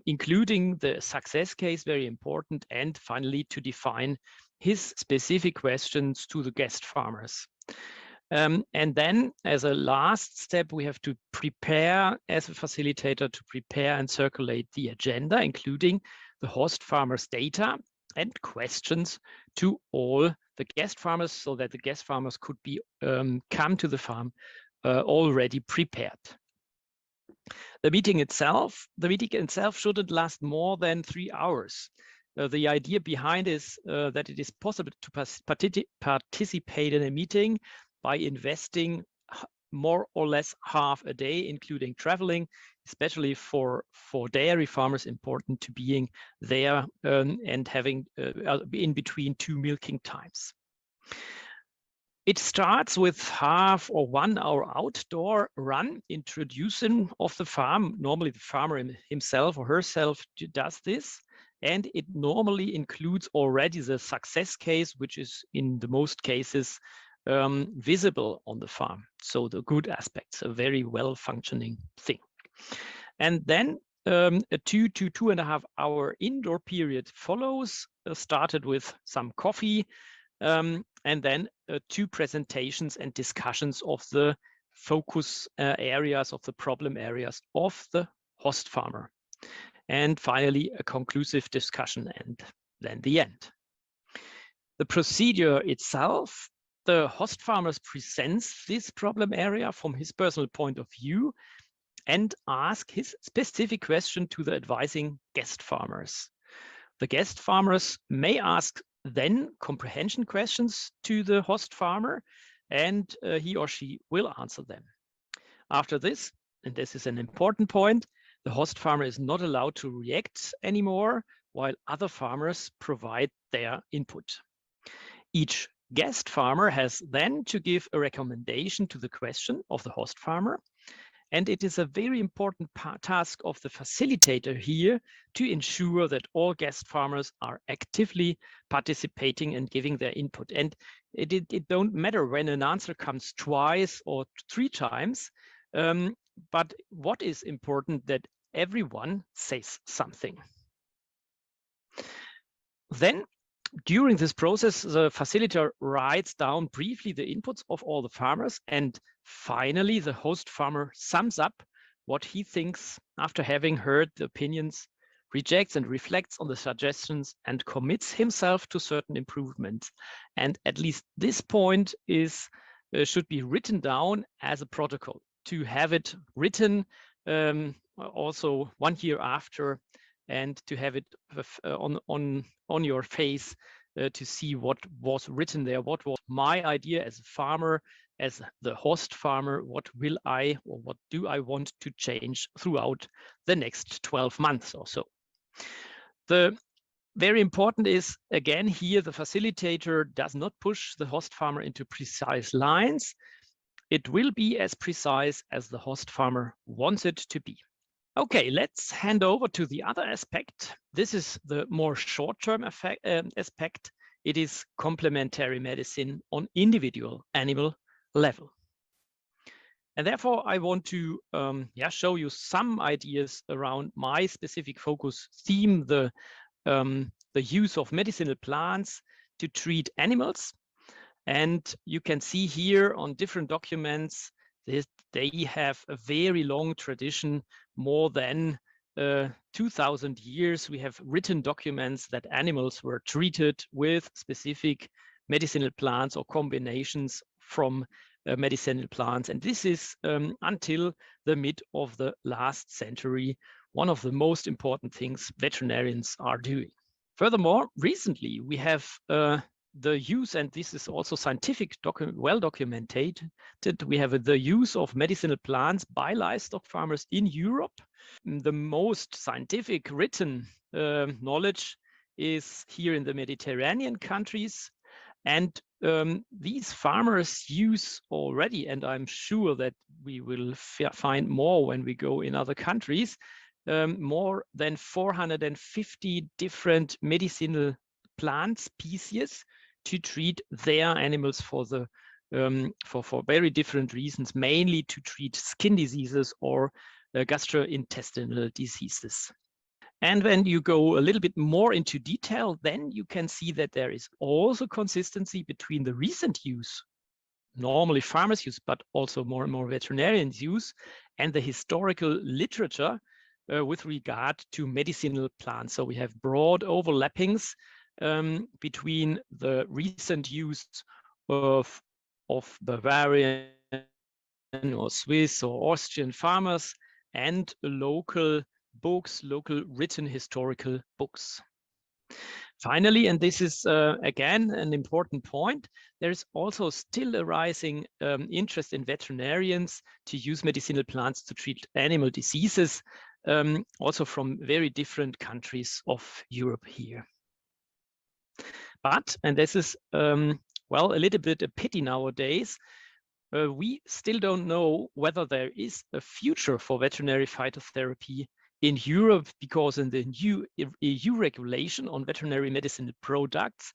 including the success case, very important, and finally to define his specific questions to the guest farmers. And then as a last step, we have to prepare, as a facilitator, to prepare and circulate the agenda, including the host farmers' data and questions to all the guest farmers, so that the guest farmers could be come to the farm already prepared. The meeting itself shouldn't last more than 3 hours. The idea behind is that it is possible to participate in a meeting by investing more or less half a day, including traveling, especially for dairy farmers, important to being there and having in between 2 milking times. It starts with half or 1 hour outdoor run, introducing of the farm. Normally the farmer himself or herself does this, and it normally includes already the success case, which is in the most cases visible on the farm. So the good aspects, a very well functioning thing. And then a 2 to 2.5 hour indoor period follows, started with some coffee, and then 2 presentations and discussions of the focus areas, of the problem areas of the host farmer. And finally, a conclusive discussion, and then the end. The procedure itself, the host farmer presents this problem area from his personal point of view and asks his specific question to the advising guest farmers. The guest farmers may ask then comprehension questions to the host farmer, and he or she will answer them. After this, and this is an important point, the host farmer is not allowed to react anymore, while other farmers provide their input. Each guest farmer has then to give a recommendation to the question of the host farmer, and it is a very important task of the facilitator here to ensure that all guest farmers are actively participating and giving their input. And it don't matter when an answer comes twice or 3 times, but what is important that everyone says something. Then, during this process, the facilitator writes down briefly the inputs of all the farmers, and finally the host farmer sums up what he thinks after having heard the opinions, rejects and reflects on the suggestions, and commits himself to certain improvements. And at least this point is should be written down as a protocol, to have it written also 1 year after, and to have it on your face to see what was written there, what was my idea as a farmer, as the host farmer, what will I or what do I want to change throughout the next 12 months or so. The very important is, again, here the facilitator does not push the host farmer into precise lines. It will be as precise as the host farmer wants it to be. Okay, let's hand over to the other aspect. This is the more short-term aspect. It is complementary medicine on individual animal level. And therefore, I want to show you some ideas around my specific focus theme, the the use of medicinal plants to treat animals. And you can see here on different documents that they have a very long tradition, more than 2000 years. We have written documents that animals were treated with specific medicinal plants or combinations from medicinal plants. And this is until the mid of the last century, one of the most important things veterinarians are doing. Furthermore, recently we have the use, and this is also scientific, well documented, we have the use of medicinal plants by livestock farmers in Europe. The most scientific written knowledge is here in the Mediterranean countries. And these farmers use already, and I'm sure that we will find more when we go in other countries, more than 450 different medicinal plant species to treat their animals for the for very different reasons, mainly to treat skin diseases or gastrointestinal diseases. And when you go a little bit more into detail, then you can see that there is also consistency between the recent use, normally farmers use, but also more and more veterinarians use, and the historical literature with regard to medicinal plants. So we have broad overlappings between the recent use of Bavarian or Swiss or Austrian farmers and local books, local written historical books. Finally, and this is again an important point, there is also still a rising interest in veterinarians to use medicinal plants to treat animal diseases, also from very different countries of Europe here. But, and this is, well, a little bit a pity nowadays, we still don't know whether there is a future for veterinary phytotherapy in Europe, because in the new EU regulation on veterinary medicinal products,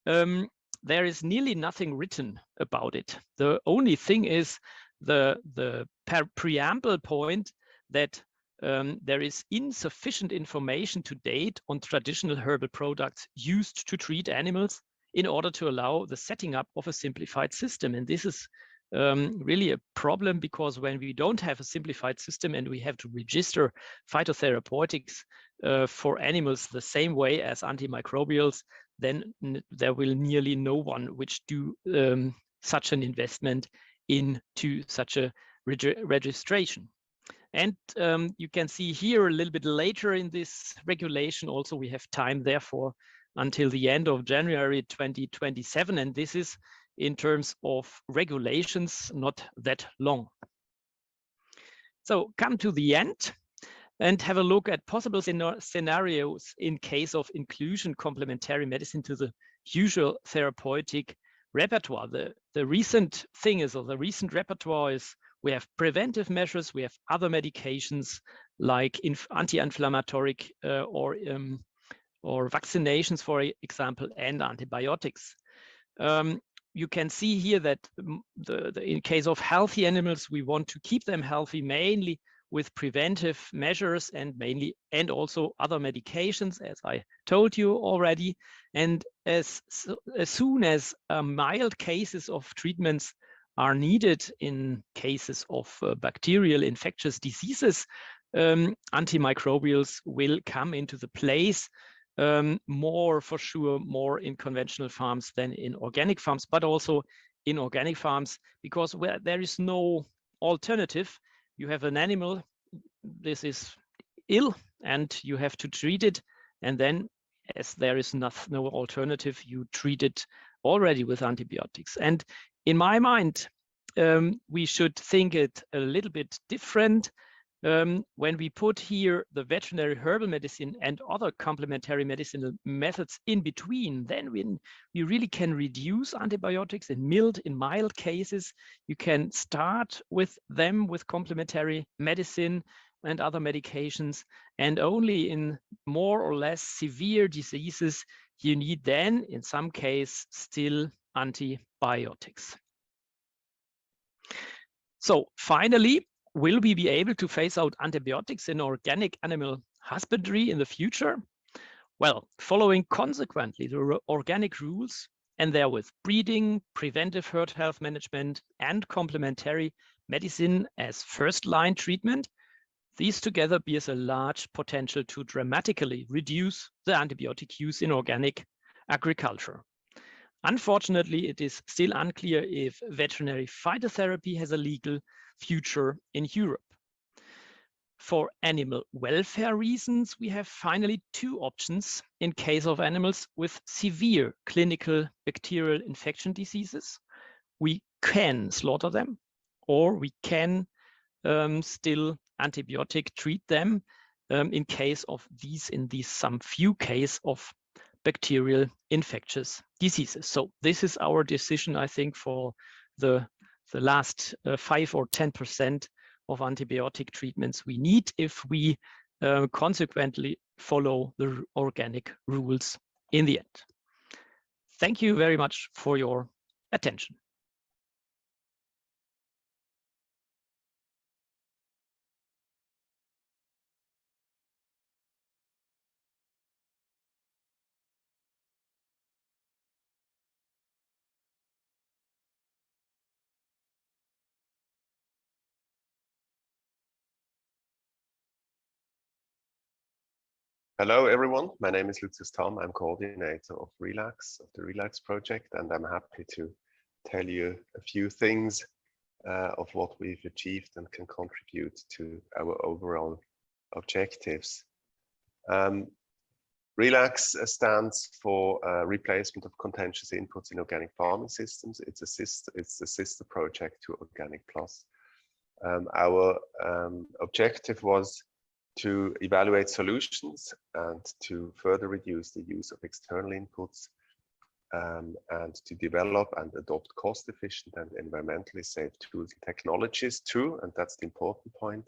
there is nearly nothing written about it. The only thing is the preamble point that there is insufficient information to date on traditional herbal products used to treat animals in order to allow the setting up of a simplified system. And this is really a problem, because when we don't have a simplified system and we have to register phytotherapeutics for animals the same way as antimicrobials, then there will nearly no one which do such an investment into such a registration. And you can see here a little bit later in this regulation also we have time therefore until the end of January 2027, and this is in terms of regulations not that long. So come to the end and have a look at possible scenarios in case of inclusion complementary medicine to the usual therapeutic repertoire. The recent thing is, or the recent repertoire is, we have preventive measures, we have other medications like anti-inflammatory or vaccinations, for example, and antibiotics. You can see here that in case of healthy animals, we want to keep them healthy mainly with preventive measures and also other medications, as I told you already. And as soon as mild cases of treatments are needed in cases of bacterial infectious diseases, antimicrobials will come into the place, more for sure, more in conventional farms than in organic farms, but also in organic farms, because where there is no alternative, you have an animal, this is ill and you have to treat it, and then as there is no alternative, you treat it already with antibiotics. And in my mind, we should think it a little bit different. When we put here the veterinary herbal medicine and other complementary medicinal methods in between, then we really can reduce antibiotics in mild cases. You can start with them with complementary medicine and other medications, and only in more or less severe diseases, you need then, in some case, still antibiotics. So finally, will we be able to phase out antibiotics in organic animal husbandry in the future? Well, following consequently the organic rules, and therewith breeding, preventive herd health management, and complementary medicine as first-line treatment, these together bears a large potential to dramatically reduce the antibiotic use in organic agriculture. Unfortunately, it is still unclear if veterinary phytotherapy has a legal future in Europe. For animal welfare reasons, we have finally two options in case of animals with severe clinical bacterial infection diseases. We can slaughter them, or we can still antibiotic treat them in case of some few cases of bacterial infectious diseases. So this is our decision, I think, for the last 5 or 10% of antibiotic treatments we need if we consequently follow the organic rules in the end. Thank you very much for your attention. Hello, everyone. My name is Lucius Tom. I'm coordinator of Relax, of the Relax project, and I'm happy to tell you a few things of what we've achieved and can contribute to our overall objectives. Relax stands for replacement of contentious inputs in organic farming systems. It's a sister project to Organic Plus. Our objective was to evaluate solutions and to further reduce the use of external inputs and to develop and adopt cost-efficient and environmentally safe tools and technologies too, and that's the important point,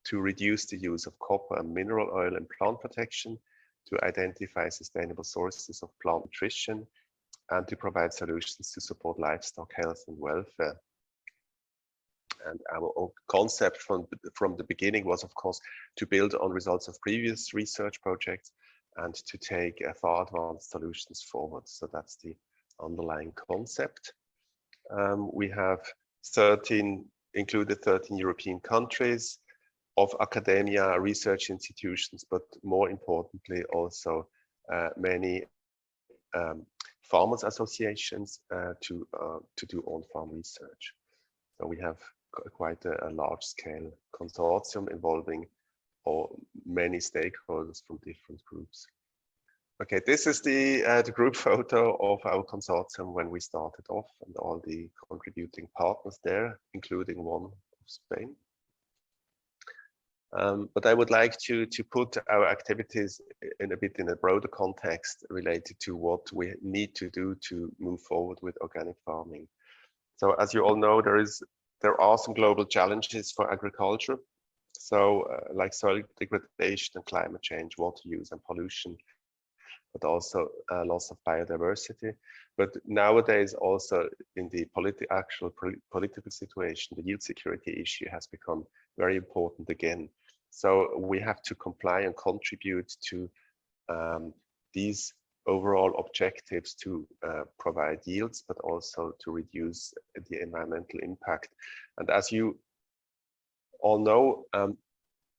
to reduce the use of copper and mineral oil in plant protection, to identify sustainable sources of plant nutrition, and to provide solutions to support livestock health and welfare. And our concept from the beginning was, of course, to build on results of previous research projects and to take far advanced solutions forward. So that's the underlying concept. We have included 13 European countries of academia, research institutions, but more importantly, also many farmers associations to do on-farm research. So we have quite a large-scale consortium involving many stakeholders from different groups. Okay, this is the group photo of our consortium when we started off, and all the contributing partners there, including one of Spain. But I would like to put our activities in a broader context related to what we need to do to move forward with organic farming. So as you all know, there are some global challenges for agriculture. So like soil degradation and climate change, water use and pollution, but also loss of biodiversity. But nowadays also in the political situation, the yield security issue has become very important again. So we have to comply and contribute to these overall objectives to provide yields, but also to reduce the environmental impact. And as you all know,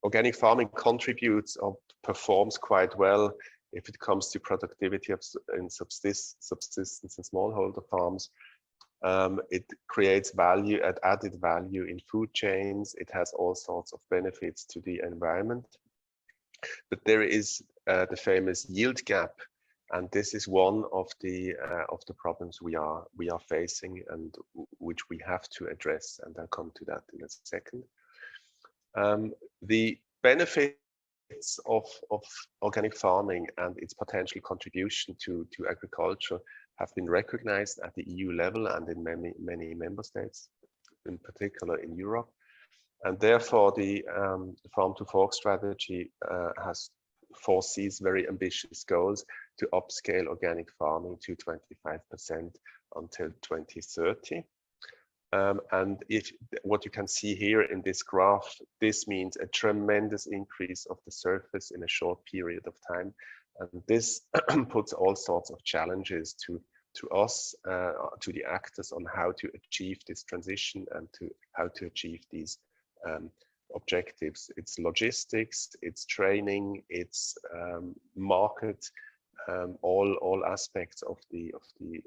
organic farming contributes or performs quite well if it comes to productivity in subsistence and smallholder farms. It creates added value in food chains. It has all sorts of benefits to the environment. But there is the famous yield gap. And this is one of the problems we are facing and which we have to address. And I'll come to that in a second. The benefits of organic farming and its potential contribution to agriculture have been recognized at the EU level and in many member states, in particular in Europe. And therefore, the Farm to Fork strategy foresees very ambitious goals to upscale organic farming to 25% until 2030. And what you can see here in this graph, this means a tremendous increase of the surface in a short period of time. And this puts all sorts of challenges to us, to the actors, on how to achieve this transition and how to achieve these objectives. It's logistics, it's training, it's market, all aspects of the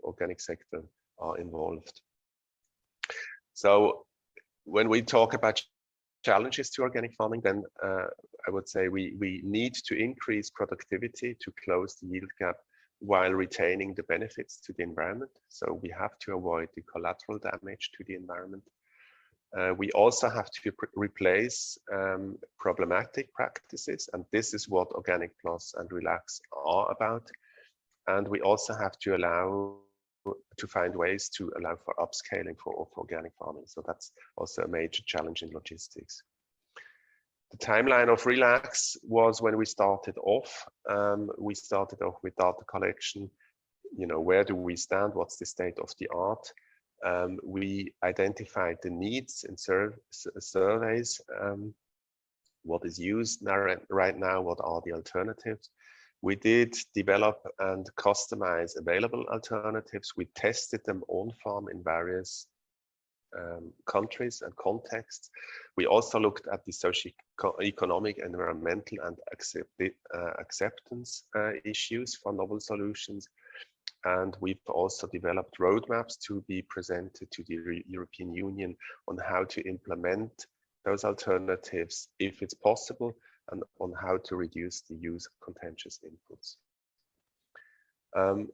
organic sector are involved. So when we talk about challenges to organic farming, then I would say we need to increase productivity to close the yield gap while retaining the benefits to the environment. So we have to avoid the collateral damage to the environment. We also have to replace problematic practices, and this is what Organic Plus and Relax are about. And we also have to find ways to allow for upscaling for organic farming. So that's also a major challenge in logistics. The timeline of Relax was when we started off. We started off with data collection. Where do we stand? What's the state of the art? We identified the needs in surveys. What is used right now? What are the alternatives? We did develop and customize available alternatives. We tested them on farm in various countries and contexts. We also looked at the socio-economic, environmental, and acceptance issues for novel solutions. And we've also developed roadmaps to be presented to the European Union on how to implement those alternatives if it's possible, and on how to reduce the use of contentious inputs.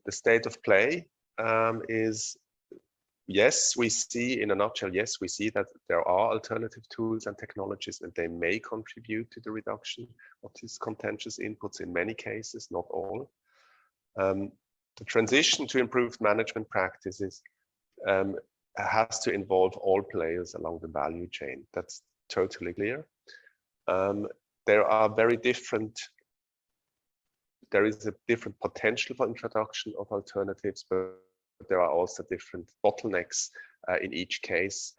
The state of play is, yes, we see, in a nutshell, yes, we see that there are alternative tools and technologies, and they may contribute to the reduction of these contentious inputs in many cases, not all. The transition to improved management practices has to involve all players along the value chain. That's totally clear. There is a different potential for introduction of alternatives, but there are also different bottlenecks in each case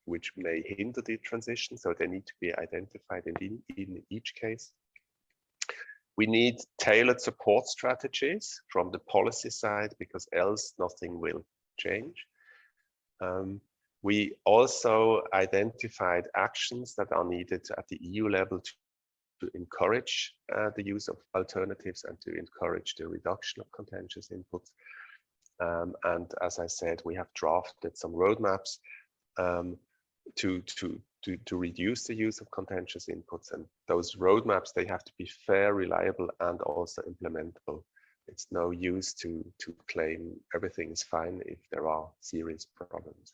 which may hinder the transition. So they need to be identified in each case. We need tailored support strategies from the policy side, because else nothing will change. We also identified actions that are needed at the EU level to encourage the use of alternatives and to encourage the reduction of contentious inputs. And as I said, we have drafted some roadmaps to reduce the use of contentious inputs. And those roadmaps, they have to be fair, reliable, and also implementable. It's no use to claim everything is fine if there are serious problems.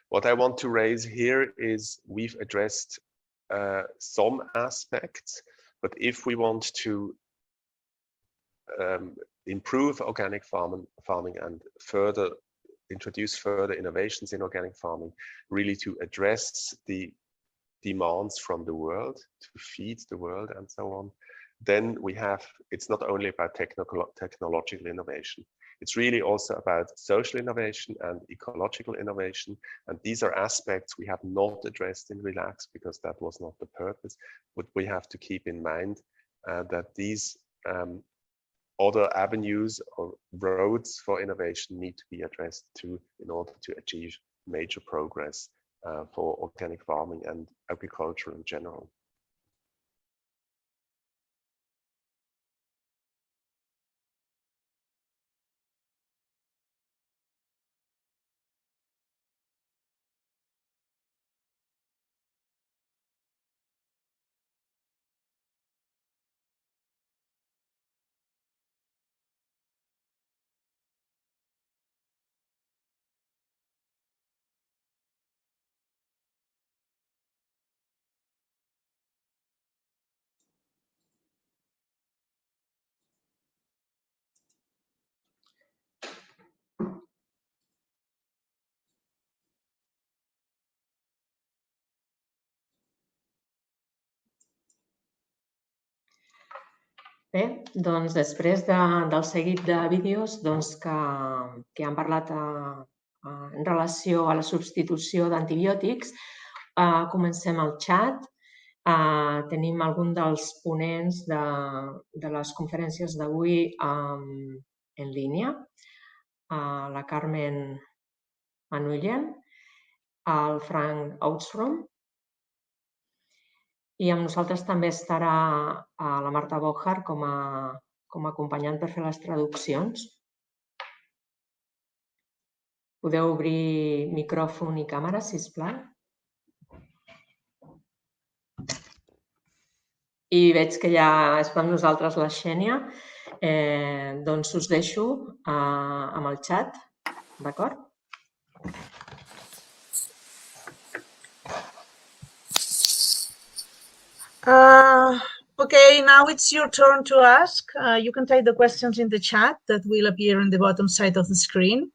What I want to raise here is we've addressed some aspects, but if we want to improve organic farming and introduce further innovations in organic farming, really to address the demands from the world, to feed the world and so on, then it's not only about technological innovation. It's really also about social innovation and ecological innovation. And these are aspects we have not addressed in Relax because that was not the purpose. But we have to keep in mind that these other avenues or roads for innovation need to be addressed too in order to achieve major progress for organic farming and agriculture in general. Bé, doncs després del seguit de vídeos que han parlat en relació a la substitució d'antibiòtics, comencem el xat. tenim algun dels ponents de les conferències d'avui en línia, la Carmen Manuelian, el Frank Outstrom, i amb nosaltres també estarà la Marta Bochar com a acompanyant per fer les traduccions. Podeu obrir micròfon i càmera, sisplau. I veig que ja és per nosaltres la Xènia, doncs us deixo amb el xat, d'acord? Okay, now it's your turn to ask. You can type the questions in the chat that will appear on the bottom side of the screen.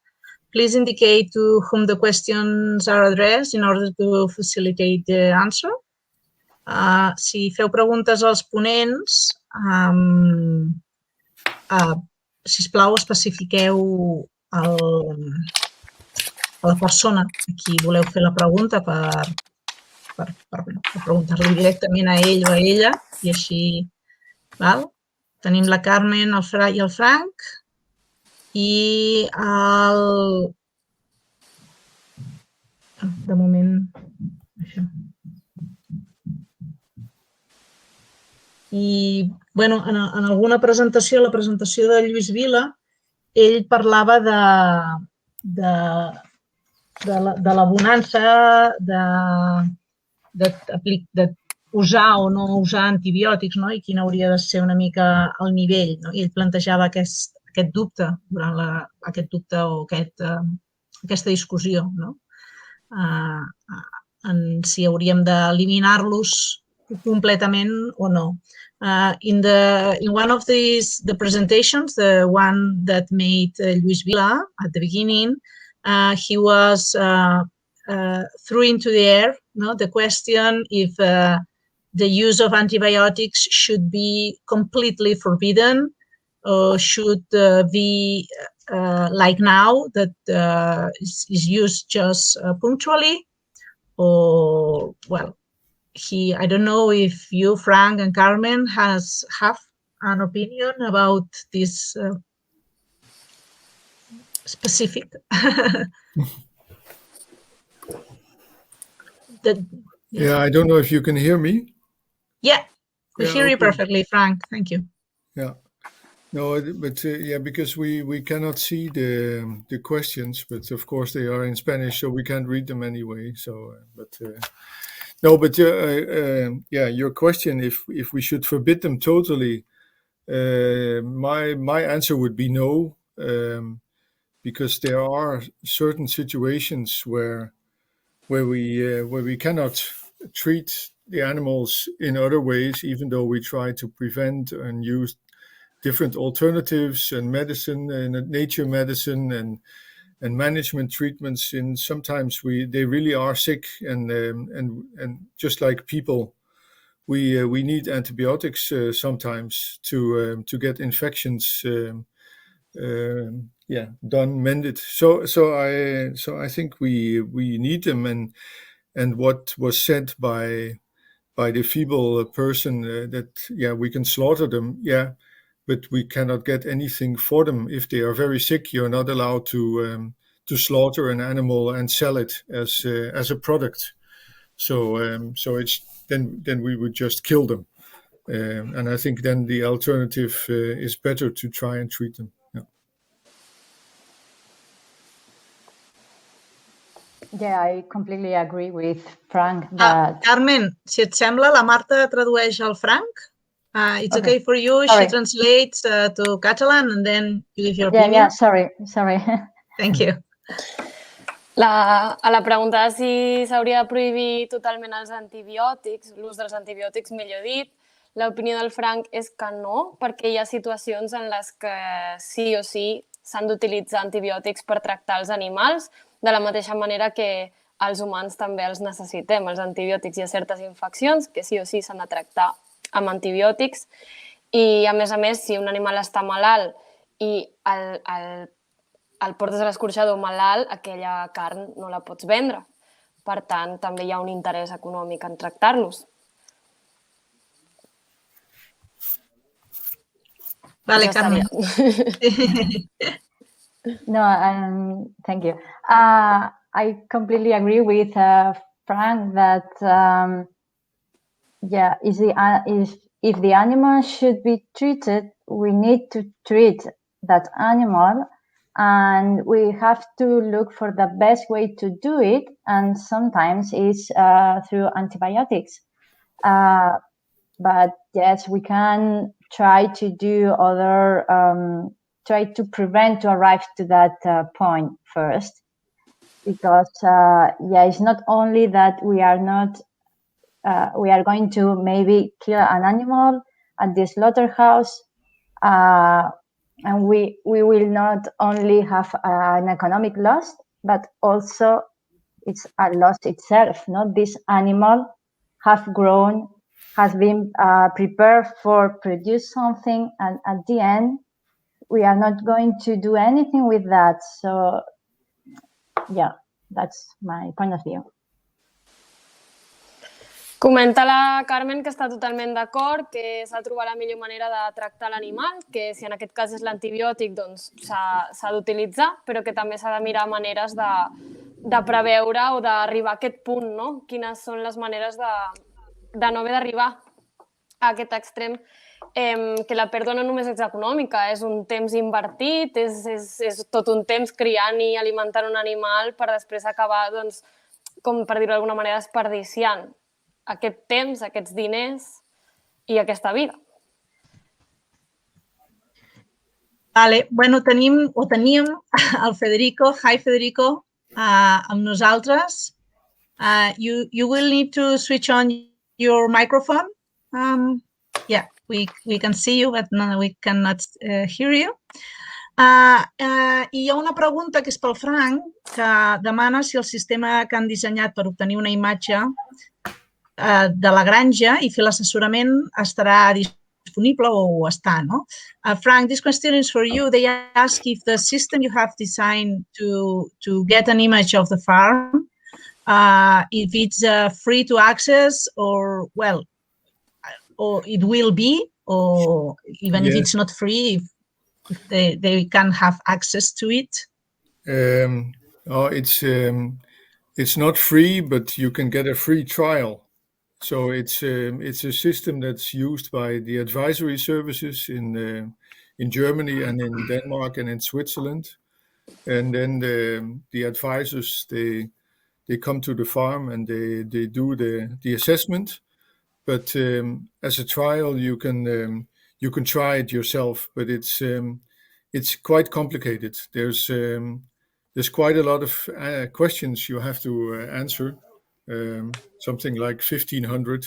Please indicate to whom the questions are addressed in order to facilitate the answer. Si feu preguntes als ponents, sisplau, especifiqueu a la persona a qui voleu fer la pregunta per preguntar-li directament a ell o a ella, i així, val? Tenim la Carmen, el Fra i el Frank, i de moment, això. I, bueno, en alguna presentació, la presentació de Lluís Vila, ell parlava de la bonança d'usar o no usar antibiòtics, no? I quin hauria de ser una mica el nivell, no? I ell plantejava aquest dubte durant aquesta discussió, no? En si hauríem d'eliminar-los completament o no. In one of the presentations, the one that made Lluís Vila at the beginning, he was threw into the air, no, the question if the use of antibiotics should be completely forbidden or should be like now, that is used just punctually, or, well, I don't know if you, Frank and Carmen, have an opinion about this specific. Yeah, I don't know if you can hear me. Yeah, we hear you perfectly, Frank. Thank you. Yeah. No, but yeah, because we cannot see the questions, but of course they are in Spanish, so we can't read them anyway. So, yeah, your question, if we should forbid them totally, my answer would be no, because there are certain situations where we cannot treat the animals in other ways, even though we try to prevent and use different alternatives and medicine and nature medicine and management treatments. And sometimes they really are sick, and just like people, we need antibiotics sometimes to get infections mended. So I think we need them, and what was said by the feeble person that we can slaughter them, but we cannot get anything for them. If they are very sick, you're not allowed to slaughter an animal and sell it as a product. So it's then we would just kill them, and I think then the alternative is better to try and treat them. Yeah, I completely agree with Frank that... Carmen, si et sembla, la Marta tradueix al Frank. It's okay for you. Sorry. She translates to Catalan and then you give your opinion. Yeah, sorry. Thank you. A la pregunta de si s'hauria de prohibir totalment els antibiòtics, l'ús dels antibiòtics, millor dit, l'opinió del Frank és que no, perquè hi ha situacions en les que sí o sí s'han d'utilitzar antibiòtics per tractar els animals, de la mateixa manera que els humans també els necessitem. Els antibiòtics, hi ha certes infeccions que sí o sí s'han de tractar amb antibiòtics i, a més, si un animal està malalt i el portes a l'escorxador malalt, aquella carn no la pots vendre. Per tant, també hi ha un interès econòmic en tractar-los. Vale, Carmen. No, thank you. I completely agree with Frank that yeah, if the animal should be treated, we need to treat that animal, and we have to look for the best way to do it, and sometimes it's through antibiotics. But yes, we can try to do other, try to prevent to arrive to that point first, because yeah, it's not only that we are not, we are going to maybe kill an animal at the slaughterhouse, and we will not only have an economic loss, but also it's a loss itself. Not this animal have grown, has been prepared for produce something, and at the end we are not going to do anything with that. So yeah, that's my point of view. Comenta la Carmen que està totalment d'acord, que s'ha de trobar la millor manera de tractar l'animal, que si en aquest cas és l'antibiòtic, doncs s'ha d'utilitzar, però que també s'ha de mirar maneres de preveure o d'arribar a aquest punt, no? Quines són les maneres de no haver d'arribar a aquest extrem, que la pèrdua no només és econòmica, és un temps invertit, és tot un temps criant i alimentant un animal per després acabar, doncs, com per dir-ho d'alguna manera, desperdiciant aquest temps, aquests diners i aquesta vida. Vale, bueno, teníem el Federico. Hi, Federico, amb nosaltres. You will need to switch on your microphone. Yeah, we can see you, but no, we cannot hear you. I hi ha una pregunta que és pel Frank, que demana si el sistema que han dissenyat per obtenir una imatge de la granja i fer l'assessorament estarà disponible o està, no? Frank, this question is for you. They ask if the system you have designed to get an image of the farm, if it's free to access or, well, or it will be, or even if it's not free, if they can have access to it? It's not free, but you can get a free trial. So it's a system that's used by the advisory services in Germany and in Denmark and in Switzerland. And then the advisors, they come to the farm and they do the assessment. But as a trial, you can try it yourself, but it's quite complicated. There's quite a lot of questions you have to answer. Something like 1,500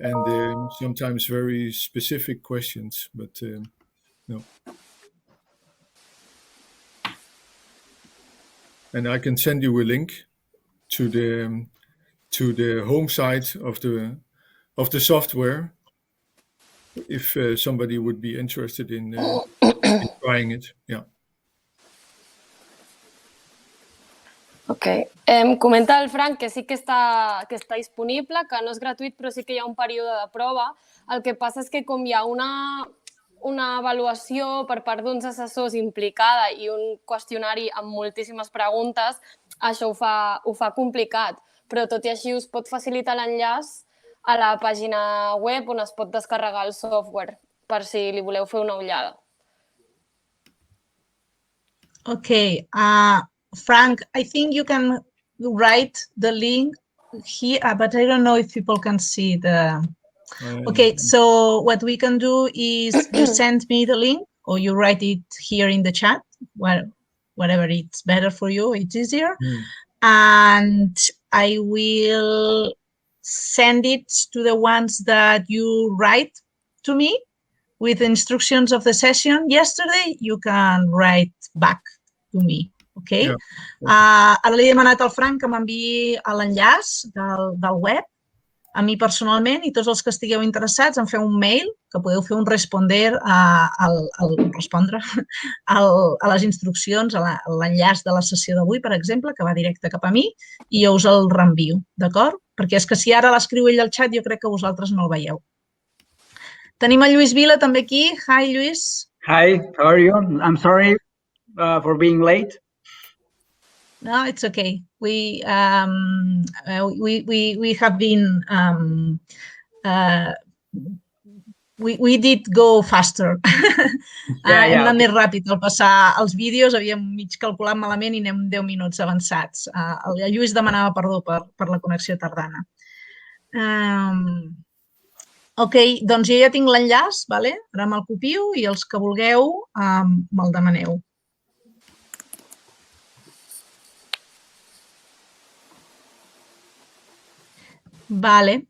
and sometimes very specific questions, but no. And I can send you a link to the home site of the software if somebody would be interested in trying it. Yeah. Ok. Comenta el Frank que sí que està disponible, que no és gratuït, però sí que hi ha un període de prova. El que passa és que com hi ha una avaluació per part d'uns assessors implicada i un qüestionari amb moltíssimes preguntes, això ho fa complicat. Però tot i així us pot facilitar l'enllaç a la pàgina web on es pot descarregar el software, per si li voleu fer una ullada. Ok. Frank, I think you can write the link here, but I don't know if people can see the... Okay, so what we can do is you send me the link or you write it here in the chat, whatever it's better for you, it's easier. And I will send it to the ones that you write to me with instructions of the session yesterday. You can write back to me. Okay? Ara li he demanat al Frank que m'enviï l'enllaç del web a mi personalment i tots els que estigueu interessats en fer un mail, que podeu fer un responder a les instruccions, a l'enllaç de la sessió d'avui, per exemple, que va directe cap a mi, i jo us el reenvio, d'acord? Perquè és que si ara l'escriu ell al xat jo crec que vosaltres no el veieu. Tenim a Lluís Vila també aquí. Hi, Lluís. Hi, how are you? I'm sorry for being late. No, it's okay. We have been we did go faster. Hem anat més ràpid al passar els vídeos, havíem mig calculat malament i anem 10 minuts avançats. El Lluís demanava perdó per la connexió tardana. Ok, doncs jo ja tinc l'enllaç, vale? Ara me'l copio i els que vulgueu me'l demaneu. Vale.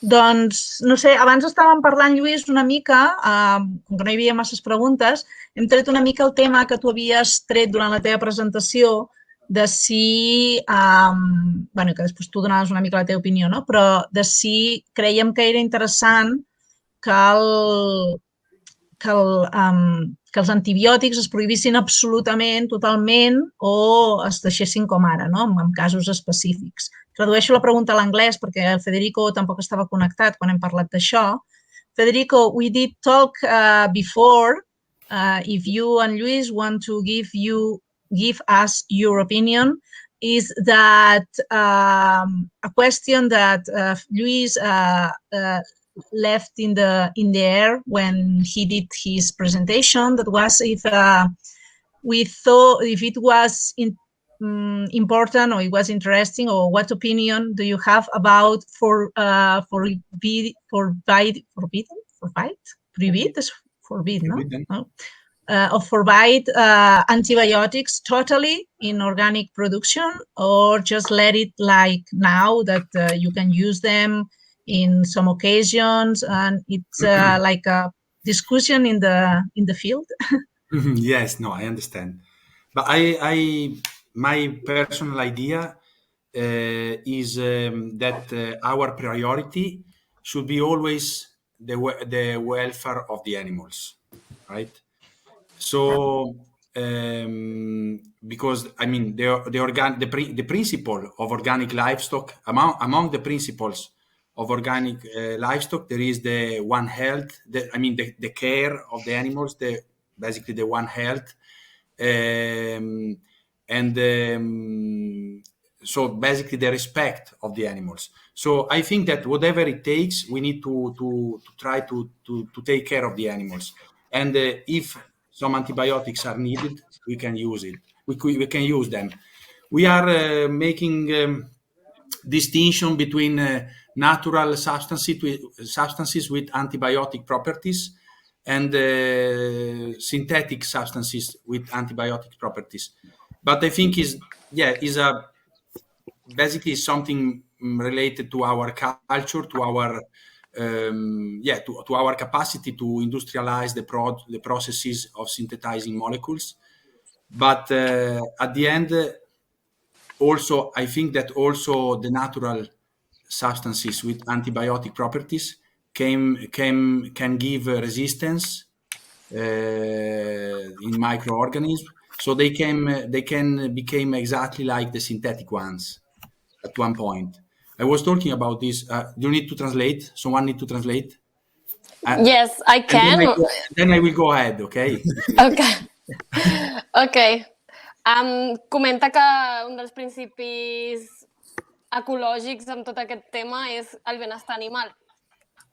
Doncs, no sé, abans estàvem parlant, Lluís, una mica, com que no hi havia masses preguntes, hem tret una mica el tema que tu havies tret durant la teva presentació de si, bueno, que després tu donaves una mica la teva opinió, no? Però de si creiem que era interessant que els antibiòtics es prohibissin absolutament, totalment, o es deixessin com ara, no? En casos específics. Tradueixo la pregunta a l'anglès perquè el Federico tampoc estava connectat quan hem parlat d'això. Federico, we did talk before. If you and Luis want to give us your opinion, is that a question that Luis left in the air when he did his presentation. That was if we thought if it was important or it was interesting, or what opinion do you have about forbidden, antibiotics totally in organic production, or just let it like now that you can use them in some occasions, and it's like a discussion in the field. Yes, no, I understand, but my personal idea is that our priority should be always the welfare of the animals, right? So because I mean the principle of organic livestock, among the principles of organic livestock, there is the One Health, the care of the animals, basically the One Health, so basically the respect of the animals. So I think that whatever it takes, we need to try to take care of the animals, and if some antibiotics are needed, we can use it. We can use them. We are making distinction between natural substances with antibiotic properties and synthetic substances with antibiotic properties. But I think is basically something related to our culture, to our to our capacity to industrialize the processes of synthesizing molecules. But at the end, also, I think that also the natural substances with antibiotic properties can give resistance in microorganisms, so they can become exactly like the synthetic ones at one point. I was talking about this. Do you need to translate? Someone need to translate? Yes, I can. Then I will go ahead, okay? Okay. Okay. Comenta que un dels principis ecològics amb tot aquest tema és el benestar animal.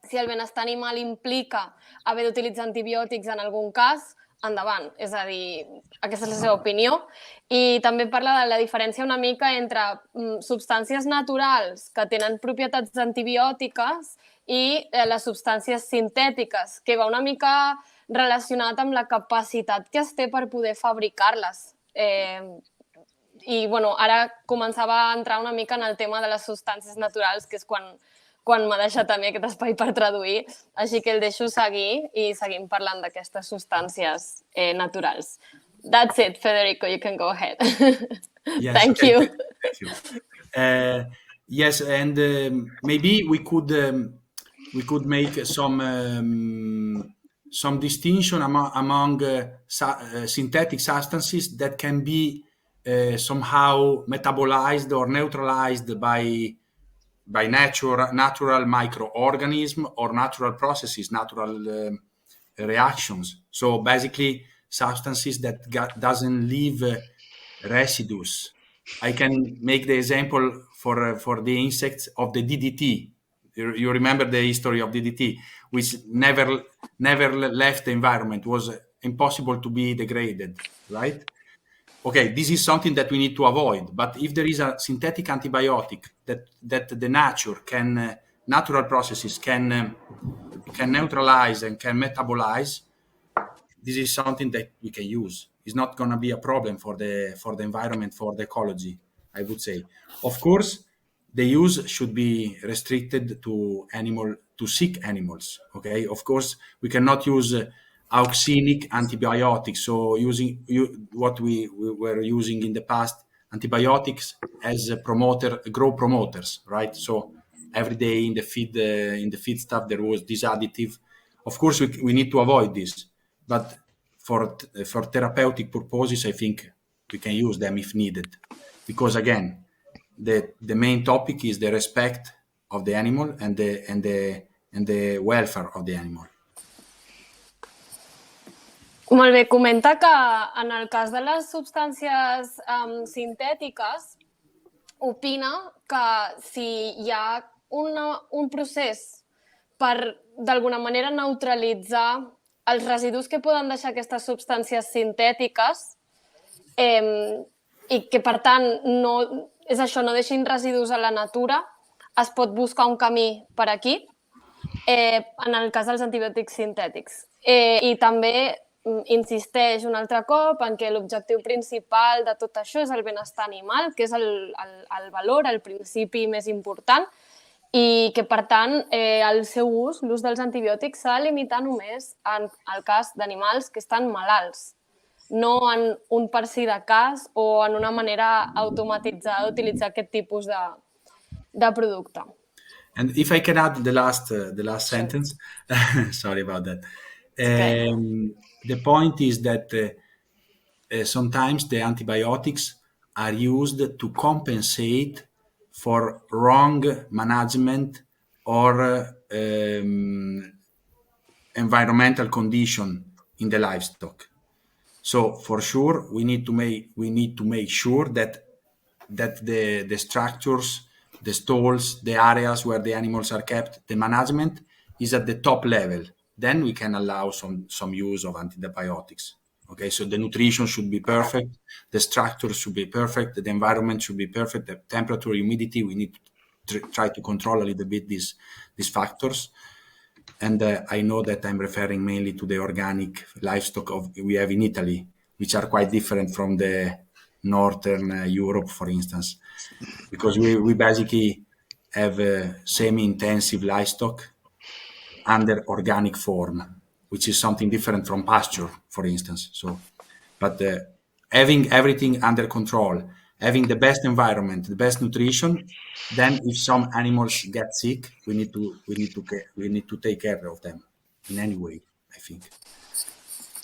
Si el benestar animal implica haver d'utilitzar antibiòtics en algun cas, endavant. És a dir, aquesta és la seva opinió. I també parla de la diferència una mica entre substàncies naturals que tenen propietats antibiòtiques i les substàncies sintètiques, que va una mica relacionat amb la capacitat que es té per poder fabricar-les. I bueno, ara començava a entrar una mica en el tema de les substàncies naturals, que és quan m'ha deixat també aquest espai per traduir, així que el deixo seguir i seguim parlant d'aquestes substàncies naturals. That's it, Federico, you can go ahead. Yes, Thank you. Thank you. Yes, and maybe we could make some distinction among synthetic substances that can be somehow metabolized or neutralized by by natural microorganisms or natural processes, natural reactions. So basically substances that doesn't leave residues. I can make the example for the insects of the DDT. You remember the history of DDT, which never left the environment, was impossible to be degraded, right? Okay, this is something that we need to avoid. But if there is a synthetic antibiotic that the natural processes can neutralize and can metabolize, this is something that we can use. It's not going to be a problem for the environment, for the ecology, I would say. Of course, the use should be restricted to sick animals. Okay, of course, we cannot use auxinic antibiotics. So using what we were using in the past, antibiotics as growth promoters, right? So every day in the feed stuff there was this additive. Of course, we need to avoid this, but for therapeutic purposes, I think we can use them if needed, because again, the main topic is the respect of the animal and the welfare of the animal. Molt bé, comenta que en el cas de les substàncies sintètiques opina que si hi ha un procés per d'alguna manera neutralitzar els residus que poden deixar aquestes substàncies sintètiques i que per tant no deixin residus a la natura, es pot buscar un camí per aquí en el cas dels antibiòtics sintètics. I també insisteix un altre cop en què l'objectiu principal de tot això és el benestar animal, que és el valor, el principi més important, i que, per tant, el seu ús, l'ús dels antibiòtics, s'ha de limitar només en el cas d'animals que estan malalts, no en un per si de cas o en una manera automatitzada d'utilitzar aquest tipus de producte. And if I can add the last sentence, sorry about that. The point is that sometimes the antibiotics are used to compensate for wrong management or environmental condition in the livestock. So for sure, we need to make sure that the structures, the stalls, the areas where the animals are kept, the management is at the top level. Then we can allow some use of antibiotics. Okay, so the nutrition should be perfect, the structure should be perfect, the environment should be perfect, the temperature, humidity, we need to try to control a little bit these factors. And I know that I'm referring mainly to the organic livestock we have in Italy, which are quite different from the Northern Europe, for instance, because we basically have semi-intensive livestock under organic form, which is something different from pasture, for instance. So, but having everything under control, having the best environment, the best nutrition, then if some animals get sick, we need to take care of them in any way, I think.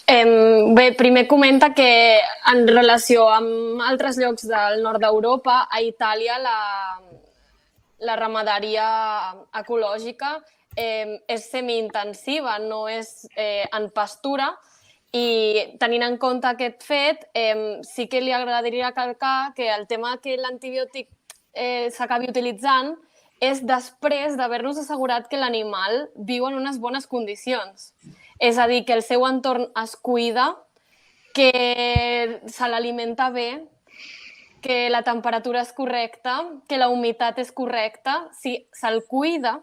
Bé, primer comenta que en relació amb altres llocs del nord d'Europa, a Itàlia la ramaderia ecològica és semi-intensiva, no és en pastura, i tenint en compte aquest fet, sí que li agradaria recalcar que el tema que l'antibiòtic s'acabi utilitzant és després d'haver-nos assegurat que l'animal viu en unes bones condicions. És a dir, que el seu entorn es cuida, que se l'alimenta bé, que la temperatura és correcta, que la humitat és correcta. Si se'l cuida,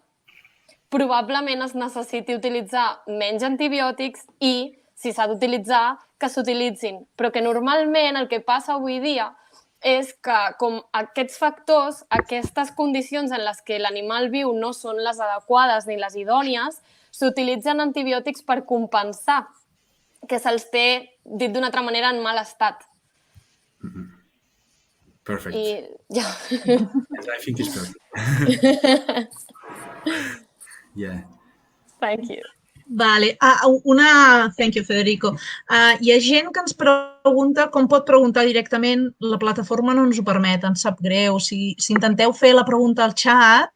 probablement es necessiti utilitzar menys antibiòtics i, si s'ha d'utilitzar, que s'utilitzin. Però que normalment el que passa avui dia és que com aquests factors, aquestes condicions en les que l'animal viu no són les adequades ni les idònies, s'utilitzen antibiòtics per compensar que se'ls té, dit d'una altra manera, en mal estat. Perfect. Yeah. I think it's perfect. Yeah. Thank you. Vale. Thank you, Federico. Hi ha gent que ens pregunta com pot preguntar directament, la plataforma no ens ho permet, ens sap greu. Si intenteu fer la pregunta al xat,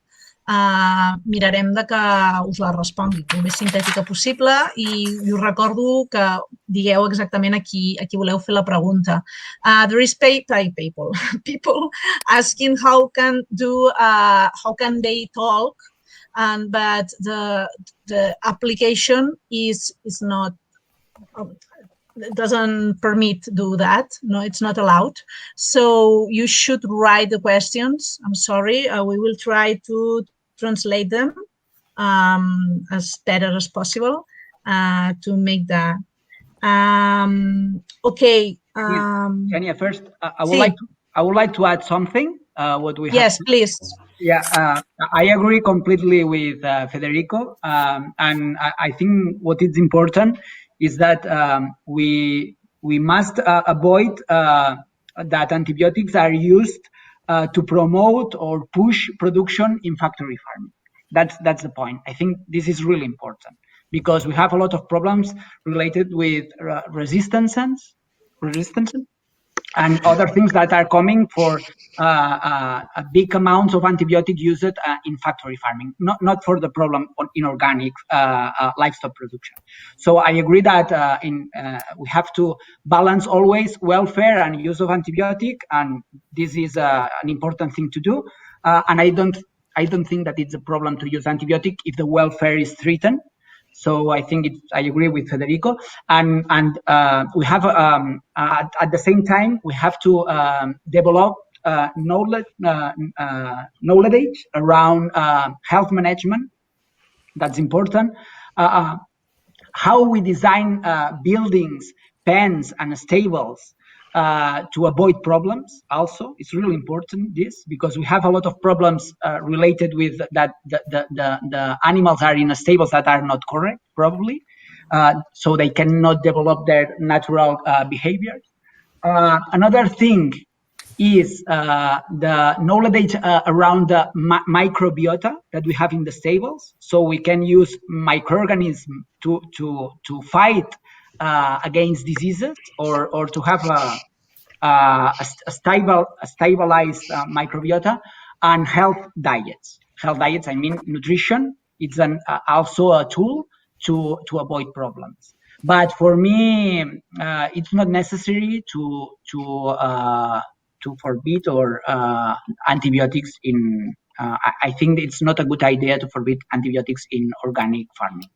mirarem de que us la respongui el més sintètica possible i us recordo que digueu exactament a qui voleu fer la pregunta. There is people asking how can they talk, but the application is not, it doesn't permit do that. No, it's not allowed. So you should write the questions. I'm sorry. We will try to translate them as better as possible to make that. Okay. Kenya, first, I would like to add something. What we yes, have. Please. Yeah, I agree completely with Federico, and I think what is important is that we must avoid that antibiotics are used to promote or push production in factory farming. That's the point. I think this is really important because we have a lot of problems related with resistance and other things that are coming for a big amounts of antibiotic used in factory farming, not for the problem in organic livestock production. So I agree that we have to balance always welfare and use of antibiotic, and this is an important thing to do. And I don't think that it's a problem to use antibiotic if the welfare is threatened. So I think I agree with Federico, and we have at the same time we have to develop knowledge around health management. That's important. How we design buildings, pens, and stables to avoid problems. Also, it's really important this because we have a lot of problems related with that. The animals are in stables that are not correct, probably, so they cannot develop their natural behaviors. Another thing is the knowledge around the microbiota that we have in the stables, so we can use microorganisms to fight against diseases or to have a stabilized microbiota, and health diets. Health diets, I mean nutrition. It's also a tool to avoid problems. But for me, it's not necessary to forbid or antibiotics in. I think it's not a good idea to forbid antibiotics in organic farming.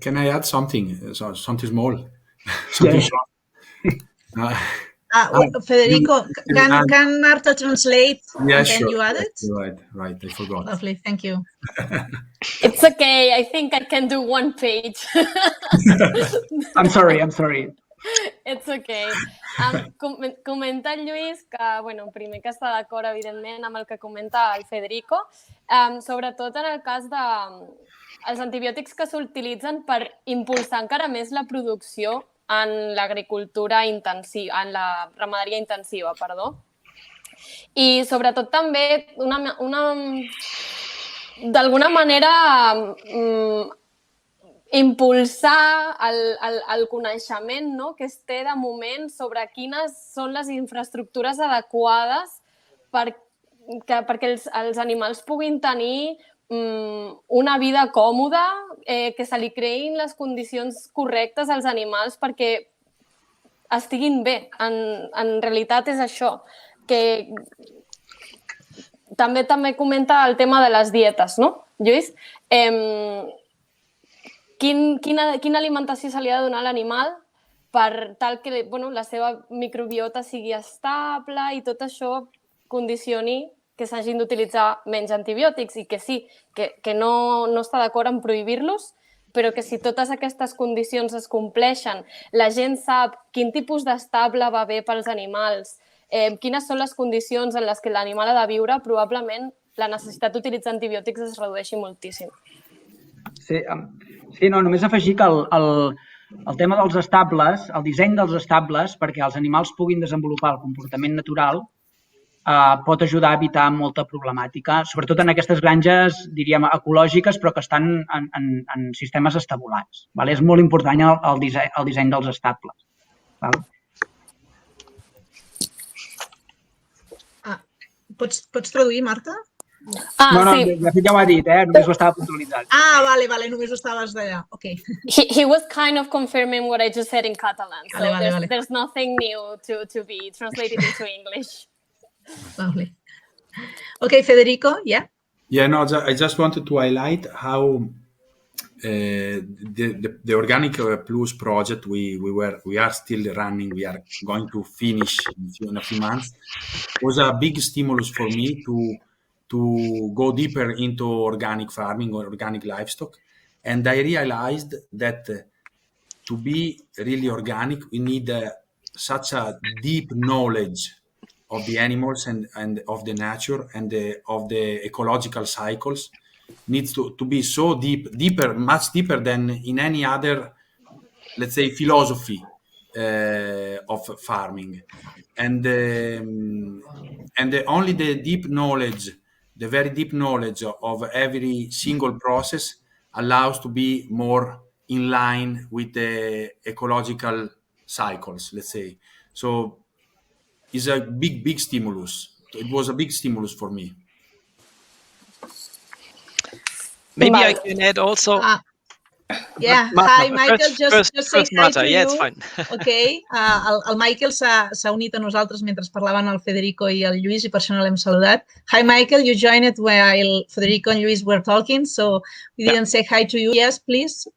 Can I add something? Something small. Something short. Federico, can Marta translate? Yeah, and sure. then you add it? Right. I forgot. Lovely, thank you. It's okay. I think I can do one page. I'm sorry. It's okay. Comenta el Lluís que, bueno, primer que està d'acord, evidentment, amb el que comenta el Federico, sobretot en el cas de els antibiòtics que s'utilitzen per impulsar encara més la producció en l'agricultura intensiva, en la ramaderia intensiva, perdó. I sobretot també d'alguna manera impulsar el coneixement, no?, que es té de moment sobre quines són les infraestructures adequades perquè els animals puguin tenir una vida còmoda, que se li creïn les condicions correctes als animals perquè estiguin bé. En realitat és això. Que també comenta el tema de les dietes, no, Lluís? Quina alimentació se li ha de donar a l'animal per tal que la seva microbiota sigui estable i tot això condicioni que s'hagin d'utilitzar menys antibiòtics i que sí, que no està d'acord en prohibir-los, però que si totes aquestes condicions es compleixen, la gent sap quin tipus d'estable va bé pels animals, quines són les condicions en les que l'animal ha de viure, probablement la necessitat d'utilitzar antibiòtics es redueixi moltíssim. Sí, no, només afegir que el tema dels estables, el disseny dels estables perquè els animals puguin desenvolupar el comportament natural pot ajudar a evitar molta problemàtica, sobretot en aquestes granges, diríem, ecològiques, però que estan en sistemes estabulats. És molt important el disseny dels estables. Pots traduir, Marta? No, sí. de fet ja ho ha dit, només ho estava puntualitzant. Vale, només ho estaves d'allà. Ok. He was kind of confirming what I just said in Catalan, so vale. there's nothing new to be translated into English. Lovely. Okay, Federico, yeah? Yeah, no, I just wanted to highlight how the Organic Plus project we are still running. We are going to finish in a few months. Was a big stimulus for me to go deeper into organic farming or organic livestock, and I realized that to be really organic, we need such a deep knowledge of the animals and of the nature and of the ecological cycles. Needs to be so deeper, much deeper than in any other, let's say, philosophy of farming. And only the deep knowledge, the very deep knowledge of every single process allows to be more in line with the ecological cycles, let's say. So it's a big stimulus. It was a big stimulus for me. Maybe I can add also. Yeah, Marta, hi Michael, just say hi Marta. to Yeah, you. it's fine. Okay, el Michael s'ha unit a nosaltres mentre parlaven el Federico i el Lluís i per això no l'hem saludat. Hi Michael, you joined while Federico and Lluís were talking, so we didn't say hi to you. Yes, please.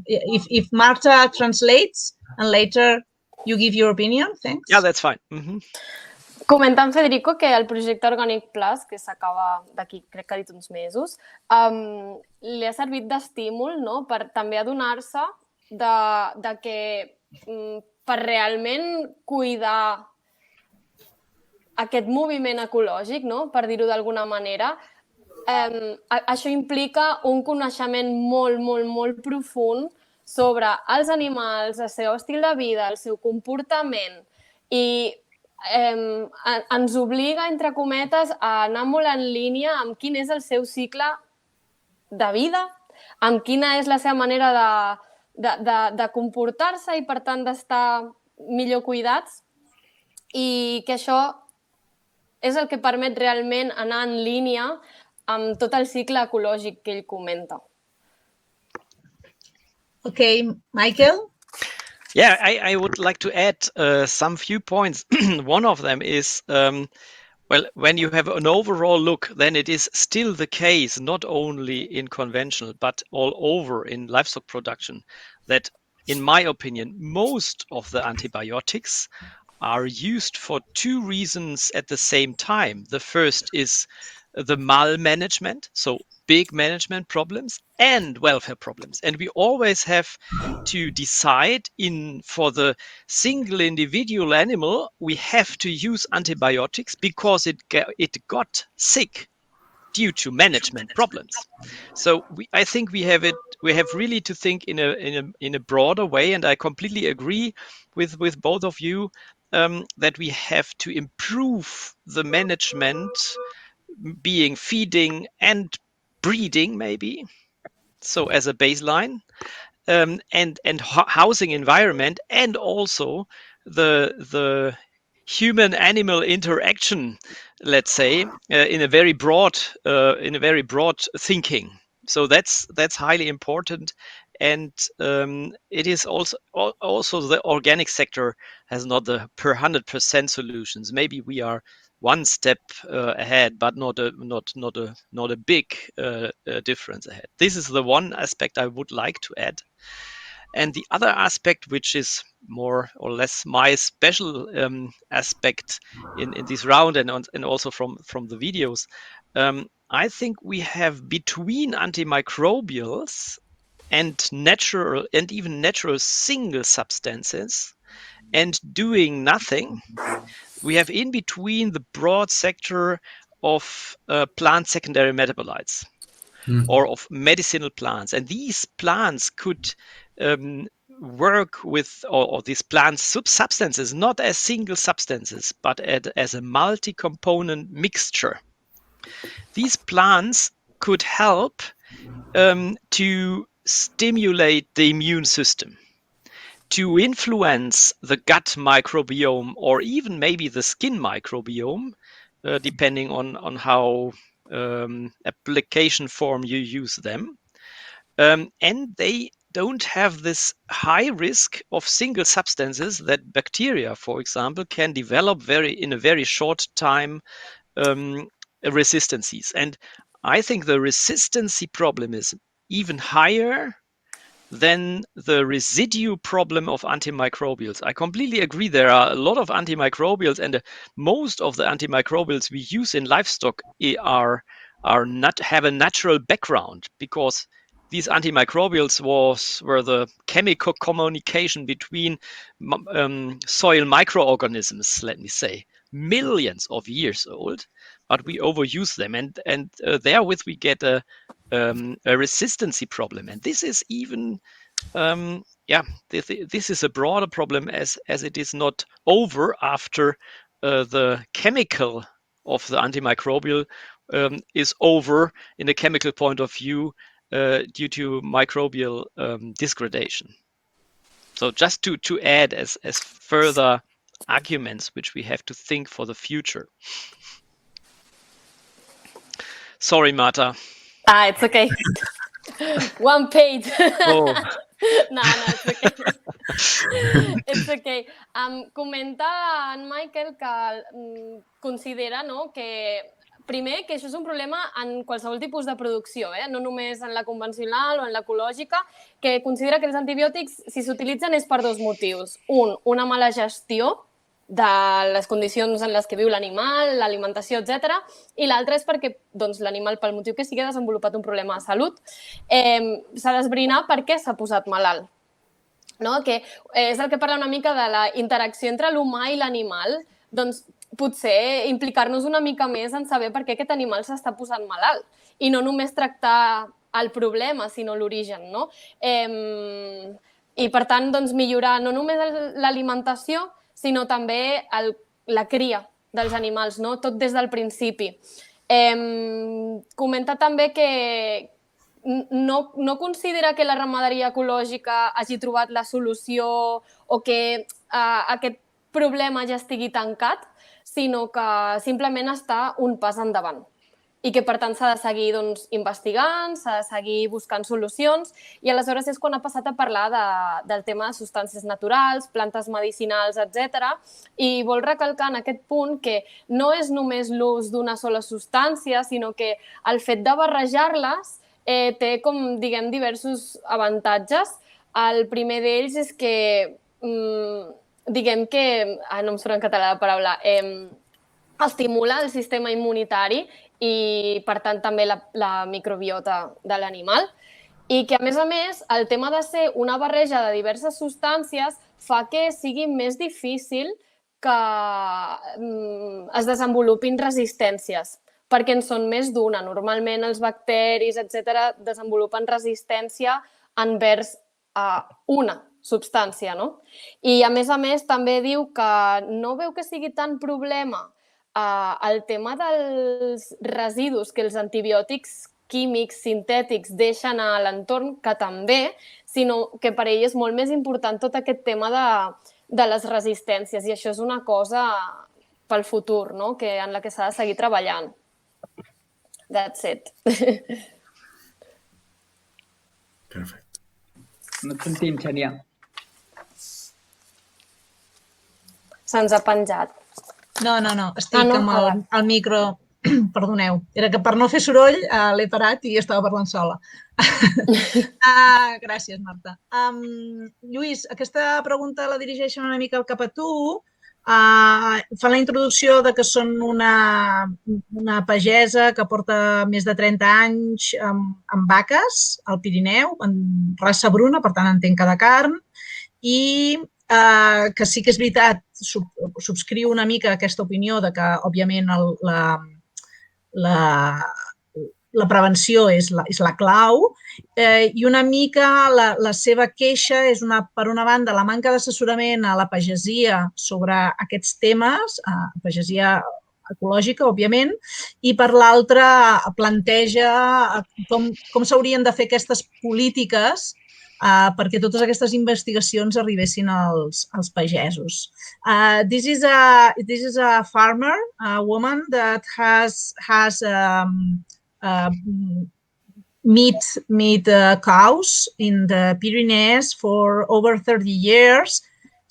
If Marta translates and later you give your opinion, thanks. Yeah, that's fine. Comentant, Federico, que el projecte Organic Plus, que s'acaba d'aquí, crec que ha dit uns mesos, li ha servit d'estímul, no?, per també adonar-se de que per realment cuidar aquest moviment ecològic, no?, per dir-ho d'alguna manera, això implica un coneixement molt profund sobre els animals, el seu estil de vida, el seu comportament, i ens obliga, entre cometes, a anar molt en línia amb quin és el seu cicle de vida, amb quina és la seva manera de comportar-se i, per tant, d'estar millor cuidats, i que això és el que permet realment anar en línia amb tot el cicle ecològic que ell comenta. Okay, Michael? Yeah, I would like to add some few points. One of them is, well, when you have an overall look, then it is still the case, not only in conventional, but all over in livestock production, that, in my opinion, most of the antibiotics are used for two reasons at the same time. The first is the malmanagement, so big management problems and welfare problems. And we always have to decide for the single individual animal, we have to use antibiotics because it got sick due to management problems. So I think we have really to think in a broader way, and I completely agree with both of you that we have to improve the management, being feeding and breeding, maybe, so as a baseline, and housing environment, and also the human animal interaction, let's say, in a very broad thinking. So that's highly important. And it is also the organic sector has not the 100% solutions. Maybe we are one step ahead, but not a big difference ahead. This is the one aspect I would like to add. And the other aspect, which is more or less my special aspect in this round and also from the videos, I think we have between antimicrobials and natural and even natural single substances and doing nothing, we have in between the broad sector of plant secondary metabolites or of medicinal plants. And these plants could work with, or these plant substances, not as single substances, but as a multi-component mixture. These plants could help to stimulate the immune system, to influence the gut microbiome or even maybe the skin microbiome, depending on how application form you use them. And they don't have this high risk of single substances that bacteria, for example, can develop in a very short time resistances. And I think the resistancy problem is even higher than the residue problem of antimicrobials. I completely agree. There are a lot of antimicrobials, and most of the antimicrobials we use in livestock have a natural background, because these antimicrobials were the chemical communication between soil microorganisms, let me say, millions of years old, but we overuse them, and therewith we get a resistancy problem. And this is even this is a broader problem as it is not over after the chemical of the antimicrobial is over in a chemical point of view due to microbial degradation. So just to add as further arguments which we have to think for the future. Sorry, Marta. It's okay. One page. Oh. No, it's okay. It's okay. Comenta en Michael que considera, no, que primer, que això és un problema en qualsevol tipus de producció, no només en la convencional o en l'ecològica, que considera que els antibiòtics, si s'utilitzen, és per dos motius. Un, una mala gestió de les condicions en les que viu l'animal, l'alimentació, etc. I l'altre és perquè l'animal, pel motiu que sigui, ha desenvolupat un problema de salut. S'ha d'esbrinar per què s'ha posat malalt. Que és el que parla una mica de la interacció entre l'humà i l'animal. Doncs potser implicar-nos una mica més en saber per què aquest animal s'està posant malalt i no només tractar el problema, sinó l'origen. I, per tant, millorar no només l'alimentació, sinó també la cria dels animals, tot des del principi. Comenta també que no considera que la ramaderia ecològica hagi trobat la solució o que aquest problema ja estigui tancat, sinó que simplement està un pas endavant i que, per tant, s'ha de seguir investigant, s'ha de seguir buscant solucions, i aleshores és quan ha passat a parlar del tema de substàncies naturals, plantes medicinals, etc. I vol recalcar en aquest punt que no és només l'ús d'una sola substància, sinó que el fet de barrejar-les té, com diguem, diversos avantatges. El primer d'ells és que, diguem que, no em surt en català la paraula, estimula el sistema immunitari i, per tant, també la microbiota de l'animal. I que, a més, el tema de ser una barreja de diverses substàncies fa que sigui més difícil que es desenvolupin resistències, perquè en són més d'una. Normalment els bacteris, etc., desenvolupen resistència envers una substància. I, a més, també diu que no veu que sigui tant problema el tema dels residus que els antibiòtics químics, sintètics, deixen a l'entorn, que també, sinó que per ell és molt més important tot aquest tema de les resistències, i això és una cosa pel futur, en la que s'ha de seguir treballant. That's it. Perfecte. No et sentim, Xènia. Se'ns ha penjat. No, estic amb el micro... Perdoneu, era que per no fer soroll l'he parat i estava parlant sola. Gràcies, Marta. Lluís, aquesta pregunta la dirigeixen una mica cap a tu. Fan la introducció de que són una pagesa que porta més de 30 anys amb vaques al Pirineu, en raça bruna, per tant entenc que de carn, i que sí que és veritat, subscriu una mica aquesta opinió de que, òbviament, la prevenció és la clau, i una mica la seva queixa és, per una banda, la manca d'assessorament a la pagesia sobre aquests temes, pagesia ecològica, òbviament, i per l'altra planteja com s'haurien de fer aquestes polítiques perquè totes aquestes investigacions arribessin als pagesos. This is a farmer, a woman that has meat cows in the Pyrenees for over 30 years.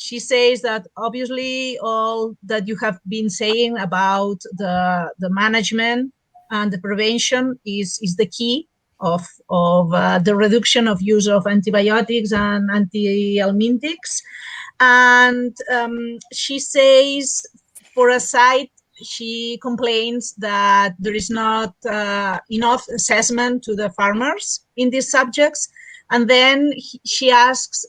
She says that obviously all that you have been saying about the management and the prevention is the key of the reduction of use of antibiotics and anti-helminthics. And she says, for a side, she complains that there is not enough assessment to the farmers in these subjects. And then she asks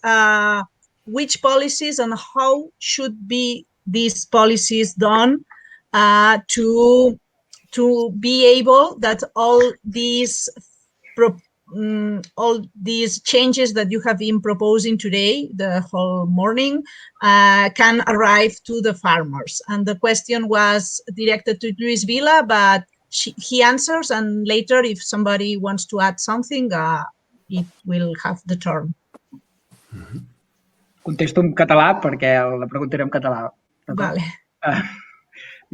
which policies and how should be these policies done to be able that all these changes that you have been proposing today, the whole morning, can arrive to the farmers. And the question was directed to Luis Vila, but he answers, and later, if somebody wants to add something, it will have the turn. Contesto en català perquè la pregunta era en català. Vale.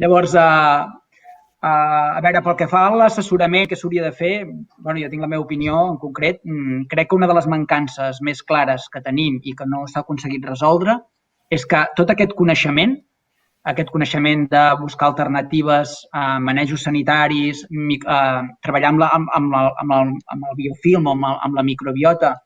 Llavors, a veure, pel que fa a l'assessorament que s'hauria de fer, bueno, jo tinc la meva opinió en concret. Crec que una de les mancances més clares que tenim i que no s'ha aconseguit resoldre és que tot aquest coneixement de buscar alternatives, manejos sanitaris, treballar amb el biofilm o amb la microbiota,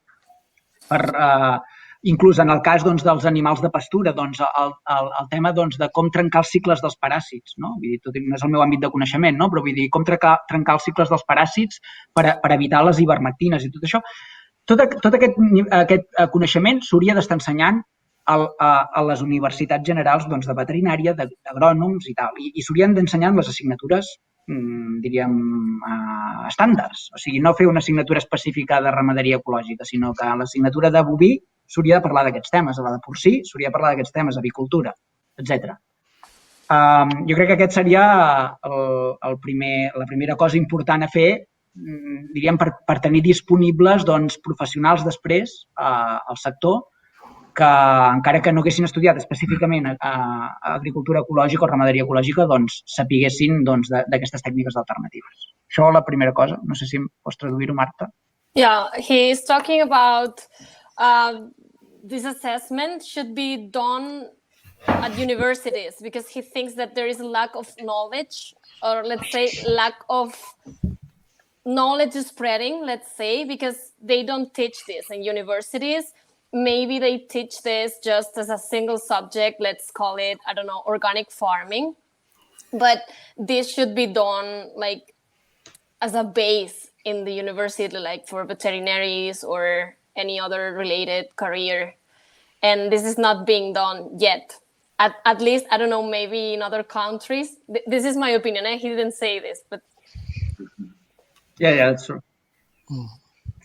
inclús en el cas dels animals de pastura, el tema de com trencar els cicles dels paràsits. No és el meu àmbit de coneixement, però vull dir, com trencar els cicles dels paràsits per evitar les ivermectines i tot això. Tot aquest coneixement s'hauria d'estar ensenyant a les universitats generals de veterinària, d'agrònoms i tal, i s'haurien d'ensenyar en les assignatures, diríem, estàndards. O sigui, no fer una assignatura específica de ramaderia ecològica, sinó que a l'assignatura de boví s'hauria de parlar d'aquests temes, a la de porcí s'hauria de parlar d'aquests temes, avicultura, etc. Jo crec que aquest seria la primera cosa important a fer, diríem, per tenir disponibles professionals després al sector que, encara que no haguessin estudiat específicament agricultura ecològica o ramaderia ecològica, sapiguessin d'aquestes tècniques alternatives. Això és la primera cosa. No sé si em pots traduir-ho, Marta. Yeah, he's talking about this assessment should be done at universities because he thinks that there is a lack of knowledge, or let's say lack of knowledge spreading, let's say, because they don't teach this in universities. Maybe they teach this just as a single subject, let's call it, I don't know, organic farming. But this should be done like as a base in the university, like for veterinaries or any other related career. And this is not being done yet. At least, I don't know, maybe in other countries. This is my opinion. He didn't say this, but... Yeah, that's true.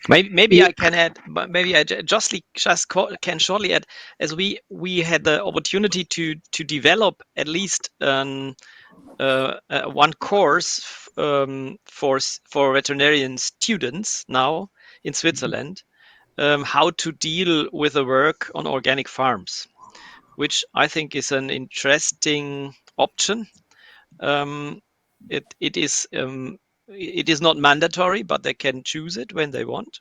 Maybe I can add. Maybe I just can shortly add, as we had the opportunity to develop at least one course for veterinarian students now in Switzerland, how to deal with the work on organic farms, which I think is an interesting option. It is not mandatory, but they can choose it when they want,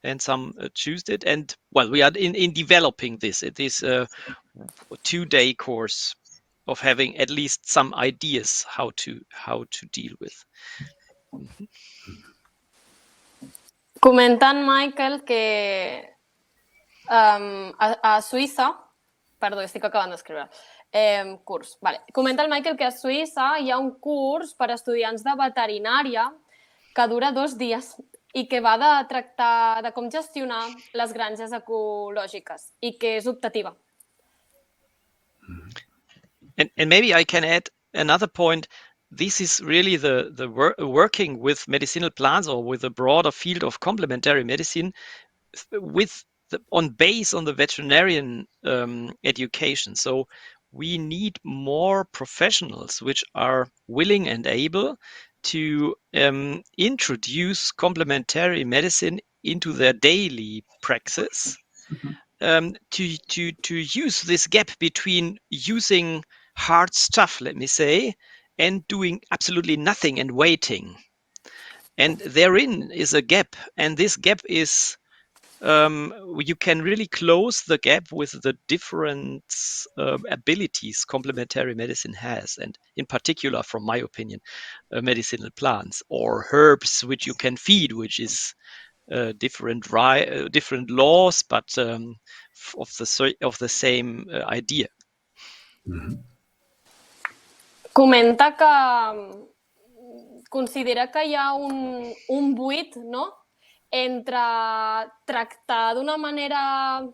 and some choose it. And well, we are in developing this. It is a 2-day course of having at least some ideas how to deal with. Comentant, Michael, que a Suïssa, perdó, estic acabant d'escriure, curs. Vale. Comenta el Michael que a Suïssa hi ha un curs per a estudiants de veterinària que dura 2 dies i que va de tractar de com gestionar les granges ecològiques i que és optativa. And maybe I can add another point. This is really the working with medicinal plants or with a broader field of complementary medicine with on the veterinarian education. So we need more professionals which are willing and able to introduce complementary medicine into their daily praxis, to use this gap between using hard stuff, let me say, and doing absolutely nothing and waiting. And therein is a gap, and this gap is you can really close the gap with the different abilities complementary medicine has, and in particular, from my opinion, medicinal plants or herbs which you can feed, which is different laws, but of the same idea. Comenta que considera que hi ha un buit, no?, entre tractar d'una manera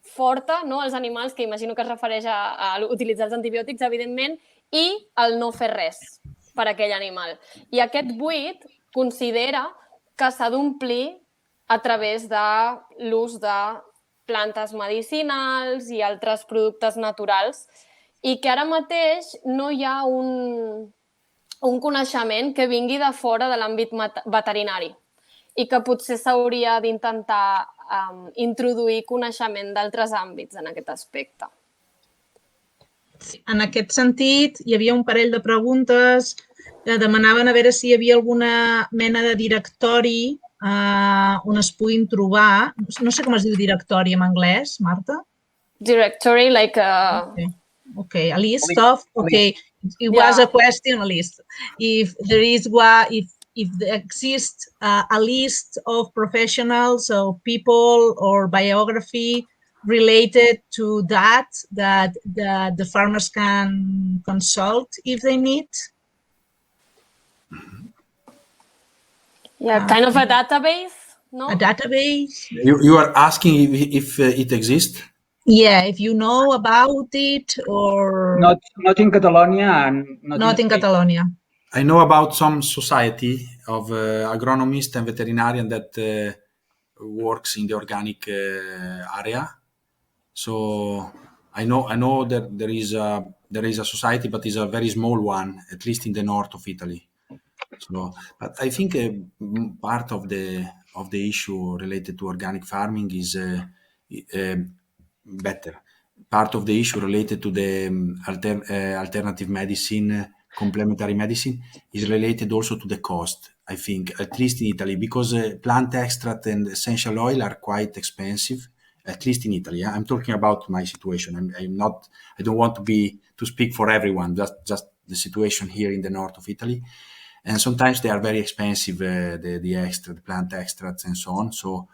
forta, no?, els animals, que imagino que es refereix a utilitzar els antibiòtics, evidentment, i el no fer res per a aquell animal. I aquest buit considera que s'ha d'omplir a través de l'ús de plantes medicinals i altres productes naturals, i que ara mateix no hi ha un coneixement que vingui de fora de l'àmbit veterinari i que potser s'hauria d'intentar introduir coneixement d'altres àmbits en aquest aspecte. En aquest sentit, hi havia un parell de preguntes que demanaven a veure si hi havia alguna mena de directori on es puguin trobar. No sé com es diu directori en anglès, Marta. Directory, like a... Okay, a list of, okay, it was a question, a list. If there is one, if there exists a list of professionals or people or biography related to that the farmers can consult if they need. Yeah, kind of a database, no? A database. You are asking if it exists? Yeah, if you know about it or... Not in Catalonia and not in Catalonia. I know about some society of agronomists and veterinarians that works in the organic area. So I know that there is a society, but it's a very small one, at least in the north of Italy. So, but I think part of the issue related to organic farming is better. Part of the issue related to the alternative medicine, complementary medicine, is related also to the cost, I think, at least in Italy, because plant extract and essential oil are quite expensive, at least in Italy. I'm talking about my situation. I don't want to speak for everyone, just the situation here in the north of Italy. And sometimes they are very expensive, the plant extracts and so on. So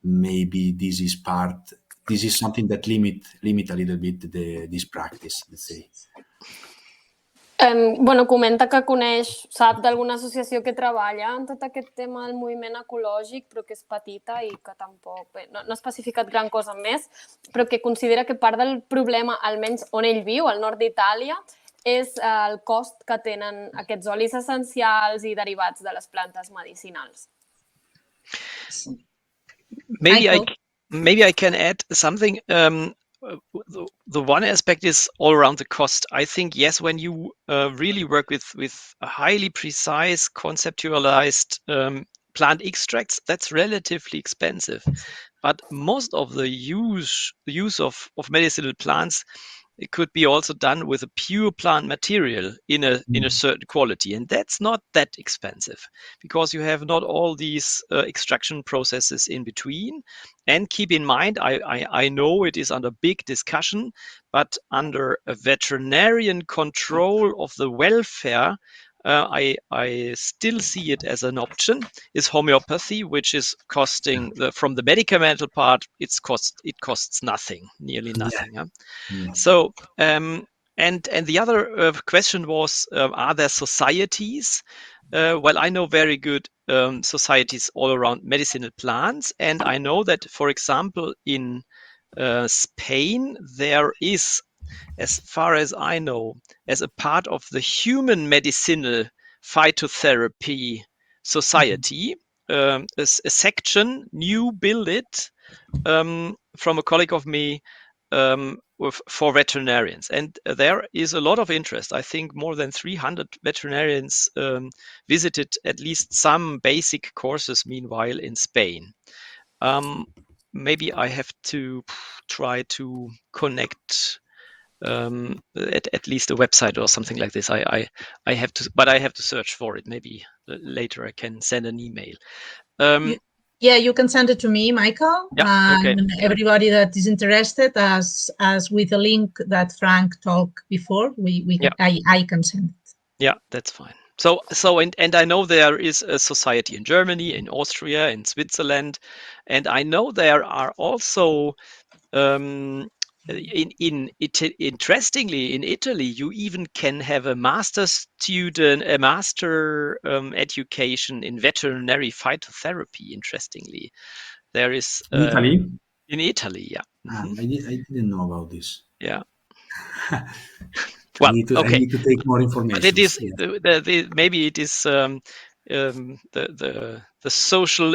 maybe this is something that limit a little bit this practice, let's say. Bueno, comenta que sap d'alguna associació que treballa en tot aquest tema del moviment ecològic, però que és petita i que tampoc... No ha especificat gran cosa més, però que considera que part del problema, almenys on ell viu, al nord d'Itàlia, és el cost que tenen aquests olis essencials i derivats de les plantes medicinals. Maybe I can add something. The one aspect is all around the cost. I think, yes, when you really work with a highly precise, conceptualized plant extracts, that's relatively expensive. But most of the use of medicinal plants, it could be also done with a pure plant material in a certain quality, and that's not that expensive because you have not all these extraction processes in between. And keep in mind, I know it is under big discussion, but under a veterinarian control of the welfare, I still see it as an option, is homeopathy, which is costing from the medicamental part, it costs nothing, nearly nothing. Yeah. Yeah. So, and the other question was, are there societies? Well, I know very good societies all around medicinal plants, and I know that, for example, in Spain, there is, as far as I know, as a part of the human medicinal phytotherapy society, a section, new build it, from a colleague of me, for veterinarians, and there is a lot of interest. I think more than 300 veterinarians visited at least some basic courses meanwhile in Spain. Maybe I have to try to connect at least a website or something like this. I have to, but I have to search for it. Maybe later I can send an email. Yeah, you can send it to me, Michael. Yeah, okay. And everybody that is interested, as with the link that Frank talked before, I can send it. Yeah, that's fine. So and I know there is a society in Germany, in Austria, in Switzerland, and I know there are also interestingly, in Italy, you even can have a master education in veterinary phytotherapy. Interestingly, there is in Italy. In Italy, yeah. I didn't know about this. Yeah. Well, okay. I need to take more information. But it is maybe it is the social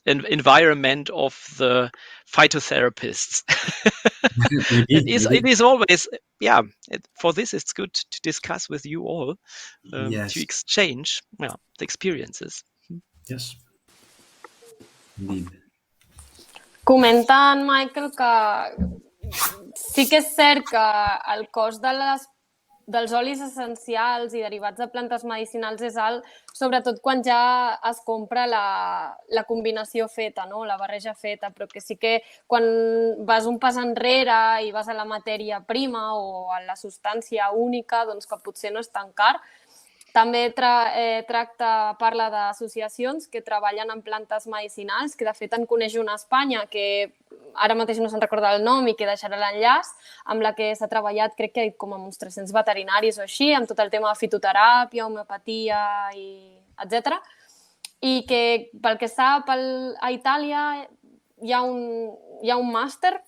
environment of the phytotherapists. It is always, yeah. For this, it's good to discuss with you all, to exchange the experiences. Yes. Indeed. Comentant, Michael, que sí que és cert que el cost dels olis essencials i derivats de plantes medicinals és alt, sobretot quan ja es compra la combinació feta, no? La barreja feta, però que sí que quan vas un pas enrere i vas a la matèria prima o a la substància única, doncs que potser no és tan car. També parla d'associacions que treballen en plantes medicinals, que de fet en coneix una a Espanya, que ara mateix no se'n recorda el nom i que deixarà l'enllaç, amb la que s'ha treballat, crec que com amb uns 300 veterinaris o així, amb tot el tema de fitoteràpia, homeopatia, etc. I que, pel que sap, a Itàlia hi ha un màster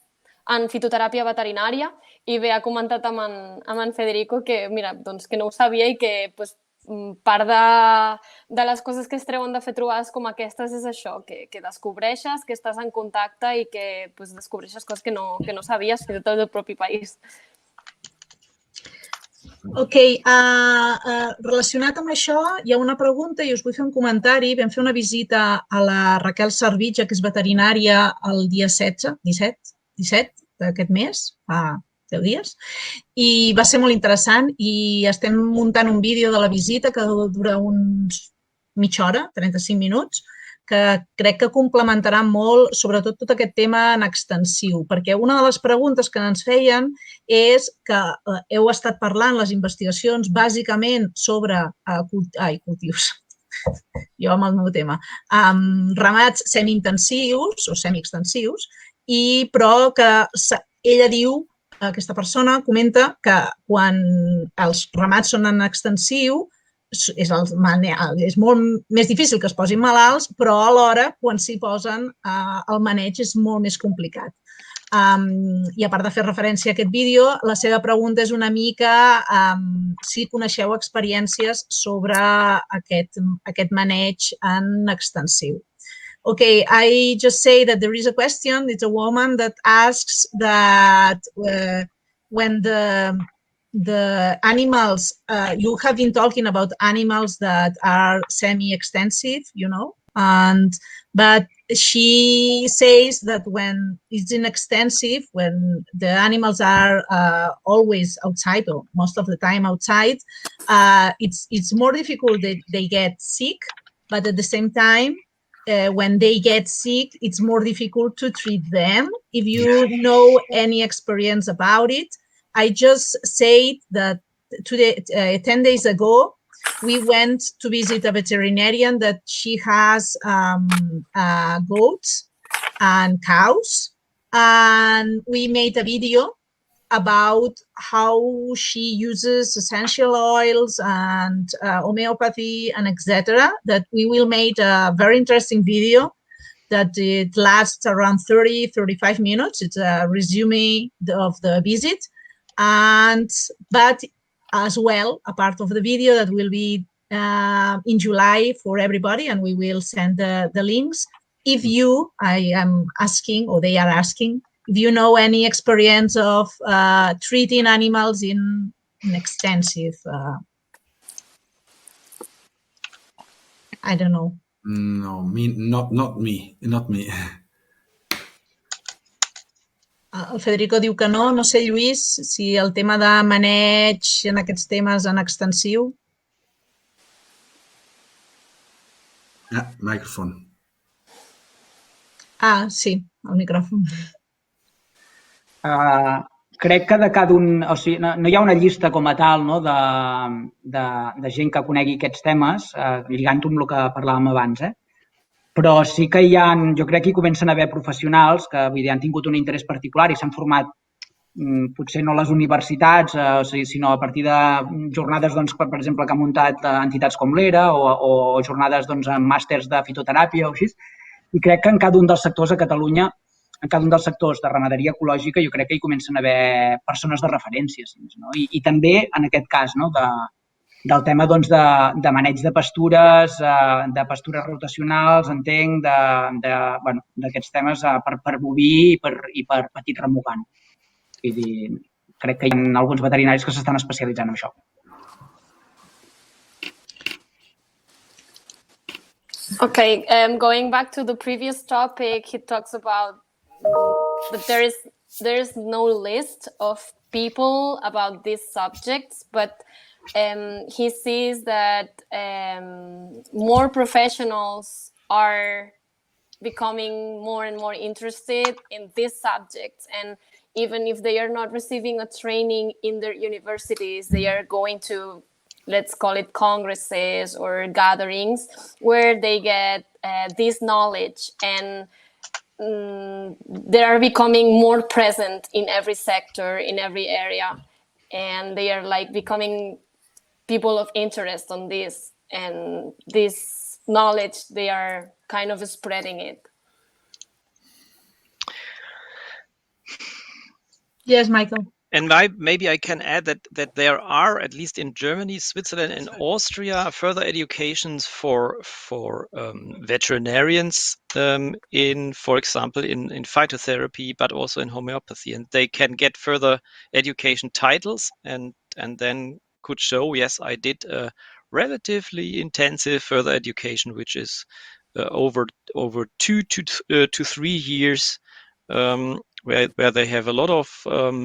en fitoteràpia veterinària i bé, ha comentat amb en Federico que, mira, doncs que no ho sabia i que part de les coses que es treuen de fer trobades com aquestes és això, que descobreixes, que estàs en contacte i que descobreixes coses que no sabies, fins i tot del propi país. Ok, relacionat amb això, hi ha una pregunta i us vull fer un comentari. Vam fer una visita a la Raquel Servitja, que és veterinària, el dia 17 d'aquest mes, fa 10 dies, i va ser molt interessant i estem muntant un vídeo de la visita que dura uns mitja hora, 35 minuts, que crec que complementarà molt, sobretot tot aquest tema en extensiu, perquè una de les preguntes que ens feien és que heu estat parlant les investigacions bàsicament sobre cultius, jo amb el meu tema, ramats semi-intensius o semi-extensius, però que ella diu, aquesta persona comenta que quan els ramats són en extensiu és molt més difícil que es posin malalts, però alhora quan s'hi posen el maneig és molt més complicat. I a part de fer referència a aquest vídeo, la seva pregunta és una mica si coneixeu experiències sobre aquest maneig en extensiu. Okay, I just say that there is a question. It's a woman that asks that when the animals, you have been talking about animals that are semi-extensive, but she says that when it's in extensive, when the animals are always outside or most of the time outside, it's more difficult that they get sick, but at the same time, when they get sick, it's more difficult to treat them. If you know any experience about it, I just said that 10 days ago, we went to visit a veterinarian that she has goats and cows, and we made a video about how she uses essential oils and homeopathy and etc. That we will make a very interesting video that it lasts around 30-35 minutes. It's a resume of the visit, but as well a part of the video that will be in July for everybody, and we will send the links. If I am asking, or they are asking, if you know any experience of treating animals in extensive, I don't know. No, not me. El Federico diu que no. No sé, Lluís, si el tema de maneig en aquests temes en extensiu. Microphone. Sí, el micròfon. Crec que de cada un... O sigui, no hi ha una llista com a tal, no?, de gent que conegui aquests temes, lligant-ho amb el que parlàvem abans, Però sí que jo crec que hi comencen a haver professionals que han tingut un interès particular i s'han format, potser no a les universitats, sinó a partir de jornades, per exemple, que han muntat entitats com l'ERA o jornades en màsters de fitoteràpia o així. I crec que en cada un dels sectors a Catalunya, en cada un dels sectors de ramaderia ecològica, jo crec que hi comencen a haver persones de referència. I també, en aquest cas, del tema de maneig de pastures rotacionals, entenc, d'aquests temes per boví i per petit remugant. Vull dir, crec que hi ha alguns veterinaris que s'estan especialitzant en això. Okay, going back to the previous topic, he talks about that there is no list of people about these subjects, but he sees that more professionals are becoming more and more interested in these subjects, and even if they are not receiving a training in their universities, they are going to, let's call it, congresses or gatherings where they get this knowledge, and they are becoming more present in every sector, in every area, and they are like becoming people of interest on this, and this knowledge, they are kind of spreading it. Yes, Michael. And maybe I can add that there are, at least in Germany, Switzerland, and Austria, further educations for veterinarians in, for example, in phytotherapy, but also in homeopathy, and they can get further education titles and then could show, yes, I did a relatively intensive further education, which is over 2 to 3 years. Where they have a lot of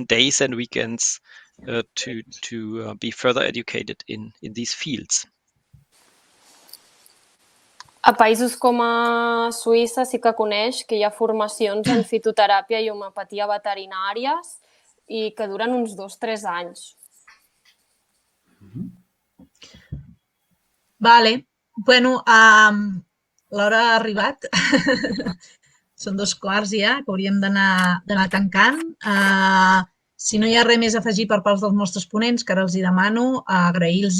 days and weekends to be further educated in these fields. A països com a Suïssa sí que coneix que hi ha formacions en fitoteràpia i homeopatia veterinàries i que duren uns 2-3 anys. Vale. Bueno, l'hora ha arribat. Són 2:15 ja, que hauríem d'anar tancant. Si no hi ha res més a afegir per part dels nostres ponents, que ara els hi demano, agrair-los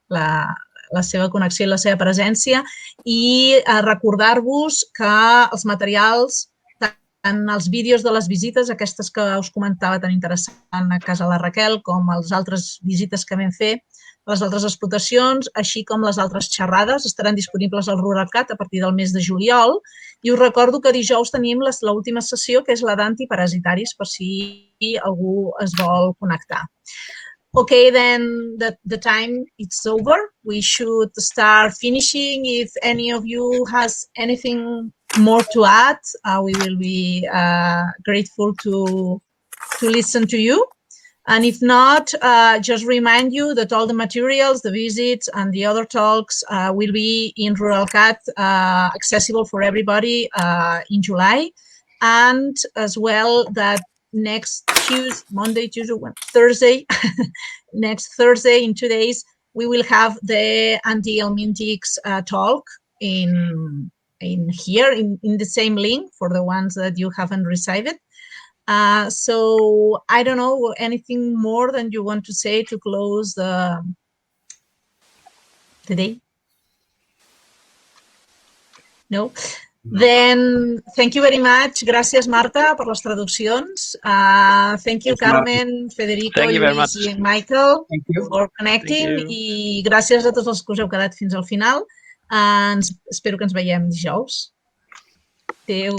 la seva connexió i la seva presència i recordar-vos que els materials, tant els vídeos de les visites, aquestes que us comentava tan interessant a casa la Raquel, com les altres visites que vam fer, les altres explotacions, així com les altres xerrades, estaran disponibles al RuralCat a partir del mes de juliol. I us recordo que dijous tenim l'última sessió, que és la d'antiparasitaris, per si algú es vol connectar. Okay, then the time it's over. We should start finishing. If any of you has anything more to add, we will be grateful to listen to you. And if not, just remind you that all the materials, the visits, and the other talks will be in RuralCat, accessible for everybody in July. And as well that next Thursday, next Thursday in 2 days, we will have the anti-helminthics talk in here in the same link for the ones that you haven't received it. So I don't know, anything more than you want to say to close the day? No? Then thank you very much. Gràcies, Marta, per les traduccions. Thank you, Carmen, Federico, Lluís i Michael for connecting. I gràcies a tots els que us heu quedat fins al final. Espero que ens veiem dijous. Adéu.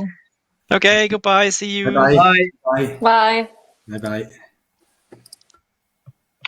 Okay, goodbye. See you. Bye-bye. Bye. Bye. Bye. Bye-bye.